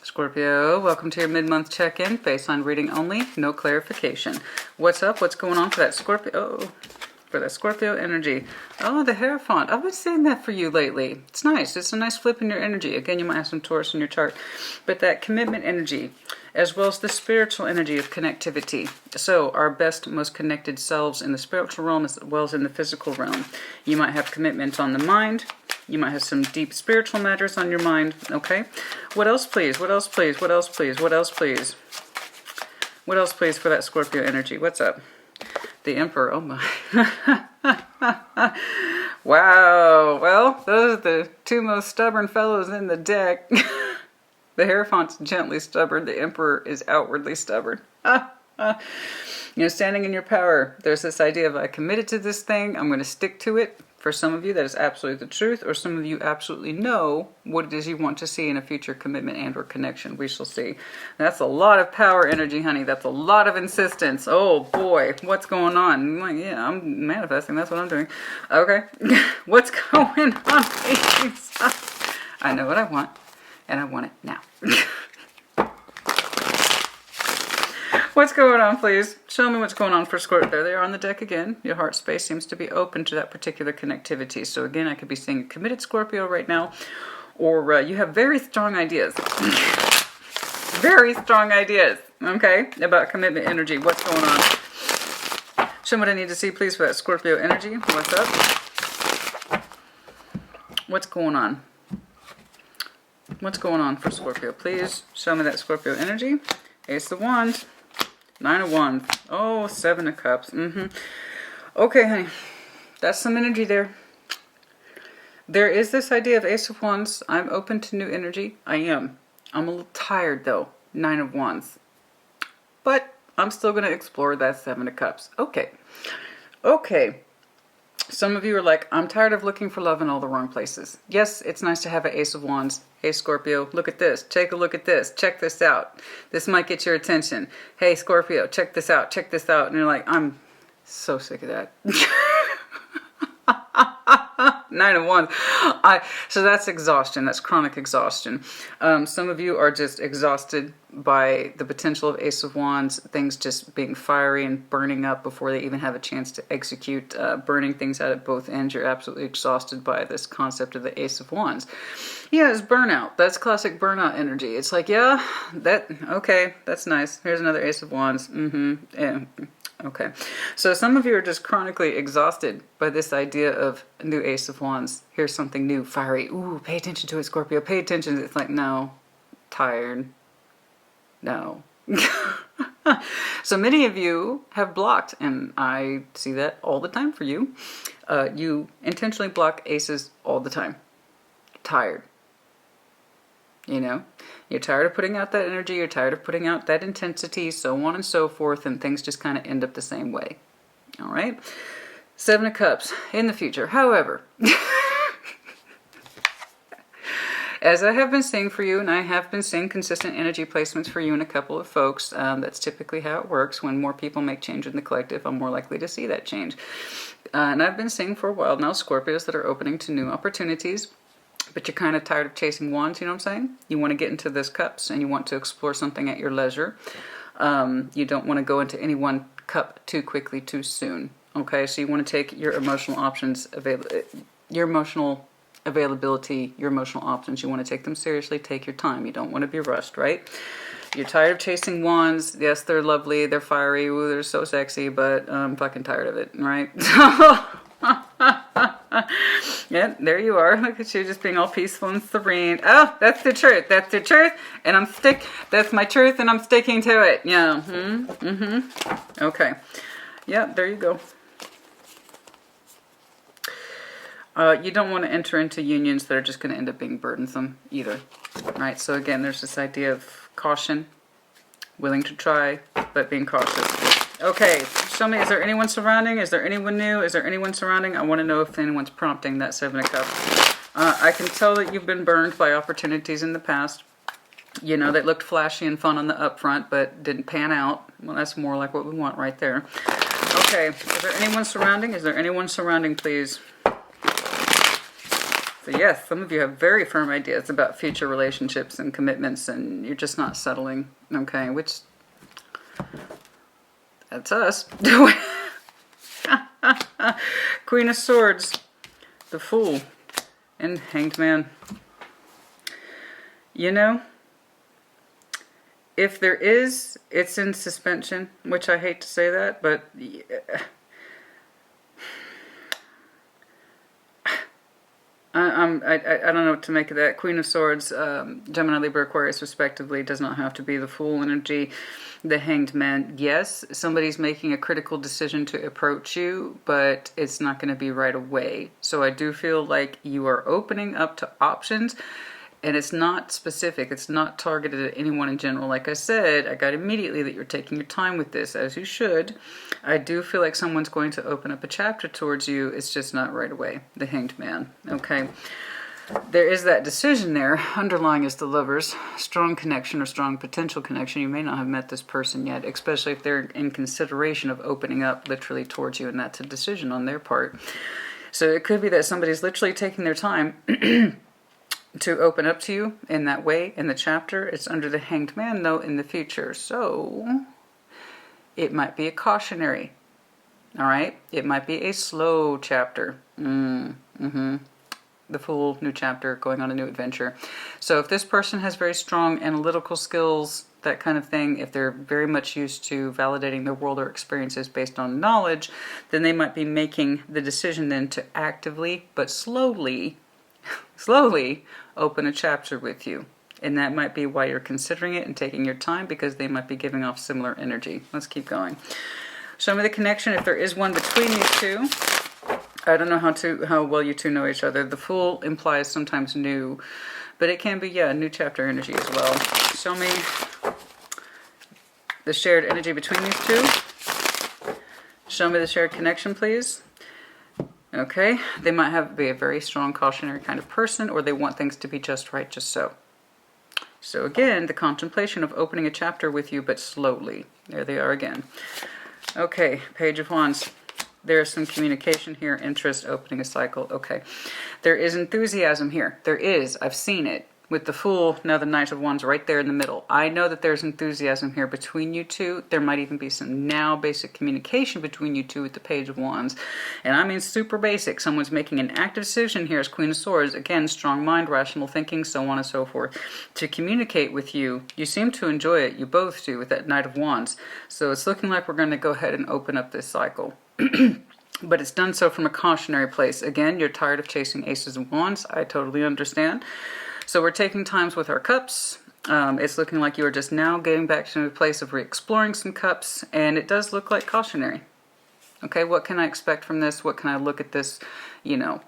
Scorpio, welcome to your mid-month check-in. Baseline reading only, no clarification. What's up? What's going on for that Scorpio? Oh, for that Scorpio energy. Oh, the Hierophant. I've been seeing that for you lately. It's nice. It's a nice flip in your energy. Again, you might have some Taurus in your chart. But that commitment energy, as well as the spiritual energy of connectivity. So our best, most connected selves in the spiritual realm as well as in the physical realm. You might have commitment on the mind. You might have some deep spiritual matters on your mind, okay? What else, please? What else, please? What else, please? What else, please? What else, please, for that Scorpio energy? What's up? The Emperor. Oh, my. Wow. Well, those are the two most stubborn fellows in the deck. The Hierophant's gently stubborn. The Emperor is outwardly stubborn. Standing in your power. There's this idea of I committed to this thing. I'm going to stick to it. For some of you, that is absolutely the truth, or some of you absolutely know what it is you want to see in a future commitment and or connection. We shall see. That's a lot of power energy, honey. That's a lot of insistence. Oh, boy. What's going on? I'm like, yeah, I'm manifesting. That's what I'm doing. Okay. What's going on, please? I know what I want, and I want it now. What's going on, please? Show me what's going on for Scorpio. There they are on the deck again. Your heart space seems to be open to that particular connectivity. So again, I could be seeing a committed Scorpio right now, or you have very strong ideas. Very strong ideas, okay, about commitment energy. What's going on? Show me what I need to see, please, for that Scorpio energy. What's up? What's going on? What's going on for Scorpio? Please show me that Scorpio energy. Ace of Wands. 9 of Wands. Oh, 7 of Cups. Okay, honey. That's some energy there. There is this idea of Ace of Wands. I'm open to new energy. I am. I'm a little tired, though. 9 of Wands. But I'm still going to explore that 7 of Cups. Okay. Okay. Some of you are like, I'm tired of looking for love in all the wrong places. Yes, it's nice to have an Ace of Wands. Hey, Scorpio, look at this. Take a look at this. Check this out. This might get your attention. Hey, Scorpio, check this out. Check this out. And you're like, I'm so sick of that. 9 of Wands. So that's exhaustion. That's chronic exhaustion. Some of you are just exhausted by the potential of Ace of Wands, things just being fiery and burning up before they even have a chance to execute, burning things out at both ends. You're absolutely exhausted by this concept of the Ace of Wands. Yeah, it's burnout. That's classic burnout energy. It's like, yeah, okay, that's nice. Here's another Ace of Wands. Yeah. Okay, so some of you are just chronically exhausted by this idea of a new Ace of Wands. Here's something new, fiery. Ooh, pay attention to it, Scorpio. Pay attention. It's like, no, tired. No. So many of you have blocked, and I see that all the time for you. You intentionally block aces all the time. Tired. You know, you're tired of putting out that energy, you're tired of putting out that intensity, so on and so forth, and things just kind of end up the same way. All right? 7 of Cups in the future. However, as I have been seeing for you, and I have been seeing consistent energy placements for you and a couple of folks, that's typically how it works. When more people make change in the collective, I'm more likely to see that change. And I've been seeing for a while now Scorpios that are opening to new opportunities. But you're kind of tired of chasing wands, you know what I'm saying? You want to get into this cups and you want to explore something at your leisure. You don't want to go into any one cup too quickly, too soon. Okay, so you want to take your emotional options, your emotional availability, your emotional options. You want to take them seriously, take your time. You don't want to be rushed, right? You're tired of chasing wands. Yes, they're lovely, they're fiery, ooh, they're so sexy, but I'm fucking tired of it, right? Yeah, there you are. Look at you just being all peaceful and serene. Oh, that's the truth. That's the truth. And that's my truth and I'm sticking to it. Yeah. Okay. Yeah, there you go. You don't want to enter into unions that are just going to end up being burdensome either. Right? So again, there's this idea of caution, willing to try, but being cautious. Okay, show me, is there anyone surrounding? Is there anyone new? Is there anyone surrounding? I want to know if anyone's prompting that 7 of Cups. I can tell that you've been burned by opportunities in the past. You know, that looked flashy and fun on the upfront, but didn't pan out. Well, that's more like what we want right there. Okay, is there anyone surrounding? Is there anyone surrounding, please? So yes, some of you have very firm ideas about future relationships and commitments, and you're just not settling. Okay, which, that's us. Queen of Swords, the Fool, and Hanged Man. You know, if there is, it's in suspension, which I hate to say that, but I don't know what to make of that. Queen of Swords, Gemini, Libra, Aquarius, respectively, does not have to be the Fool energy. The Hanged Man, yes, somebody's making a critical decision to approach you, but it's not going to be right away. So I do feel like you are opening up to options, and it's not specific. It's not targeted at anyone in general. Like I said, I got immediately that you're taking your time with this, as you should. I do feel like someone's going to open up a chapter towards you. It's just not right away. The Hanged Man, okay? There is that decision there. Underlying is the Lovers. Strong connection or strong potential connection. You may not have met this person yet, especially if they're in consideration of opening up literally towards you, and that's a decision on their part. So it could be that somebody's literally taking their time to open up to you in that way in the chapter. It's under the Hanged Man, though, in the future. So it might be a cautionary. All right? It might be a slow chapter. The Fool, new chapter, going on a new adventure. So if this person has very strong analytical skills, that kind of thing, if they're very much used to validating their world or experiences based on knowledge, then they might be making the decision then to actively, but slowly open a chapter with you. And that might be why you're considering it and taking your time, because they might be giving off similar energy. Let's keep going. Show me the connection, if there is one between these two. I don't know how well you two know each other. The Fool implies sometimes new, but it can be, yeah, new chapter energy as well. Show me the shared energy between these two. Show me the shared connection, please. Okay, they might be a very strong cautionary kind of person, or they want things to be just right, just so. So again, the contemplation of opening a chapter with you, but slowly. There they are again. Okay, Page of Wands. There's some communication here, interest, opening a cycle. Okay. There is enthusiasm here. There is. I've seen it. With the Fool, now the Knight of Wands right there in the middle. I know that there's enthusiasm here between you two. There might even be some now basic communication between you two with the Page of Wands. And I mean super basic. Someone's making an active decision here as Queen of Swords. Again, strong mind, rational thinking, so on and so forth. To communicate with you. You seem to enjoy it. You both do with that Knight of Wands. So it's looking like we're going to go ahead and open up this cycle. But it's done so from a cautionary place. Again, you're tired of chasing Aces of Wands. I totally understand. So we're taking times with our cups. It's looking like you are just now getting back to a place of re-exploring some cups. And it does look like cautionary. Okay, what can I expect from this? What can I look at this? You know,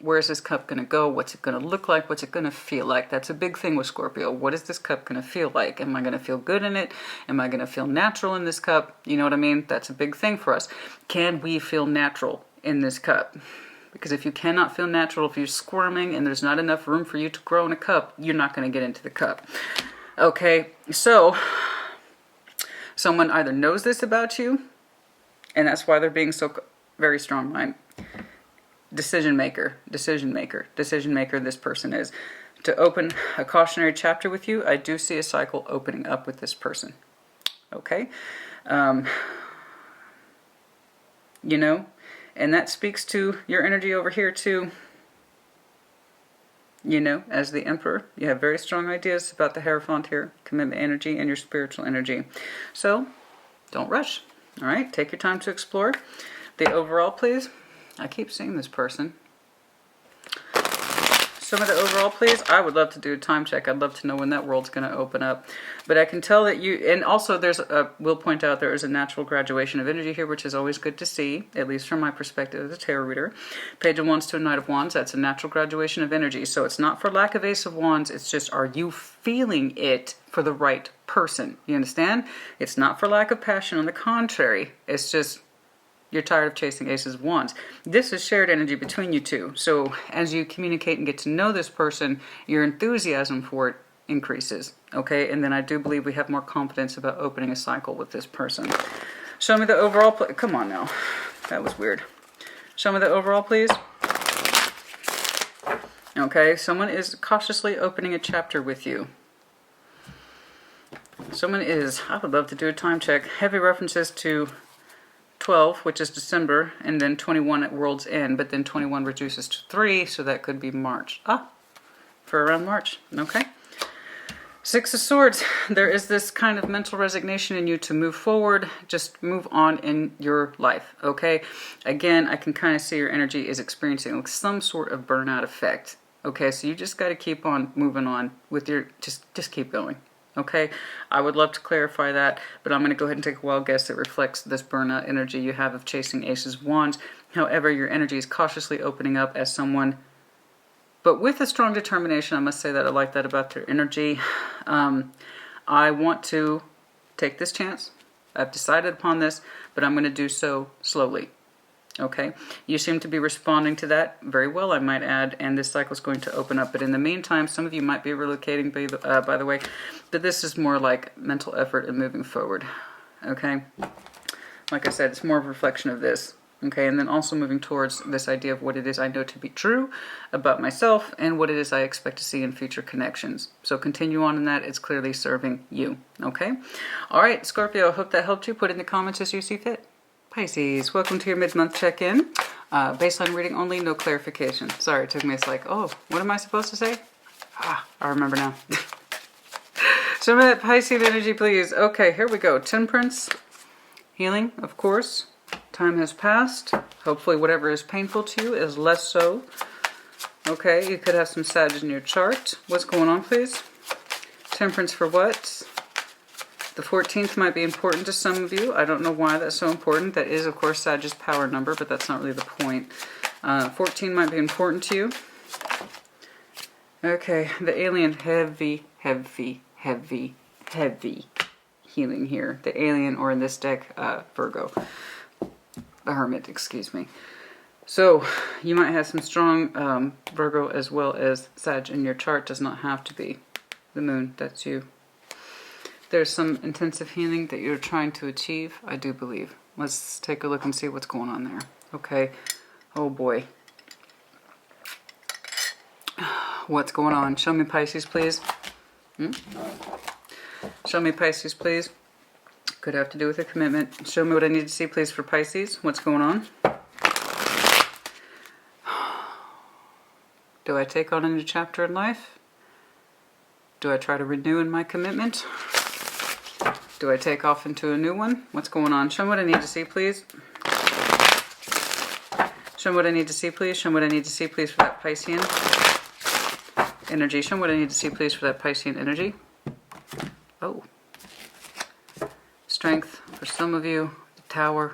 where's this cup going to go? What's it going to look like? What's it going to feel like? That's a big thing with Scorpio. What is this cup going to feel like? Am I going to feel good in it? Am I going to feel natural in this cup? You know what I mean? That's a big thing for us. Can we feel natural in this cup? Because if you cannot feel natural, if you're squirming and there's not enough room for you to grow in a cup, you're not going to get into the cup. Okay, so someone either knows this about you, and that's why they're being so very strong-minded. Decision maker, this person is. To open a cautionary chapter with you, I do see a cycle opening up with this person. Okay? You know? And that speaks to your energy over here too. You know, as the Emperor, you have very strong ideas about the Hierophant here, commitment energy and your spiritual energy. So, don't rush. All right? Take your time to explore. The overall, please. I keep seeing this person. Some of the overall, please. I would love to do a time check. I'd love to know when that world's going to open up. But I can tell that you, and also we'll point out there is a natural graduation of energy here, which is always good to see, at least from my perspective as a tarot reader. Page of Wands to a Knight of Wands, that's a natural graduation of energy. So it's not for lack of Ace of Wands, it's just, are you feeling it for the right person? You understand? It's not for lack of passion. On the contrary, it's just, You're tired of chasing aces of wands. This is shared energy between you two. So as you communicate and get to know this person, your enthusiasm for it increases. Okay, and then I do believe we have more confidence about opening a cycle with this person. Show me the overall. Come on now. That was weird. Show me the overall, please. Okay, someone is cautiously opening a chapter with you. Someone is, I would love to do a time check. Heavy references to 12, which is December, and then 21 at World's End, but then 21 reduces to 3, so that could be March. For around March. Okay. Six of Swords. There is this kind of mental resignation in you to move forward, just move on in your life, okay? Again, I can kind of see your energy is experiencing like some sort of burnout effect, okay? So you just got to keep on moving on with your, just keep going. Okay, I would love to clarify that, but I'm going to go ahead and take a wild guess that reflects this burnout energy you have of chasing aces of wands. However, your energy is cautiously opening up as someone, but with a strong determination. I must say that I like that about their energy. I want to take this chance. I've decided upon this, but I'm going to do so slowly. Okay, you seem to be responding to that very well, I might add, and this cycle is going to open up. But in the meantime, some of you might be relocating, by the way, but this is more like mental effort and moving forward. Okay, like I said, it's more of a reflection of this. Okay, and then also moving towards this idea of what it is I know to be true about myself and what it is I expect to see in future connections. So continue on in that. It's clearly serving you. Okay, all right, Scorpio, I hope that helped you. Put in the comments as you see fit. Pisces, welcome to your mid-month check-in. Baseline reading only, no clarification. Sorry, it took me. It's like, oh, what am I supposed to say? I remember now. Show me that Pisces energy, please. Okay, here we go. Temperance, healing, of course. Time has passed. Hopefully whatever is painful to you is less so. Okay, you could have some Sag in your chart. What's going on, please? Temperance for what? The 14th might be important to some of you. I don't know why that's so important. That is, of course, Sag's power number, but that's not really the point. 14 might be important to you. Okay, the alien, heavy, heavy, heavy, heavy healing here. The alien, or in this deck, Virgo. The Hermit, excuse me. So, you might have some strong Virgo as well as Sag in your chart. Does not have to be the moon. That's you. There's some intensive healing that you're trying to achieve, I do believe. Let's take a look and see what's going on there. Okay. Oh boy. What's going on? Show me Pisces, please. Show me Pisces, please. Could have to do with a commitment. Show me what I need to see, please, for Pisces. What's going on? Do I take on a new chapter in life? Do I try to renew in my commitment? Do I take off into a new one? What's going on? Show me what I need to see, please. Show me what I need to see, please. Show me what I need to see, please, for that Piscean energy. Show me what I need to see, please, for that Piscean energy. Oh. Strength for some of you. The Tower.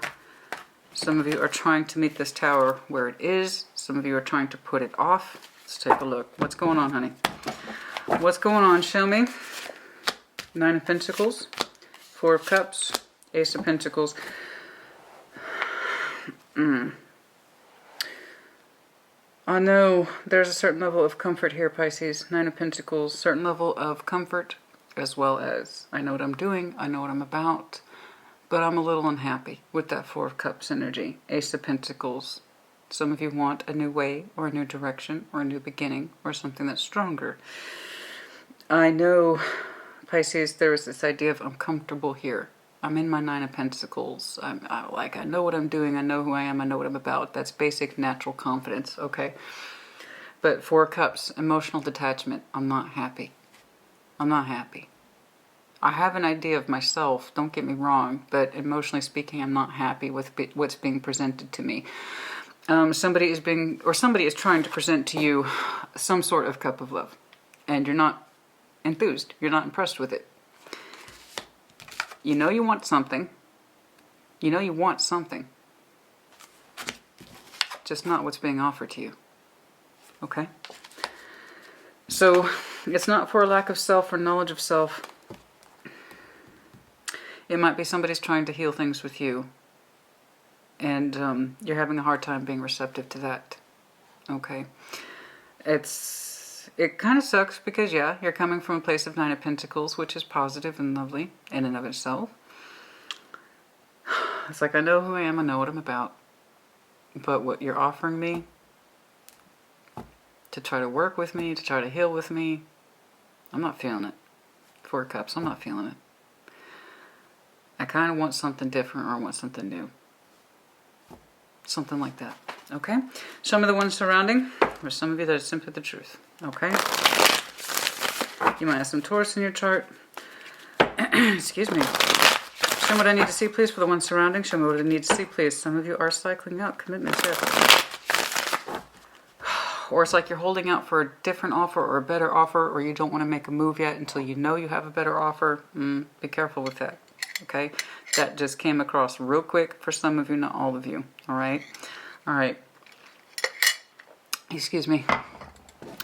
Some of you are trying to meet this Tower where it is. Some of you are trying to put it off. Let's take a look. What's going on, honey? What's going on? Show me. 9 of Pentacles. 4 of Cups, Ace of Pentacles. I know there's a certain level of comfort here, Pisces. 9 of Pentacles, certain level of comfort, as well as I know what I'm doing, I know what I'm about, but I'm a little unhappy with that 4 of Cups energy. Ace of Pentacles. Some of you want a new way, or a new direction, or a new beginning, or something that's stronger. I know, Pisces, there is this idea of I'm comfortable here. I'm in my 9 of Pentacles. I know what I'm doing. I know who I am. I know what I'm about. That's basic natural confidence, okay? But 4 of Cups, emotional detachment. I'm not happy. I'm not happy. I have an idea of myself, don't get me wrong, but emotionally speaking, I'm not happy with what's being presented to me. Somebody is trying to present to you some sort of cup of love, and you're not enthused. You're not impressed with it. You know you want something. You know you want something. Just not what's being offered to you. Okay? So, it's not for a lack of self or knowledge of self. It might be somebody's trying to heal things with you. And you're having a hard time being receptive to that. Okay. It kind of sucks because, yeah, you're coming from a place of Nine of Pentacles, which is positive and lovely in and of itself. It's like, I know who I am, I know what I'm about. But what you're offering me to try to work with me, to try to heal with me, I'm not feeling it. Four of Cups, I'm not feeling it. I kind of want something different, or I want something new. Something like that. Okay? Show me the ones surrounding. There's some of you that are simply the truth. Okay? You might have some Taurus in your chart. Excuse me. Show me what I need to see, please, for the ones surrounding. Show me what I need to see, please. Some of you are cycling out commitments. Yes. Or it's like you're holding out for a different offer or a better offer, or you don't want to make a move yet until you know you have a better offer. Be careful with that. Okay? That just came across real quick for some of you, not all of you. All right? All right. Excuse me.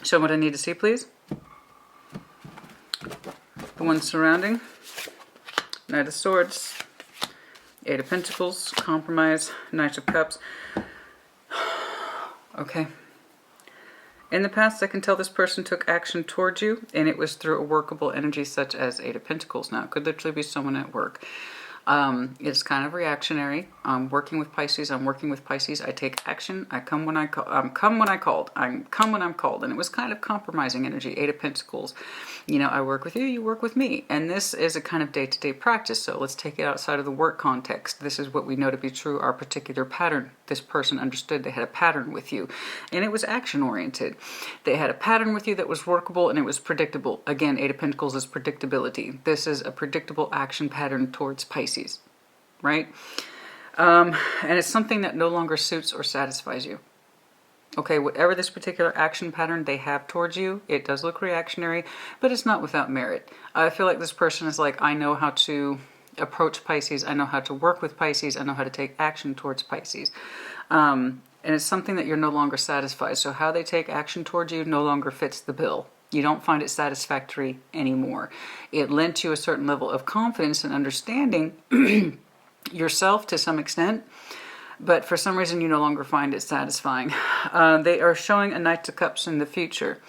Show me what I need to see, please. The ones surrounding. Knight of Swords. Eight of Pentacles. Compromise. Knight of Cups. Okay. In the past, I can tell this person took action towards you, and it was through a workable energy such as Eight of Pentacles. Now, it could literally be someone at work. It's kind of reactionary. I'm working with Pisces. I take action. I come when I call. Come when I called. I come when I'm called. And it was kind of compromising energy. Eight of Pentacles. You know, I work with you. You work with me. And this is a kind of day-to-day practice. So let's take it outside of the work context. This is what we know to be true. Our particular pattern. This person understood they had a pattern with you, and it was action-oriented. They had a pattern with you that was workable, and it was predictable. Again, Eight of Pentacles is predictability. This is a predictable action pattern towards Pisces. Right? And it's something that no longer suits or satisfies you. Okay, whatever this particular action pattern they have towards you, it does look reactionary, but it's not without merit. I feel like this person is like, I know how to approach Pisces, I know how to work with Pisces, I know how to take action towards Pisces. And it's something that you're no longer satisfied. So how they take action towards you no longer fits the bill. You don't find it satisfactory anymore. It lent you a certain level of confidence and understanding yourself to some extent, but for some reason you no longer find it satisfying. They are showing a Knight of Cups in the future.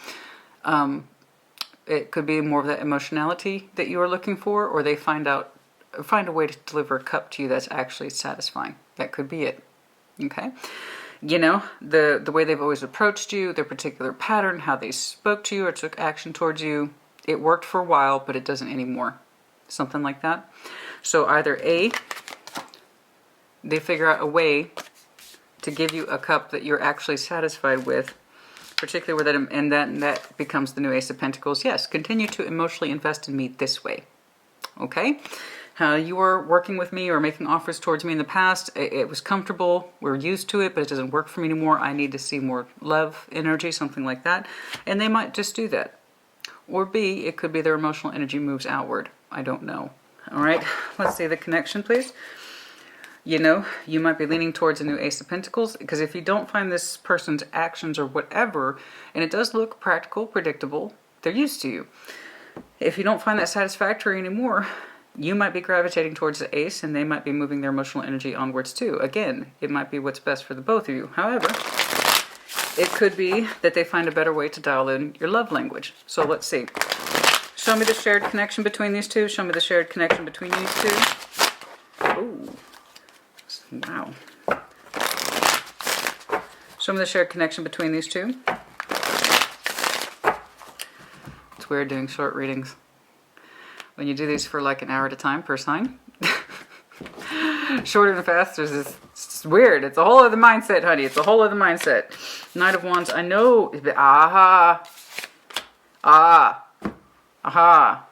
It could be more of that emotionality that you are looking for, or they find a way to deliver a cup to you that's actually satisfying. That could be it. Okay? You know, the way they've always approached you, their particular pattern, how they spoke to you or took action towards you, it worked for a while, but it doesn't anymore. Something like that. So either A, they figure out a way to give you a cup that you're actually satisfied with, particularly with that, and that becomes the new Ace of Pentacles. Yes, continue to emotionally invest in me this way. Okay? How you were working with me or making offers towards me in the past, it was comfortable, we're used to it, but it doesn't work for me anymore. I need to see more love, energy, something like that. And they might just do that. Or B, it could be their emotional energy moves outward. I don't know. All right, let's see the connection, please. You know, you might be leaning towards a new Ace of Pentacles, because if you don't find this person's actions or whatever, and it does look practical, predictable, they're used to you. If you don't find that satisfactory anymore, you might be gravitating towards the Ace, and they might be moving their emotional energy onwards too. Again, it might be what's best for the both of you. However, it could be that they find a better way to dial in your love language. So let's see. Show me the shared connection between these two. Show me the shared connection between these two. Ooh. Wow. Show me the shared connection between these two. It's weird doing short readings. When you do these for like an hour at a time per sign. Shorter and faster is it's weird. It's a whole other mindset, honey. It's a whole other mindset. Knight of Wands. I know. Aha. Aha.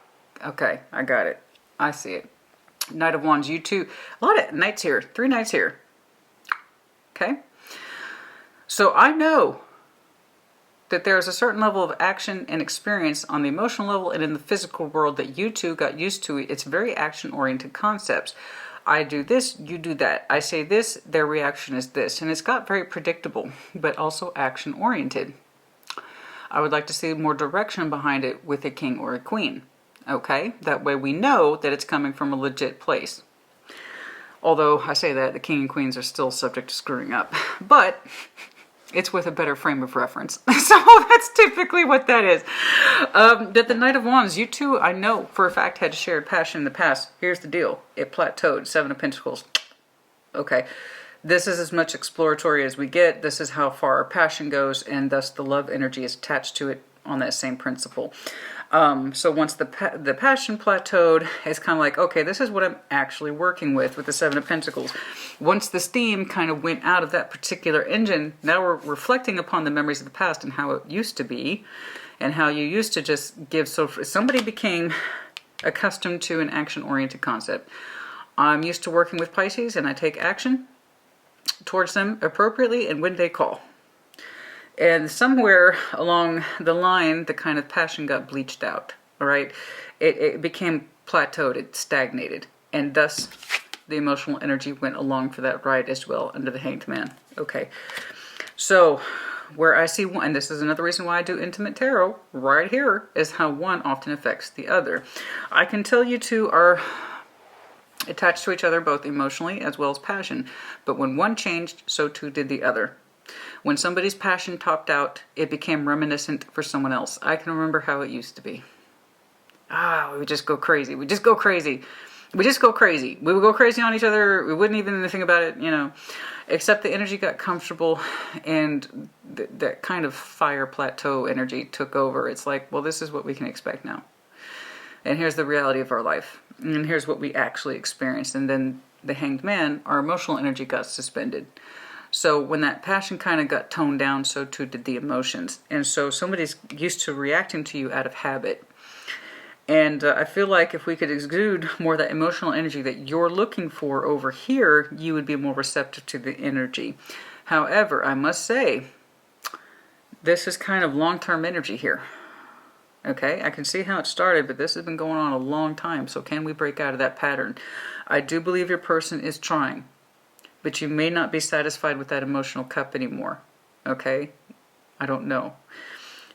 Okay, I got it. I see it. Knight of Wands, you two. A lot of knights here. 3 knights here. Okay? So I know that there is a certain level of action and experience on the emotional level and in the physical world that you two got used to. It's very action-oriented concepts. I do this, you do that. I say this, their reaction is this. And it's got very predictable, but also action-oriented. I would like to see more direction behind it with a king or a queen. Okay? That way we know that it's coming from a legit place. Although I say that, the king and queens are still subject to screwing up. But it's with a better frame of reference. So that's typically what that is. That the Knight of Wands, you two, I know for a fact, had shared passion in the past. Here's the deal. It plateaued. Seven of Pentacles. Okay. This is as much exploratory as we get. This is how far our passion goes, and thus the love energy is attached to it on that same principle. So once the passion plateaued, it's kind of like, okay, this is what I'm actually working with the Seven of Pentacles. Once the steam kind of went out of that particular engine, now we're reflecting upon the memories of the past and how it used to be, and how you used to just give. So somebody became accustomed to an action-oriented concept. I'm used to working with Pisces, and I take action towards them appropriately and when they call. And somewhere along the line, the kind of passion got bleached out, all right? It became plateaued, it stagnated, and thus the emotional energy went along for that ride as well under the Hanged Man. Okay, so where I see one, and this is another reason why I do intimate tarot right here, is how one often affects the other. I can tell you two are attached to each other both emotionally as well as passion, but when one changed, so too did the other. When somebody's passion topped out, it became reminiscent for someone else. I can remember how it used to be. We would just go crazy. We just go crazy. We just go crazy. We would go crazy on each other. We wouldn't even think about it, you know. Except the energy got comfortable, and that kind of fire plateau energy took over. It's like, well, this is what we can expect now. And here's the reality of our life. And here's what we actually experienced. And then the Hanged Man, our emotional energy got suspended. So when that passion kind of got toned down, so too did the emotions. And so somebody's used to reacting to you out of habit. And I feel like if we could exude more of that emotional energy that you're looking for over here, you would be more receptive to the energy. However, I must say, this is kind of long-term energy here. Okay, I can see how it started, but this has been going on a long time. So can we break out of that pattern? I do believe your person is trying, but you may not be satisfied with that emotional cup anymore. Okay? I don't know.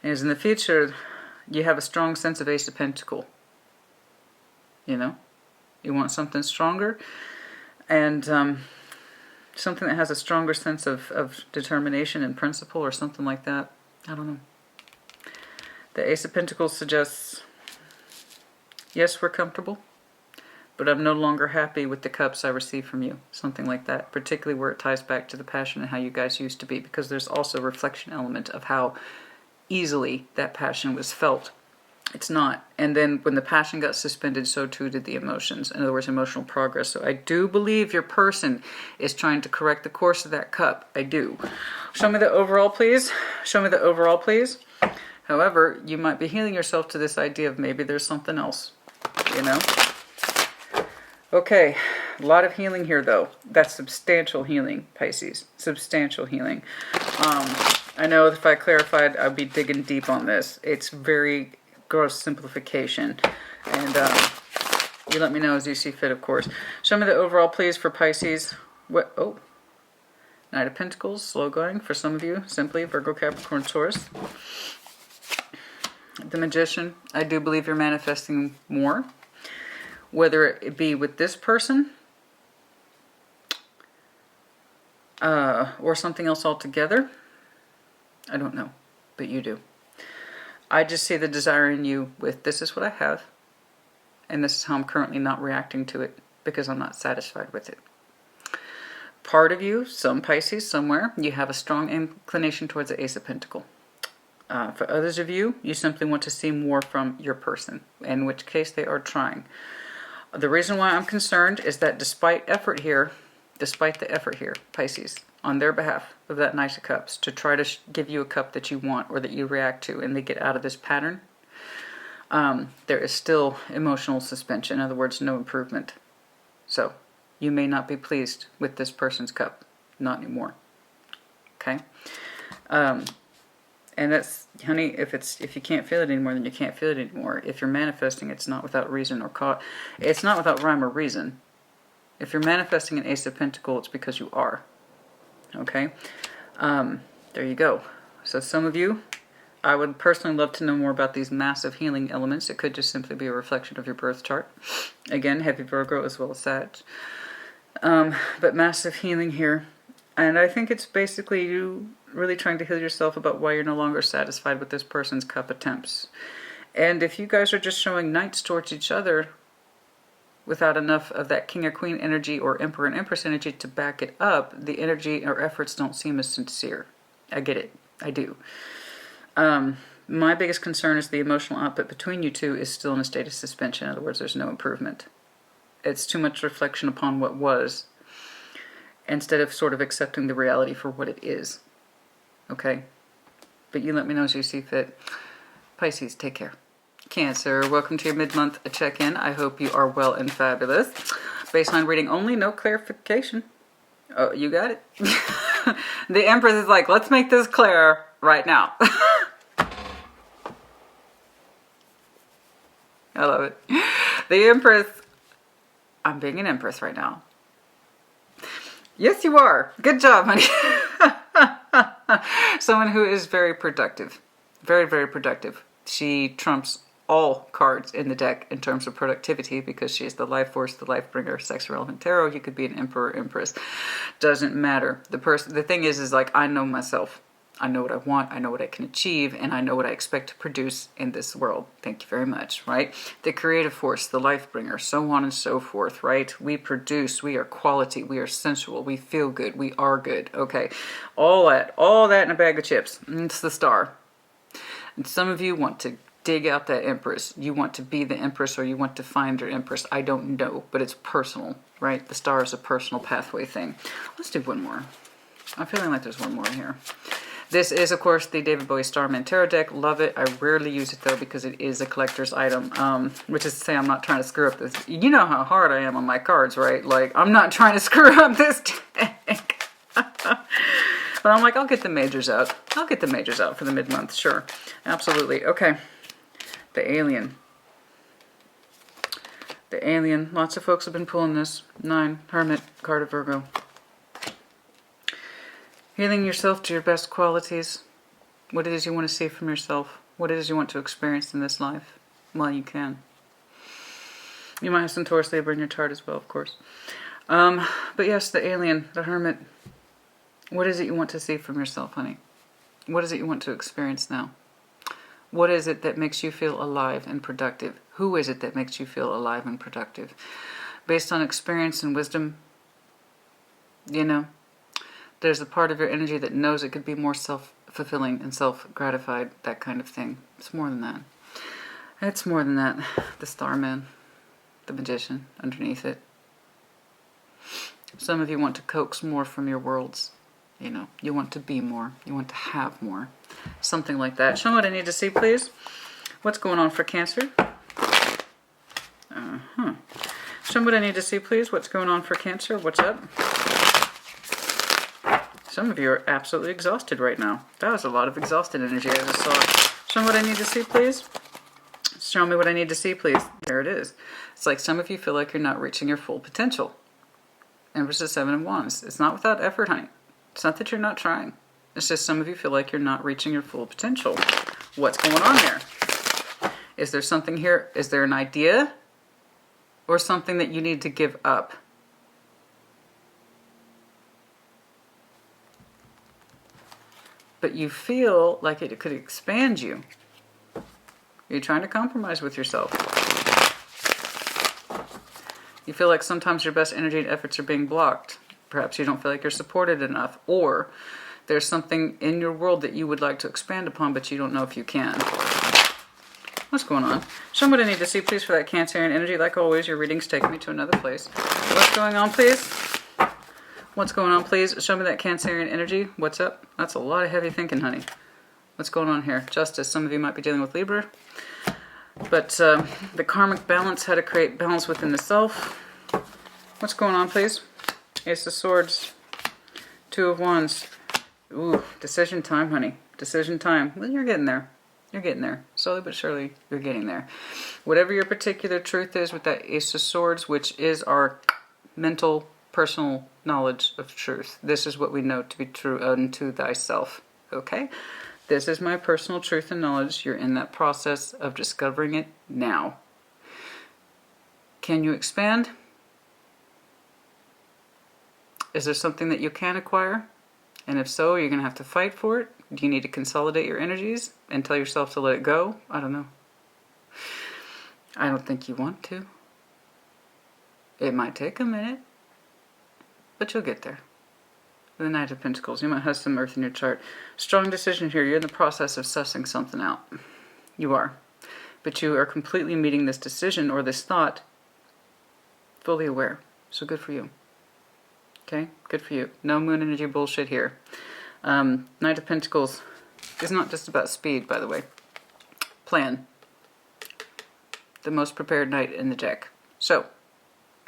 As in the future, you have a strong sense of Ace of Pentacles. You know? You want something stronger, and something that has a stronger sense of determination and principle or something like that. I don't know. The Ace of Pentacles suggests, yes, we're comfortable, but I'm no longer happy with the cups I receive from you. Something like that, particularly where it ties back to the passion and how you guys used to be, because there's also a reflection element of how easily that passion was felt. It's not. And then when the passion got suspended, so too did the emotions. In other words, emotional progress. So I do believe your person is trying to correct the course of that cup. I do. Show me the overall, please. Show me the overall, please. However, you might be healing yourself to this idea of maybe there's something else, you know? Okay, a lot of healing here, though. That's substantial healing, Pisces. Substantial healing. I know if I clarified, I'd be digging deep on this. It's very gross simplification. And you let me know as you see fit, of course. Show me the overall, please, for Pisces. What? Oh. Knight of Pentacles, slow going for some of you. Simply Virgo, Capricorn, Taurus. The Magician, I do believe you're manifesting more. Whether it be with this person or something else altogether, I don't know, but you do. I just see the desire in you with, this is what I have, and this is how I'm currently not reacting to it because I'm not satisfied with it. Part of you, some Pisces somewhere, you have a strong inclination towards the Ace of Pentacles. For others of you, you simply want to see more from your person, in which case they are trying. The reason why I'm concerned is that despite the effort here, Pisces, on their behalf of that Knight of Cups, to try to give you a cup that you want or that you react to, and they get out of this pattern, there is still emotional suspension. In other words, no improvement. So, you may not be pleased with this person's cup. Not anymore. Okay? And that's, honey, if you can't feel it anymore, then you can't feel it anymore. If you're manifesting, it's not without reason or cause. It's not without rhyme or reason. If you're manifesting an Ace of Pentacles, it's because you are. Okay? There you go. So some of you, I would personally love to know more about these massive healing elements. It could just simply be a reflection of your birth chart. Again, heavy Virgo as well as Sag. But massive healing here. And I think it's basically you really trying to heal yourself about why you're no longer satisfied with this person's cup attempts. And if you guys are just showing knights towards each other without enough of that king or queen energy or emperor and empress energy to back it up, the energy or efforts don't seem as sincere. I get it. I do. My biggest concern is the emotional output between you two is still in a state of suspension. In other words, there's no improvement. It's too much reflection upon what was instead of sort of accepting the reality for what it is. Okay? But you let me know as you see fit. Pisces, take care. Cancer, welcome to your mid-month check-in. I hope you are well and fabulous. Baseline reading only, no clarification. Oh, you got it. The Empress is like, let's make this clear right now. I love it. The Empress, I'm being an Empress right now. Yes, you are. Good job, honey. Someone who is very productive. Very, very productive. She trumps all cards in the deck in terms of productivity because she is the life force, the life bringer, sex relevant tarot. You could be an emperor, empress. Doesn't matter. The thing is like, I know myself. I know what I want, I know what I can achieve, and I know what I expect to produce in this world. Thank you very much, right? The creative force, the life bringer, so on and so forth, right? We produce, we are quality, we are sensual, we feel good, we are good, okay? All that in a bag of chips. It's the star. And some of you want to dig out that empress. You want to be the empress or you want to find your empress. I don't know, but it's personal, right? The star is a personal pathway thing. Let's do one more. I'm feeling like there's one more here. This is, of course, the David Bowie Starman Tarot deck. Love it. I rarely use it, though, because it is a collector's item, which is to say I'm not trying to screw up this. You know how hard I am on my cards, right? Like, I'm not trying to screw up this deck. But I'm like, I'll get the majors out. I'll get the majors out for the mid-month. Sure. Absolutely. Okay. The Alien. The Alien. Lots of folks have been pulling this. 9. Hermit. Card of Virgo. Healing yourself to your best qualities. What it is you want to see from yourself. What it is you want to experience in this life while you can. You might have some Taurus, Libra in your chart as well, of course. But yes, the Alien, the Hermit. What is it you want to see from yourself, honey? What is it you want to experience now? What is it that makes you feel alive and productive? Who is it that makes you feel alive and productive? Based on experience and wisdom, you know, there's a part of your energy that knows it could be more self-fulfilling and self-gratified, that kind of thing. It's more than that. It's more than that. The Starman, the Magician underneath it. Some of you want to coax more from your worlds. You know, you want to be more. You want to have more. Something like that. Show me what I need to see, please. What's going on for Cancer? Show me what I need to see, please. What's going on for Cancer? What's up? Some of you are absolutely exhausted right now. That was a lot of exhausted energy I just saw. Show me what I need to see, please. Show me what I need to see, please. There it is. It's like some of you feel like you're not reaching your full potential. Empress of 7 of Wands. It's not without effort, honey. It's not that you're not trying. It's just some of you feel like you're not reaching your full potential. What's going on there? Is there something here? Is there an idea? Or something that you need to give up? But you feel like it could expand you. You're trying to compromise with yourself. You feel like sometimes your best energy and efforts are being blocked. Perhaps you don't feel like you're supported enough. Or there's something in your world that you would like to expand upon, but you don't know if you can. What's going on? Show me what I need to see, please, for that Cancerian energy. Like always, your readings take me to another place. What's going on, please? What's going on, please? Show me that Cancerian energy. What's up? That's a lot of heavy thinking, honey. What's going on here? Justice. Some of you might be dealing with Libra. But the karmic balance, how to create balance within the self. What's going on, please? Ace of Swords. 2 of Wands. Ooh, decision time, honey. Decision time. Well, you're getting there. You're getting there. Slowly but surely, you're getting there. Whatever your particular truth is with that Ace of Swords, which is our mental, personal knowledge of truth. This is what we know to be true unto thyself. Okay? This is my personal truth and knowledge. You're in that process of discovering it now. Can you expand? Is there something that you can acquire? And if so, you're going to have to fight for it? Do you need to consolidate your energies and tell yourself to let it go? I don't know. I don't think you want to. It might take a minute, but you'll get there. The Knight of Pentacles. You might have some earth in your chart. Strong decision here. You're in the process of sussing something out. You are. But you are completely meeting this decision or this thought fully aware. So good for you. Okay? Good for you. No moon energy bullshit here. Knight of Pentacles is not just about speed, by the way. Plan. The most prepared knight in the deck. So,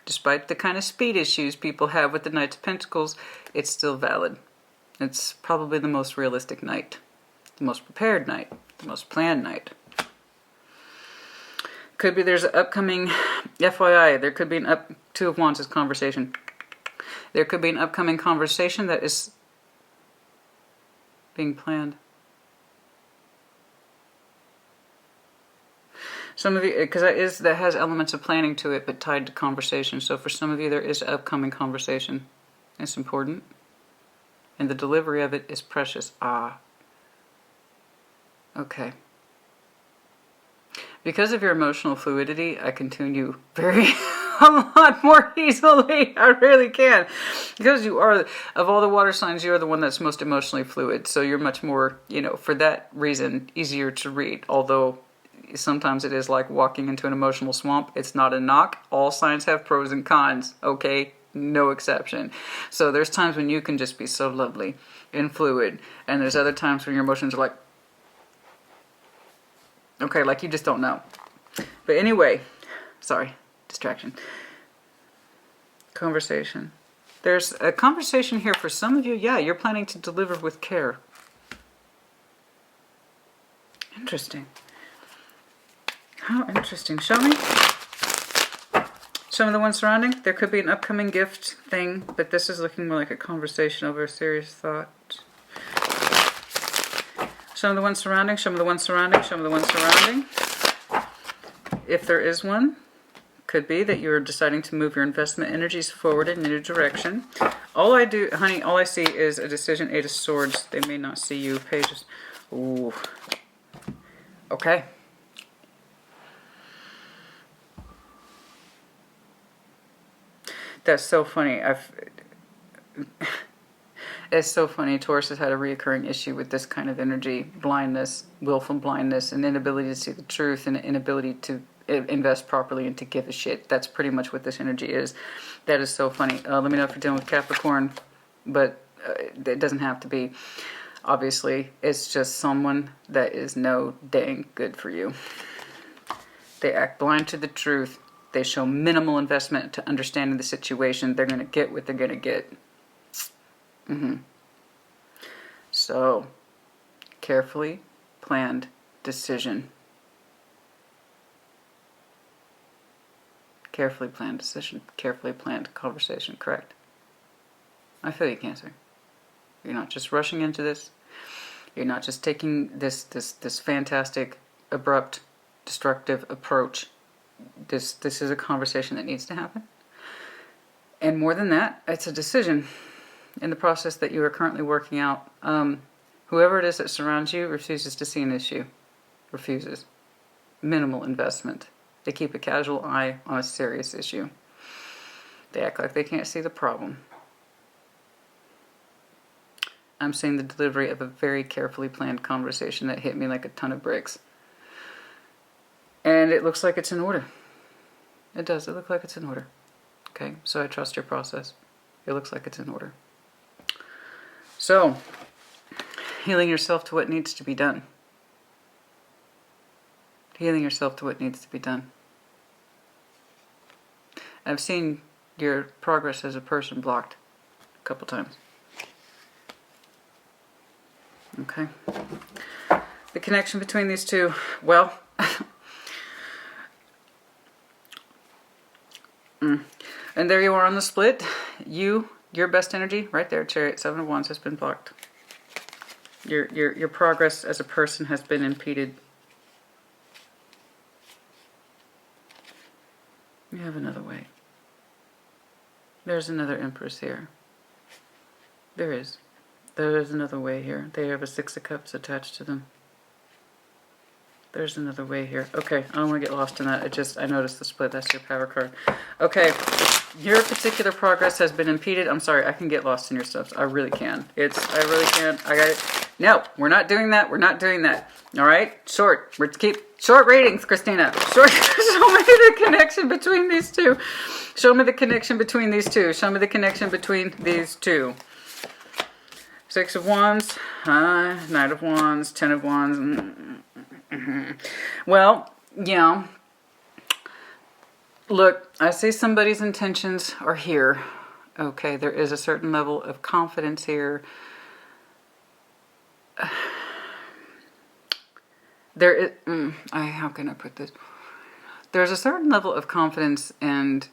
despite the kind of speed issues people have with the Knight of Pentacles, it's still valid. It's probably the most realistic knight. The most prepared knight. The most planned knight. Could be there's an upcoming, FYI, there could be an Two of Wands is conversation. There could be an upcoming conversation that is being planned. Some of you, because that has elements of planning to it, but tied to conversation. So for some of you, there is an upcoming conversation. It's important. And the delivery of it is precious. Ah. Okay. Because of your emotional fluidity, I can tune you a lot more easily. I really can. Because you are, of all the water signs, you're the one that's most emotionally fluid. So you're much more, for that reason, easier to read. Although sometimes it is like walking into an emotional swamp. It's not a knock. All signs have pros and cons, okay? No exception. So there's times when you can just be so lovely and fluid. And there's other times when your emotions are like, okay, like you just don't know. But anyway, sorry, distraction. Conversation. There's a conversation here for some of you. Yeah, you're planning to deliver with care. Interesting. How interesting. Show me. Show me the one surrounding. There could be an upcoming gift thing, but this is looking more like a conversation over a serious thought. Show me the one surrounding. Show me the one surrounding. Show me the one surrounding. If there is one, could be that you're deciding to move your investment energies forward in a new direction. All I do, honey, all I see is a decision, 8 of Swords. They may not see you. Pages. Ooh. Okay. That's so funny. It's so funny. Taurus has had a reoccurring issue with this kind of energy, blindness, willful blindness, and inability to see the truth, and inability to invest properly and to give a shit. That's pretty much what this energy is. That is so funny. Let me know if you're dealing with Capricorn, but it doesn't have to be. Obviously, it's just someone that is no dang good for you. They act blind to the truth. They show minimal investment to understanding the situation. They're going to get what they're going to get. So, carefully planned decision. Carefully planned decision. Carefully planned conversation. Correct. I feel you, Cancer. You're not just rushing into this. You're not just taking this fantastic, abrupt, destructive approach. This is a conversation that needs to happen. And more than that, it's a decision in the process that you are currently working out. Whoever it is that surrounds you refuses to see an issue. Refuses. Minimal investment. They keep a casual eye on a serious issue. They act like they can't see the problem. I'm seeing the delivery of a very carefully planned conversation that hit me like a ton of bricks. And it looks like it's in order. It does. It looks like it's in order. Okay, so I trust your process. It looks like it's in order. So, healing yourself to what needs to be done. Healing yourself to what needs to be done. I've seen your progress as a person blocked a couple times. Okay. The connection between these two, well, and there you are on the split. Your best energy, right there, Chariot, 7 of Wands has been blocked. Your progress as a person has been impeded. You have another way. There's another Empress here. There is. There is another way here. They have a Six of Cups attached to them. There's another way here. Okay, I don't want to get lost in that. I noticed the split. That's your power card. Okay, your particular progress has been impeded. I'm sorry, I can get lost in your stuff. I really can. I really can. I got it. No, we're not doing that. We're not doing that. All right? Short. We're to keep short readings, Christina. Short. Show me the connection between these two. Show me the connection between these two. Show me the connection between these two. Six of Wands, Knight of Wands, Ten of Wands. Well, yeah. Look, I see somebody's intentions are here. Okay, there is a certain level of confidence here. There is, how can I put this? There's a certain level of confidence and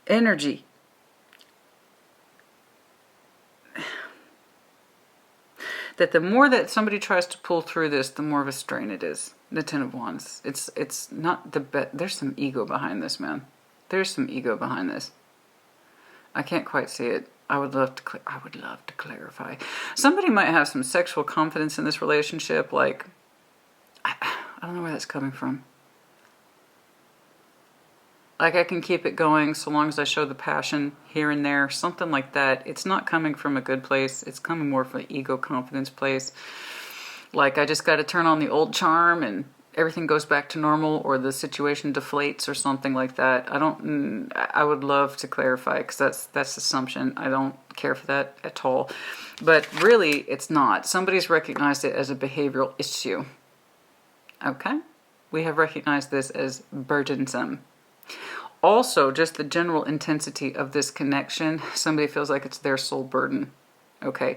energy. That the more that somebody tries to pull through this, the more of a strain it is. The Ten of Wands. It's not the best. There's some ego behind this, man. There's some ego behind this. I can't quite see it. I would love to clarify. Somebody might have some sexual confidence in this relationship. Like, I don't know where that's coming from. Like, I can keep it going so long as I show the passion here and there, something like that. It's not coming from a good place. It's coming more from an ego confidence place. Like, I just got to turn on the old charm and everything goes back to normal, or the situation deflates or something like that. I would love to clarify, because that's assumption. I don't care for that at all. But really, it's not. Somebody's recognized it as a behavioral issue. Okay? We have recognized this as burdensome. Also, just the general intensity of this connection, somebody feels like it's their sole burden. Okay,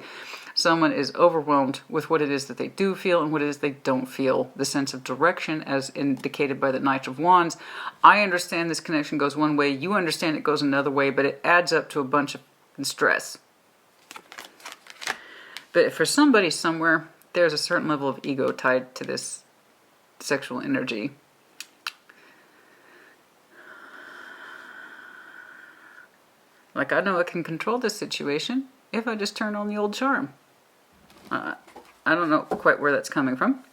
someone is overwhelmed with what it is that they do feel and what it is they don't feel. The sense of direction, as indicated by the Knight of Wands. I understand this connection goes one way, you understand it goes another way, but it adds up to a bunch of stress. But for somebody somewhere, there's a certain level of ego tied to this sexual energy. Like, I know I can control this situation if I just turn on the old charm. I don't know quite where that's coming from.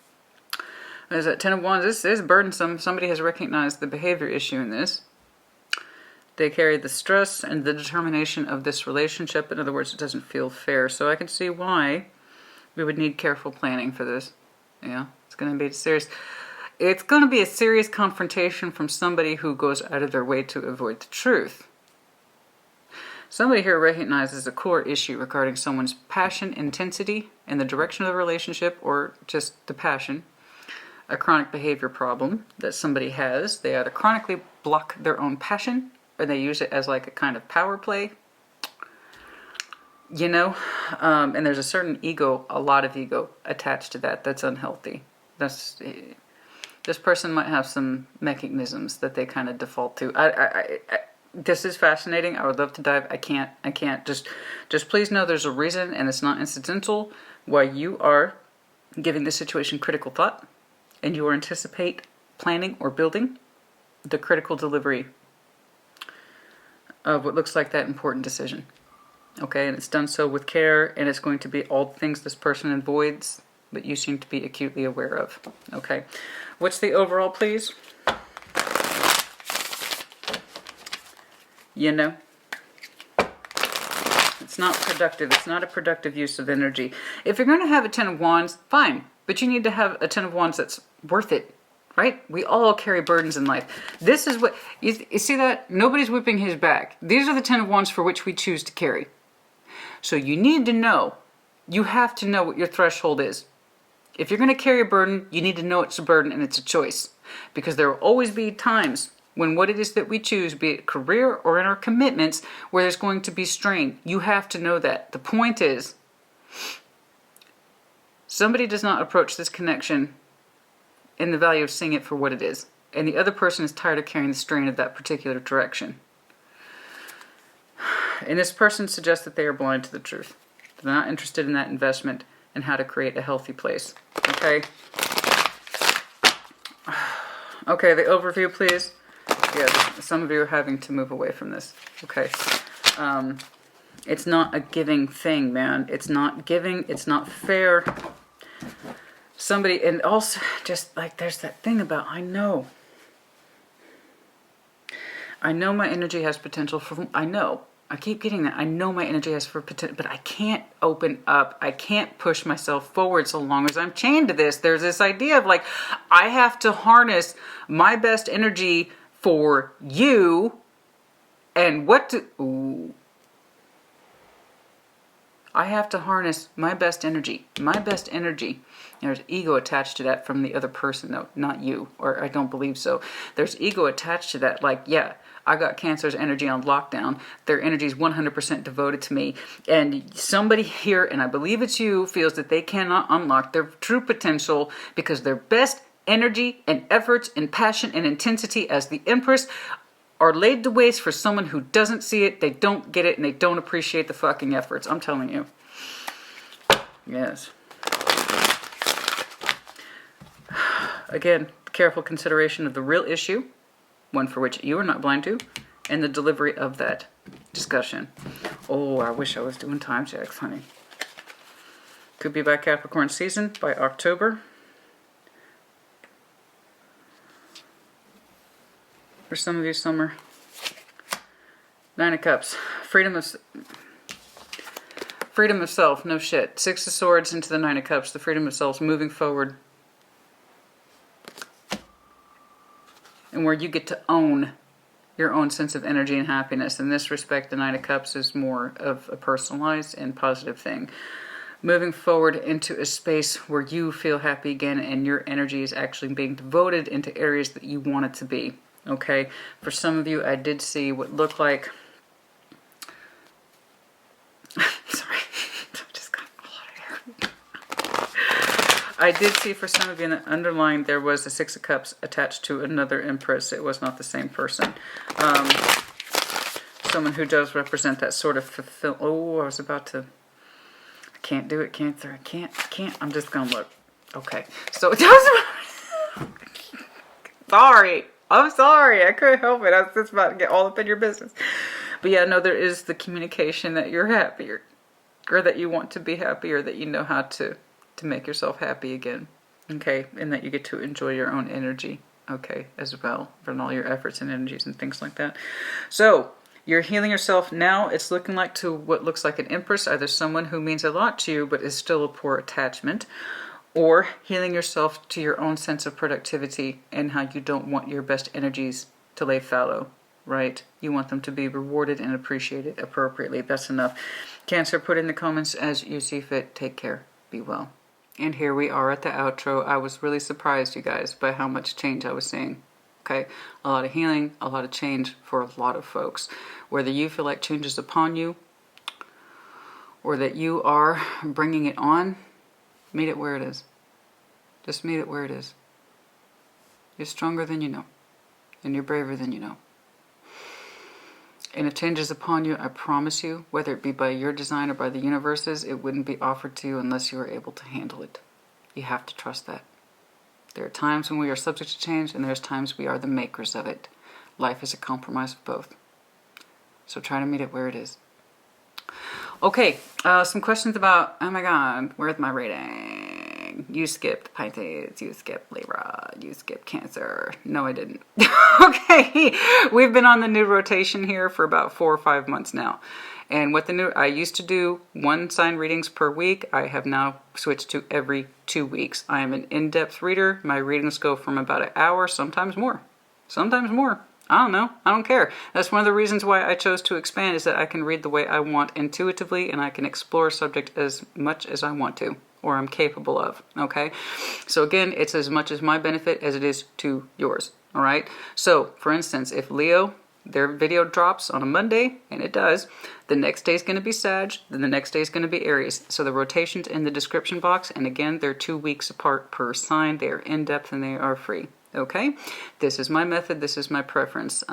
There's that Ten of Wands. This is burdensome. Somebody has recognized the behavior issue in this. They carry the stress and the determination of this relationship. In other words, it doesn't feel fair. So I can see why we would need careful planning for this. Yeah, it's going to be serious. It's going to be a serious confrontation from somebody who goes out of their way to avoid the truth. Somebody here recognizes a core issue regarding someone's passion, intensity, and the direction of the relationship, or just the passion. A chronic behavior problem that somebody has. They either chronically block their own passion, or they use it as like a kind of power play. You know? And there's a certain ego, a lot of ego attached to that. That's unhealthy. This person might have some mechanisms that they kind of default to. This is fascinating. I would love to dive. I can't. Just please know there's a reason, and it's not incidental, why you are giving this situation critical thought, and you are anticipate planning or building the critical delivery of what looks like that important decision. Okay, and it's done so with care, and it's going to be all the things this person avoids, but you seem to be acutely aware of. Okay, what's the overall, please? You know, it's not productive. It's not a productive use of energy. If you're going to have a Ten of Wands, fine. But you need to have a Ten of Wands that's worth it, right? We all carry burdens in life. This is what, you see that? Nobody's whipping his back. These are the Ten of Wands for which we choose to carry. So you need to know, you have to know what your threshold is. If you're going to carry a burden, you need to know it's a burden and it's a choice. Because there will always be times when what it is that we choose, be it career or in our commitments, where there's going to be strain. You have to know that. The point is, somebody does not approach this connection in the value of seeing it for what it is. And the other person is tired of carrying the strain of that particular direction. And this person suggests that they are blind to the truth. They're not interested in that investment and how to create a healthy place. Okay? Okay, the overview, please. Yes, some of you are having to move away from this. Okay. It's not a giving thing, man. It's not giving. It's not fair. Somebody, and also just like there's that thing about, I know my energy has potential for, I keep getting that. I know my energy has for potential, but I can't open up. I can't push myself forward so long as I'm chained to this. There's this idea of like, I have to harness my best energy for you. And I have to harness my best energy. My best energy. There's ego attached to that from the other person, though, not you, or I don't believe so. There's ego attached to that. Like, yeah, I got Cancer's energy on lockdown. Their energy is 100% devoted to me. And somebody here, and I believe it's you, feels that they cannot unlock their true potential because their best energy and efforts and passion and intensity as the Empress are laid to waste for someone who doesn't see it, they don't get it, and they don't appreciate the fucking efforts. I'm telling you. Yes. Again, careful consideration of the real issue, one for which you are not blind to, and the delivery of that discussion. Oh, I wish I was doing time checks, honey. Could be by Capricorn season, by October. For some of you, summer. Nine of Cups. Freedom of self. No shit. Six of Swords into the Nine of Cups. The freedom of self. Moving forward. And where you get to own your own sense of energy and happiness. In this respect, the Nine of Cups is more of a personalized and positive thing. Moving forward into a space where you feel happy again and your energy is actually being devoted into areas that you want it to be. Okay? For some of you, I did see what looked like... Sorry. I just got a lot of hair. I did see for some of you in the underlying there was a Six of Cups attached to another Empress. It was not the same person. Someone who does represent that sort of fulfill. Oh, I was about to. I can't do it, Cancer. I can't. I'm just gonna look. Okay. So it does. Sorry. I'm sorry. I couldn't help it. I was just about to get all up in your business. But yeah, no, there is the communication that you're happier, or that you want to be happy, or that you know how to make yourself happy again, okay, and that you get to enjoy your own energy, okay, as well, from all your efforts and energies and things like that. So, you're healing yourself now. It's looking like to what looks like an Empress, either someone who means a lot to you but is still a poor attachment, or healing yourself to your own sense of productivity and how you don't want your best energies to lay fallow, right? You want them to be rewarded and appreciated appropriately. That's enough. Cancer, put in the comments as you see fit. Take care. Be well. And here we are at the outro. I was really surprised, you guys, by how much change I was seeing. Okay? A lot of healing, a lot of change for a lot of folks. Whether you feel like change is upon you or that you are bringing it on, meet it where it is. Just meet it where it is. You're stronger than you know. And you're braver than you know. And if change is upon you, I promise you, whether it be by your design or by the universe's, it wouldn't be offered to you unless you were able to handle it. You have to trust that. There are times when we are subject to change, and there's times we are the makers of it. Life is a compromise of both. So try to meet it where it is. Okay, some questions about, oh my god, where's my rating? You skipped Pisces, you skipped Libra, you skipped Cancer. No, I didn't. Okay, we've been on the new rotation here for about 4 or 5 months now. And what I used to do 1 sign readings per week. I have now switched to every 2 weeks. I am an in-depth reader. My readings go from about an hour, sometimes more. Sometimes more. I don't know. I don't care. That's one of the reasons why I chose to expand, is that I can read the way I want intuitively, and I can explore a subject as much as I want to, or I'm capable of, okay? So again, it's as much as my benefit as it is to yours, all right? So, for instance, if Leo, their video drops on a Monday, and it does, the next day is going to be Sag, then the next day is going to be Aries. So the rotation's in the description box, and again, they're 2 weeks apart per sign. They are in-depth and they are free. Okay, this is my method, this is my preference,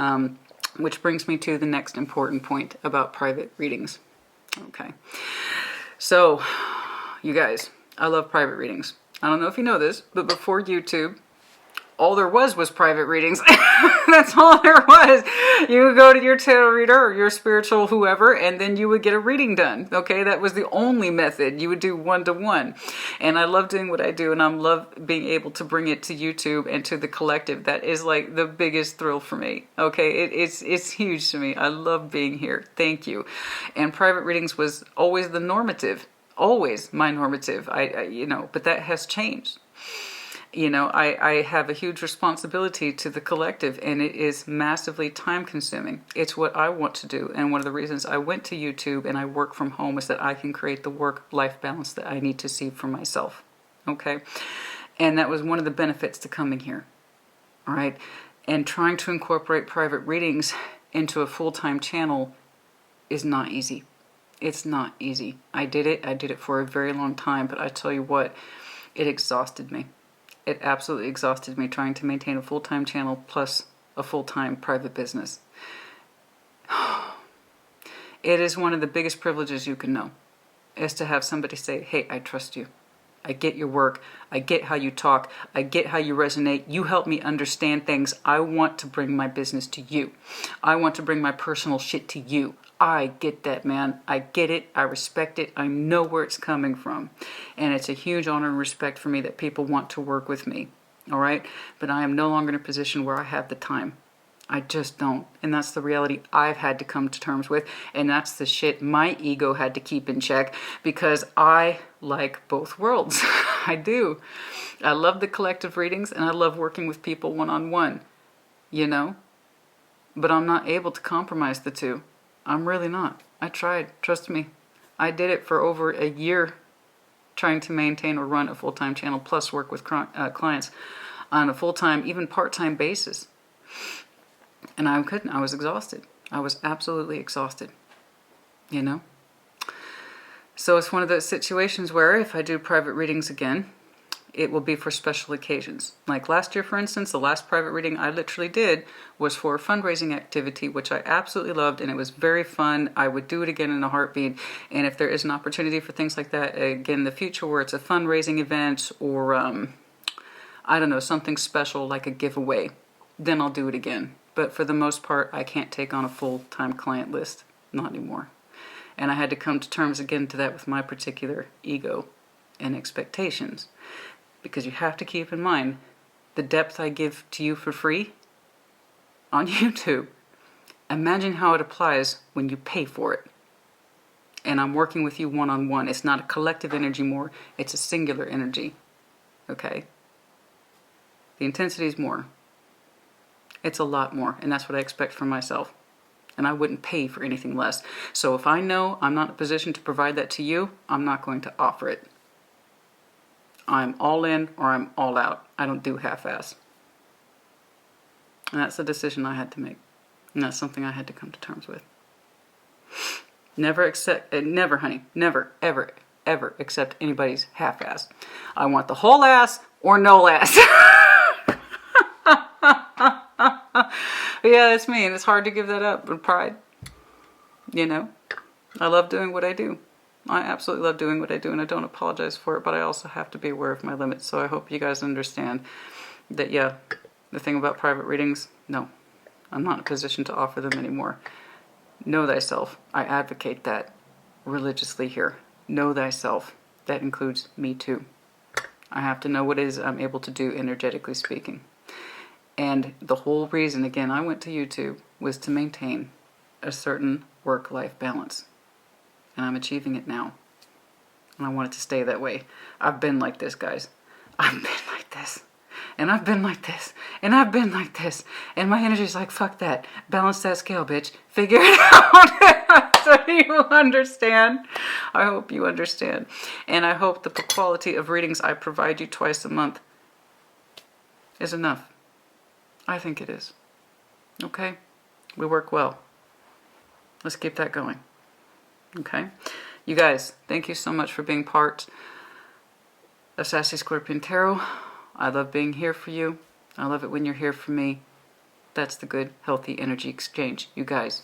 which brings me to the next important point about private readings. Okay, so you guys, I love private readings. I don't know if you know this, but before YouTube, all there was private readings. That's all there was. You would go to your tarot reader or your spiritual whoever, and then you would get a reading done. Okay, that was the only method. You would do one-to-one. And I love doing what I do, and I love being able to bring it to YouTube and to the collective. That is like the biggest thrill for me. Okay, it's huge to me. I love being here. Thank you. And private readings was always the normative. Always my normative. You know, but that has changed. You know, I have a huge responsibility to the collective, and it is massively time consuming. It's what I want to do. And one of the reasons I went to YouTube and I work from home is that I can create the work-life balance that I need to see for myself. Okay. And that was one of the benefits to coming here. All right. And trying to incorporate private readings into a full-time channel is not easy. It's not easy. I did it for a very long time, but I tell you what, it exhausted me. It absolutely exhausted me trying to maintain a full-time channel plus a full-time private business. It is one of the biggest privileges you can know, is to have somebody say, hey, I trust you. I get your work. I get how you talk. I get how you resonate. You help me understand things. I want to bring my business to you. I want to bring my personal shit to you. I get that, man. I get it. I respect it. I know where it's coming from. And it's a huge honor and respect for me that people want to work with me. All right? But I am no longer in a position where I have the time. I just don't. And that's the reality I've had to come to terms with. And that's the shit my ego had to keep in check, because I like both worlds. I do. I love the collective readings, and I love working with people one-on-one, you know? But I'm not able to compromise the two. I'm really not. I tried. Trust me. I did it for over a year, trying to maintain or run a full-time channel plus work with clients on a full-time, even part-time basis. And I couldn't. I was exhausted. I was absolutely exhausted, you know? So it's one of those situations where if I do private readings again, it will be for special occasions. Like last year, for instance, the last private reading I literally did was for a fundraising activity, which I absolutely loved, and it was very fun. I would do it again in a heartbeat. And if there is an opportunity for things like that again in the future, where it's a fundraising event or, I don't know, something special like a giveaway, then I'll do it again. But for the most part, I can't take on a full-time client list. Not anymore. And I had to come to terms again to that with my particular ego and expectations. Because you have to keep in mind, the depth I give to you for free on YouTube, imagine how it applies when you pay for it. And I'm working with you one-on-one. It's not a collective energy more, it's a singular energy. Okay? The intensity is more. It's a lot more, and that's what I expect from myself. And I wouldn't pay for anything less. So if I know I'm not in a position to provide that to you, I'm not going to offer it. I'm all in or I'm all out. I don't do half-ass. And that's a decision I had to make. And that's something I had to come to terms with. Never accept, never, honey, never, ever, ever accept anybody's half-ass. I want the whole ass or no ass. Yeah, that's me, and it's hard to give that up with pride. You know, I love doing what I do. I absolutely love doing what I do, and I don't apologize for it, but I also have to be aware of my limits. So I hope you guys understand that, yeah, the thing about private readings, no, I'm not in a position to offer them anymore. Know thyself. I advocate that religiously here. Know thyself. That includes me too. I have to know what it is I'm able to do energetically speaking. And the whole reason, again, I went to YouTube was to maintain a certain work-life balance. And I'm achieving it now. And I want it to stay that way. I've been like this, guys. I've been like this. And I've been like this. And I've been like this. And my energy's like, fuck that. Balance that scale, bitch. Figure it out. So you understand. I hope you understand. And I hope the quality of readings I provide you twice a month is enough. I think it is. Okay? We work well. Let's keep that going. Okay? You guys, thank you so much for being part of Sassy Scorpion Tarot. I love being here for you. I love it when you're here for me. That's the good, healthy energy exchange. You guys,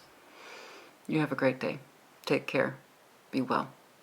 you have a great day. Take care. Be well.